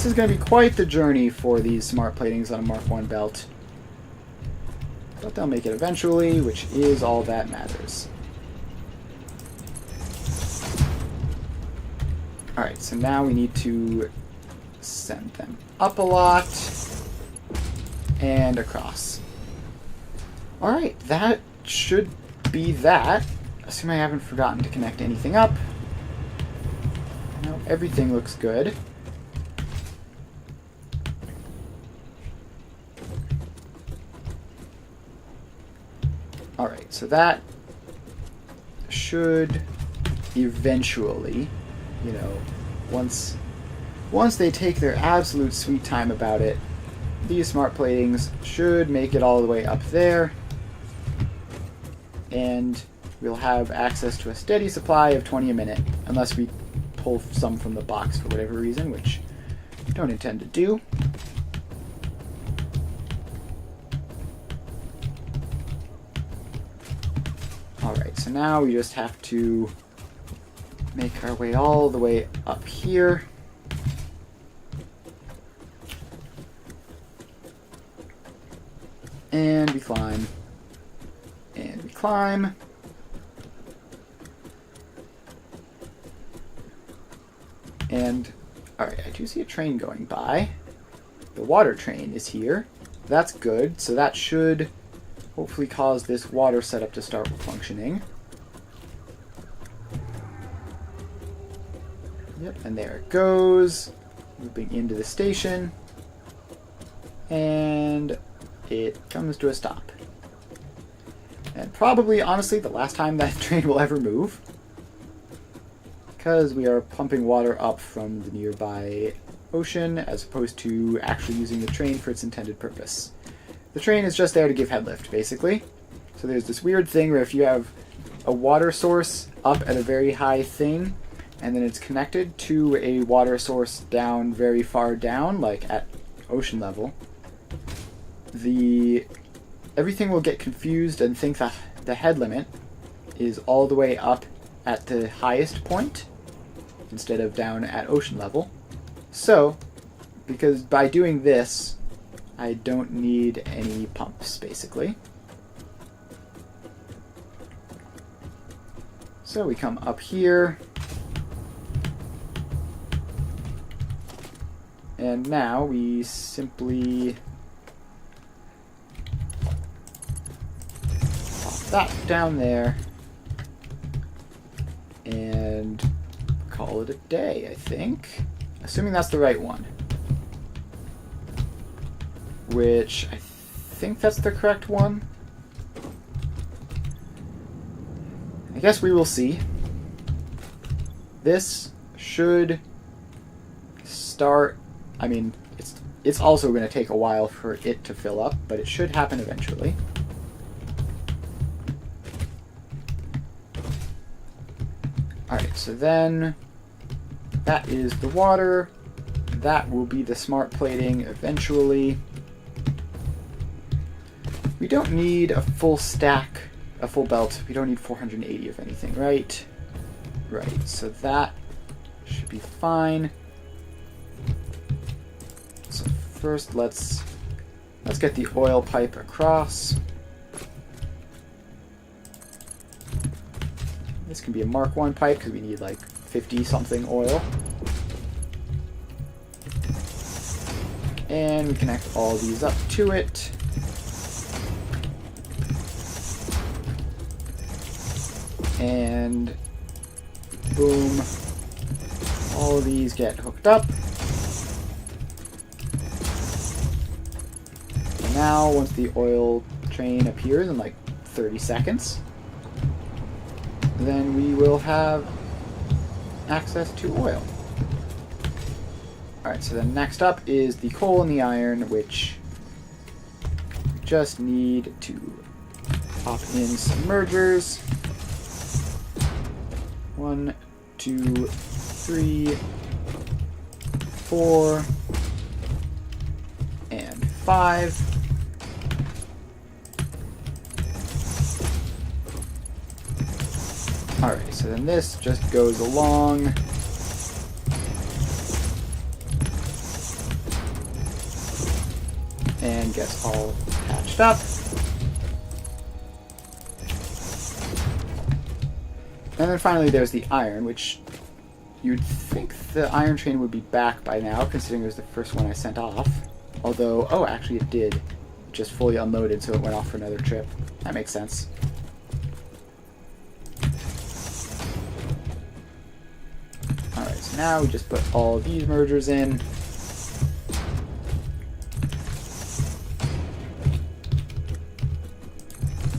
is going to be quite the journey for these smart platings on a Mark 1 belt. But they'll make it eventually, which is all that matters. Alright, so now we need to send them up a lot and across. Alright, that should be that. Assume I haven't forgotten to connect anything up. No, everything looks good. Alright, so that should eventually, you know, once they take their absolute sweet time about it, these smart platings should make it all the way up there, and we'll have access to a steady supply of 20 a minute, unless we pull some from the box for whatever reason, which we don't intend to do. Alright, so now we just have to make our way all the way up here. And we climb. And we climb. And, alright, I do see a train going by. The water train is here. That's good, so that should hopefully cause this water setup to start functioning. Yep, and there it goes. Moving into the station. And it comes to a stop. And probably, honestly, the last time that train will ever move. Because we are pumping water up from the nearby ocean as opposed to actually using the train for its intended purpose. The train is just there to give headlift, basically. So there's this weird thing where if you have a water source up at a very high thing, and then it's connected to a water source down very far down, like at ocean level, everything will get confused and think that the head limit is all the way up at the highest point instead of down at ocean level. So, because by doing this, I don't need any pumps, basically. So we come up here. And now we simply pop that down there and call it a day, I think. Assuming that's the right one. Which I think that's the correct one. I guess we will see. This should start. I mean, it's also going to take a while for it to fill up, but it should happen eventually. Alright, so then that is the water. That will be the smart plating eventually. We don't need a full stack, a full belt. We don't need 480 of anything, right? Right, so that should be fine. So first let's get the oil pipe across. This can be a Mark 1 pipe because we need like 50 something oil. And we connect all these up to it. And boom, all of these get hooked up. And now, once the oil train appears in like 30 seconds, then we will have access to oil. Alright, so then next up is the coal and the iron, which we just need to pop in some mergers. 1, 2, 3, 4, and 5. Alright, so then this just goes along. And gets all patched up. And then finally there's the iron, which you'd think the iron train would be back by now, considering it was the first one I sent off. Although, oh, actually it did. It just fully unloaded, so it went off for another trip. That makes sense. Alright, so now we just put all these mergers in.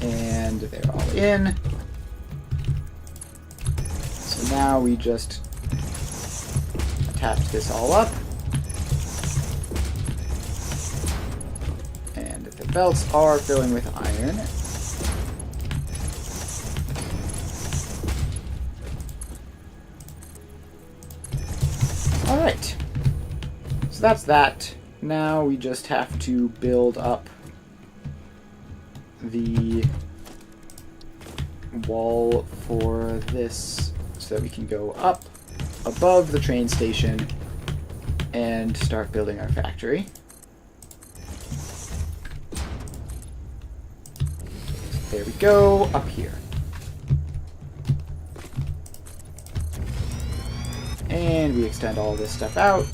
And they're all in. So now we just attach this all up. And the belts are filling with iron. Alright. So that's that. Now we just have to build up the wall for this so that we can go up above the train station and start building our factory. There we go, up here. And we extend all this stuff out.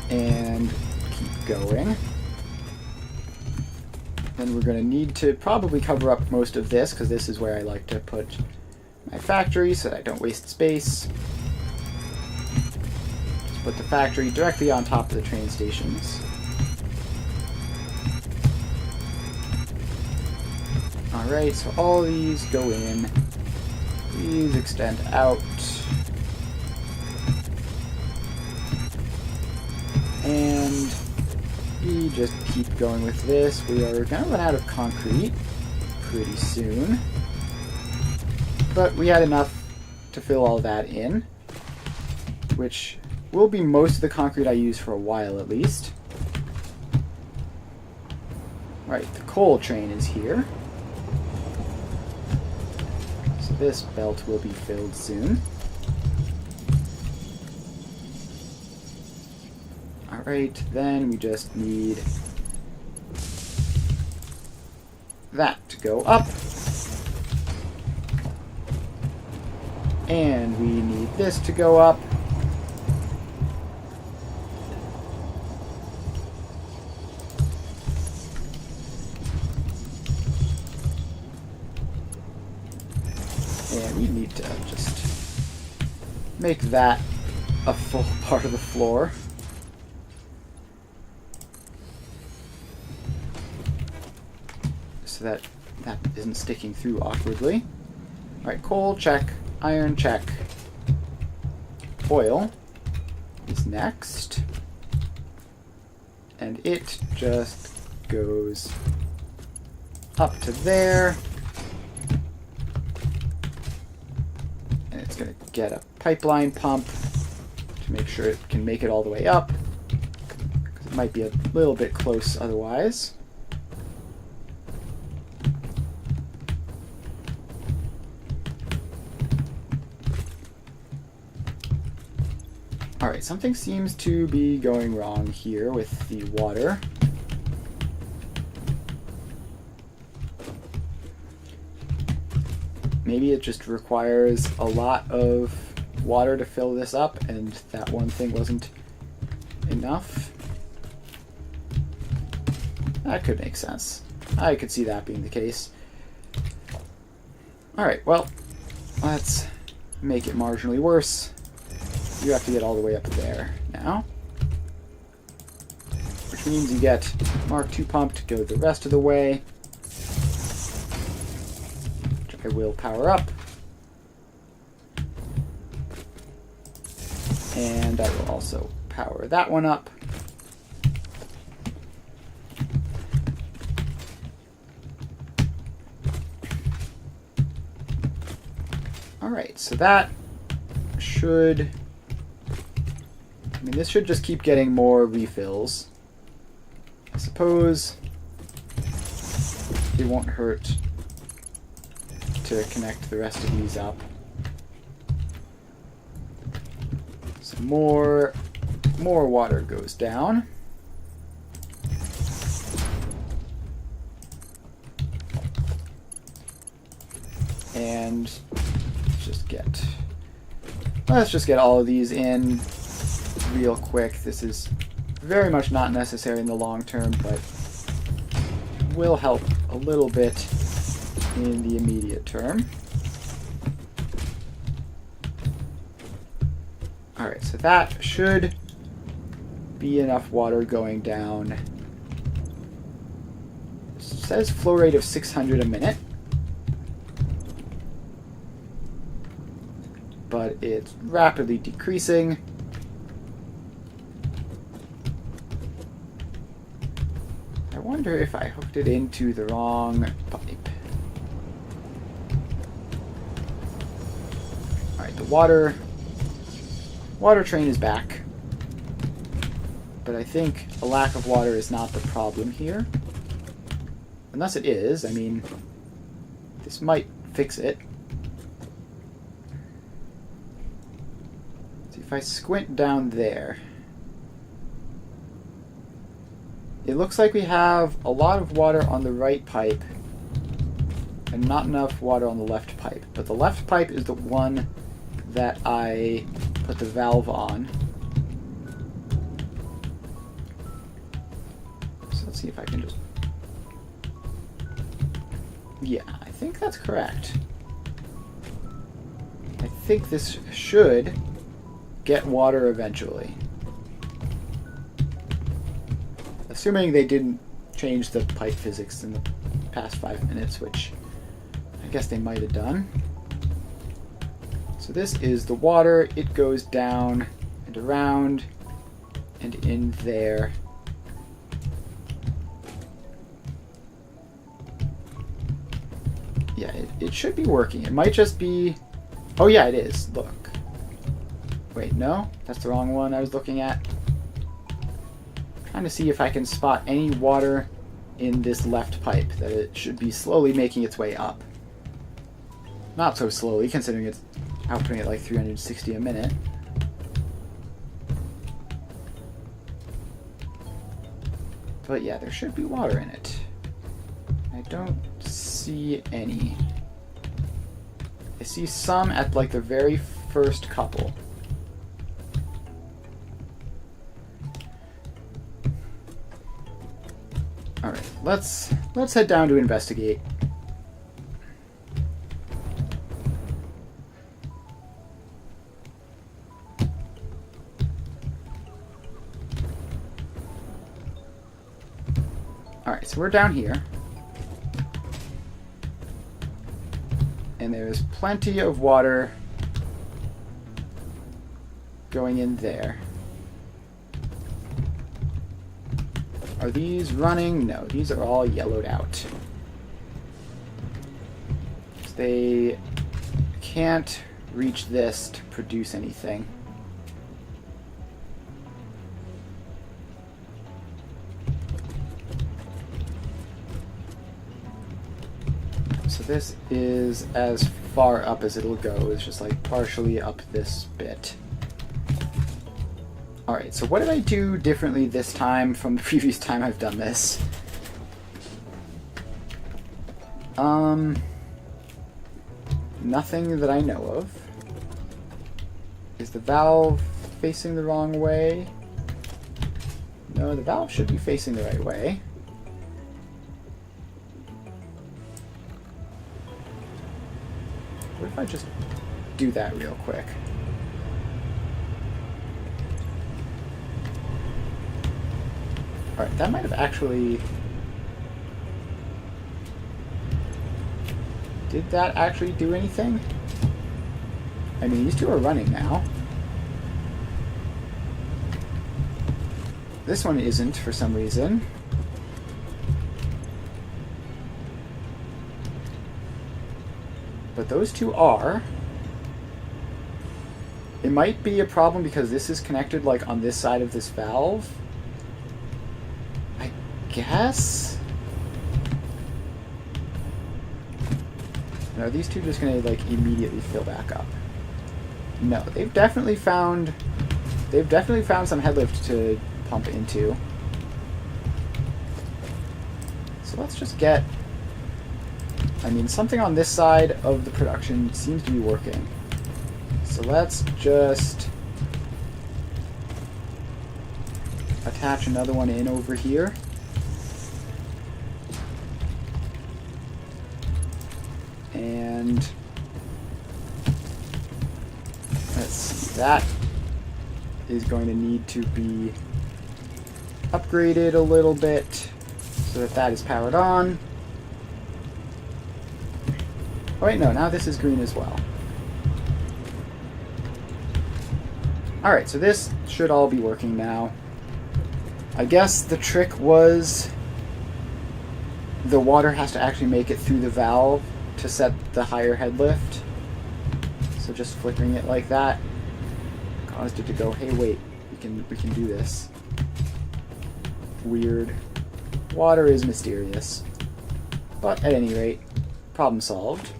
And keep going. Then we're going to need to probably cover up most of this, because this is where I like to put my factory so that I don't waste space. Just put the factory directly on top of the train stations. Alright, so all these go in. These extend out. And we just keep going with this. We are going to run out of concrete pretty soon. But we had enough to fill all that in, which will be most of the concrete I use for a while at least. Right, the coal train is here. So this belt will be filled soon. Alright, then we just need that to go up. And we need this to go up. And we need to just make that a full part of the floor. So that that isn't sticking through awkwardly. Alright, coal, check. Iron, check. Oil is next. And it just goes up to there. And it's going to get a pipeline pump to make sure it can make it all the way up, because it might be a little bit close otherwise. Alright, something seems to be going wrong here with the water. Maybe it just requires a lot of water to fill this up, and that one thing wasn't enough. That could make sense. I could see that being the case. Alright, well, let's make it marginally worse. You have to get all the way up there now. Which means you get Mark II pump to go the rest of the way. Which I will power up. And I will also power that one up. Alright, so that should... I mean, this should just keep getting more refills. I suppose it won't hurt to connect the rest of these up. So more water goes down. And let's just get all of these in real quick. This is very much not necessary in the long term, but will help a little bit in the immediate term. Alright, so that should be enough water going down. It says flow rate of 600 a minute, but it's rapidly decreasing. I wonder if I hooked it into the wrong pipe. Alright, the water train is back. But I think a lack of water is not the problem here. Unless it is, I mean, this might fix it. See, if I squint down there, it looks like we have a lot of water on the right pipe and not enough water on the left pipe. But the left pipe is the one that I put the valve on. So let's see if I can just... Yeah, I think that's correct. I think this should get water eventually. Assuming they didn't change the pipe physics in the past 5 minutes, which I guess they might have done. So this is the water. It goes down and around and in there. Yeah, it should be working. It might just be... Oh yeah, it is. Look. Wait, no? That's the wrong one I was looking at. Trying to see if I can spot any water in this left pipe, that it should be slowly making its way up. Not so slowly, considering it's outputting at like 360 a minute. But yeah, there should be water in it. I don't see any. I see some at like the very first couple. Alright, let's head down to investigate. Alright, so we're down here. And there's plenty of water going in there. Are these running? No, these are all yellowed out. They can't reach this to produce anything. So this is as far up as it'll go. It's just like partially up this bit. Alright, so what did I do differently this time from the previous time I've done this? Nothing that I know of. Is the valve facing the wrong way? No, the valve should be facing the right way. What if I just do that real quick? Alright, that might have actually... Did that actually do anything? I mean, these two are running now. This one isn't for some reason. But those two are. It might be a problem because this is connected like on this side of this valve. I guess? Are these two just gonna like immediately fill back up? No, they've definitely found some headlift to pump into. So let's just get... I mean, something on this side of the production seems to be working. So let's just attach another one in over here. And let's see, that is going to need to be upgraded a little bit so that that is powered on. Oh wait, no, now this is green as well. Alright, so this should all be working now. I guess the trick was the water has to actually make it through the valve to set the higher head lift. So just flickering it like that caused it to go, hey wait, we can do this. Weird. Water is mysterious. But at any rate, problem solved.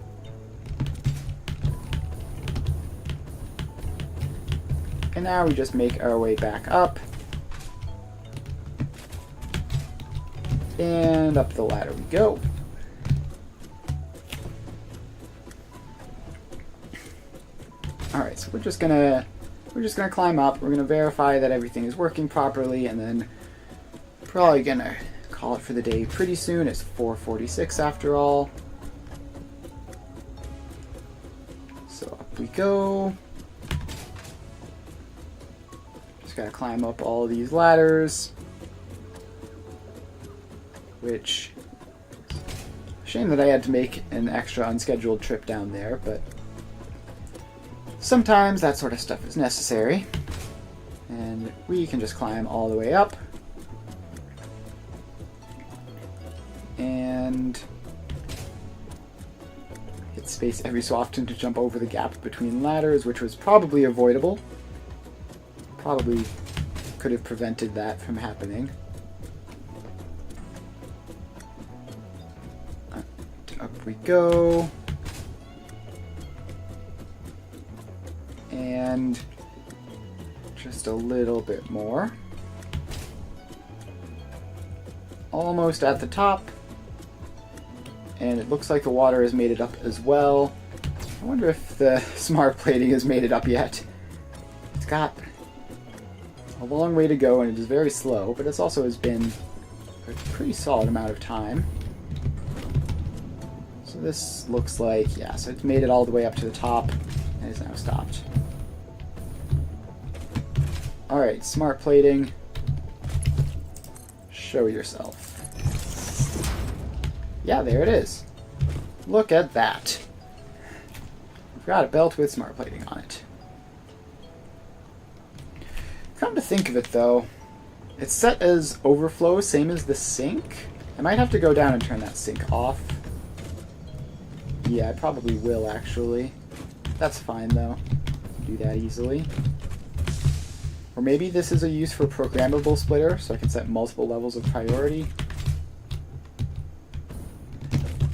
And now we just make our way back up. And up the ladder we go. Alright, so we're just gonna climb up. We're gonna verify that everything is working properly, and then probably gonna call it for the day pretty soon. It's 4:46 after all. So up we go. Just gotta climb up all these ladders. Which, shame that I had to make an extra unscheduled trip down there, but sometimes that sort of stuff is necessary. And we can just climb all the way up. And hit space every so often to jump over the gap between ladders, which was probably avoidable. Probably could have prevented that from happening. Up we go. And just a little bit more. Almost at the top. And it looks like the water has made it up as well. I wonder if the smart plating has made it up yet. It's got a long way to go and it is very slow, but it also has been a pretty solid amount of time. So this looks like, yeah, so it's made it all the way up to the top and is now stopped. Alright, smart plating. Show yourself. Yeah, there it is. Look at that. We've got a belt with smart plating on it. Come to think of it though, it's set as overflow, same as the sink. I might have to go down and turn that sink off. Yeah, I probably will actually. That's fine though. Do that easily. Or maybe this is a use for programmable splitter, so I can set multiple levels of priority.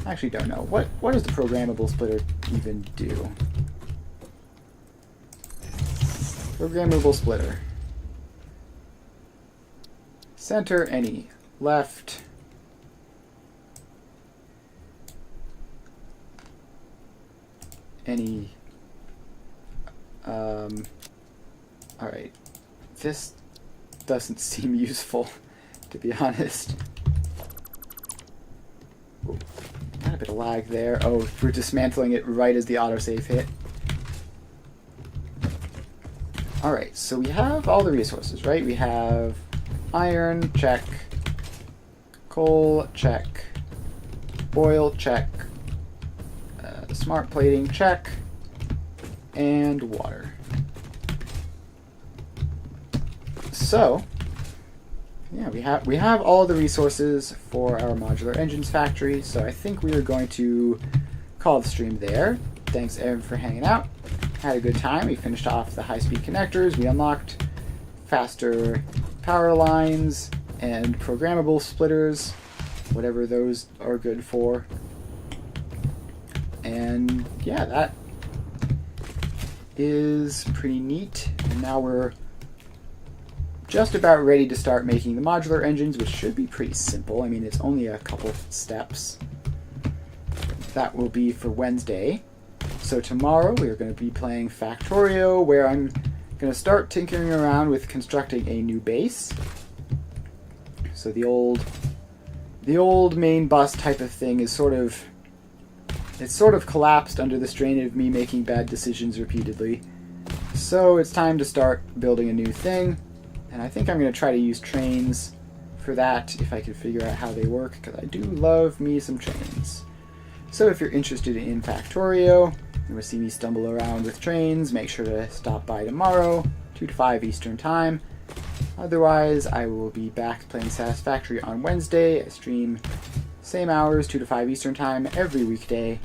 I actually don't know. What does the programmable splitter even do? Programmable splitter. Center, any. Left. Any. Alright. This doesn't seem useful, to be honest. Ooh, got a bit of lag there. Oh, we're dismantling it right as the autosave hit. Alright, so we have all the resources, right? We have iron, check. Coal, check. Oil, check. Smart plating, check. And water. So, yeah, we have all the resources for our modular engines factory, so I think we are going to call the stream there. Thanks Evan for hanging out. Had a good time. We finished off the high-speed connectors. We unlocked faster power lines and programmable splitters, whatever those are good for. And yeah, that is pretty neat. And now we're just about ready to start making the modular engines, which should be pretty simple. I mean, it's only a couple steps. That will be for Wednesday. So tomorrow we are going to be playing Factorio, where I'm going to start tinkering around with constructing a new base. So the old main bus type of thing is sort of collapsed under the strain of me making bad decisions repeatedly. So it's time to start building a new thing. And I think I'm going to try to use trains for that, if I can figure out how they work, because I do love me some trains. So if you're interested in Factorio, you will see me stumble around with trains, make sure to stop by tomorrow, 2 to 5 Eastern Time. Otherwise, I will be back playing Satisfactory on Wednesday. I stream same hours, 2 to 5 Eastern Time, every weekday.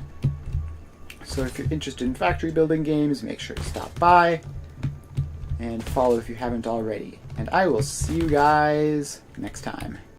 So if you're interested in factory building games, make sure to stop by and follow if you haven't already. And I will see you guys next time.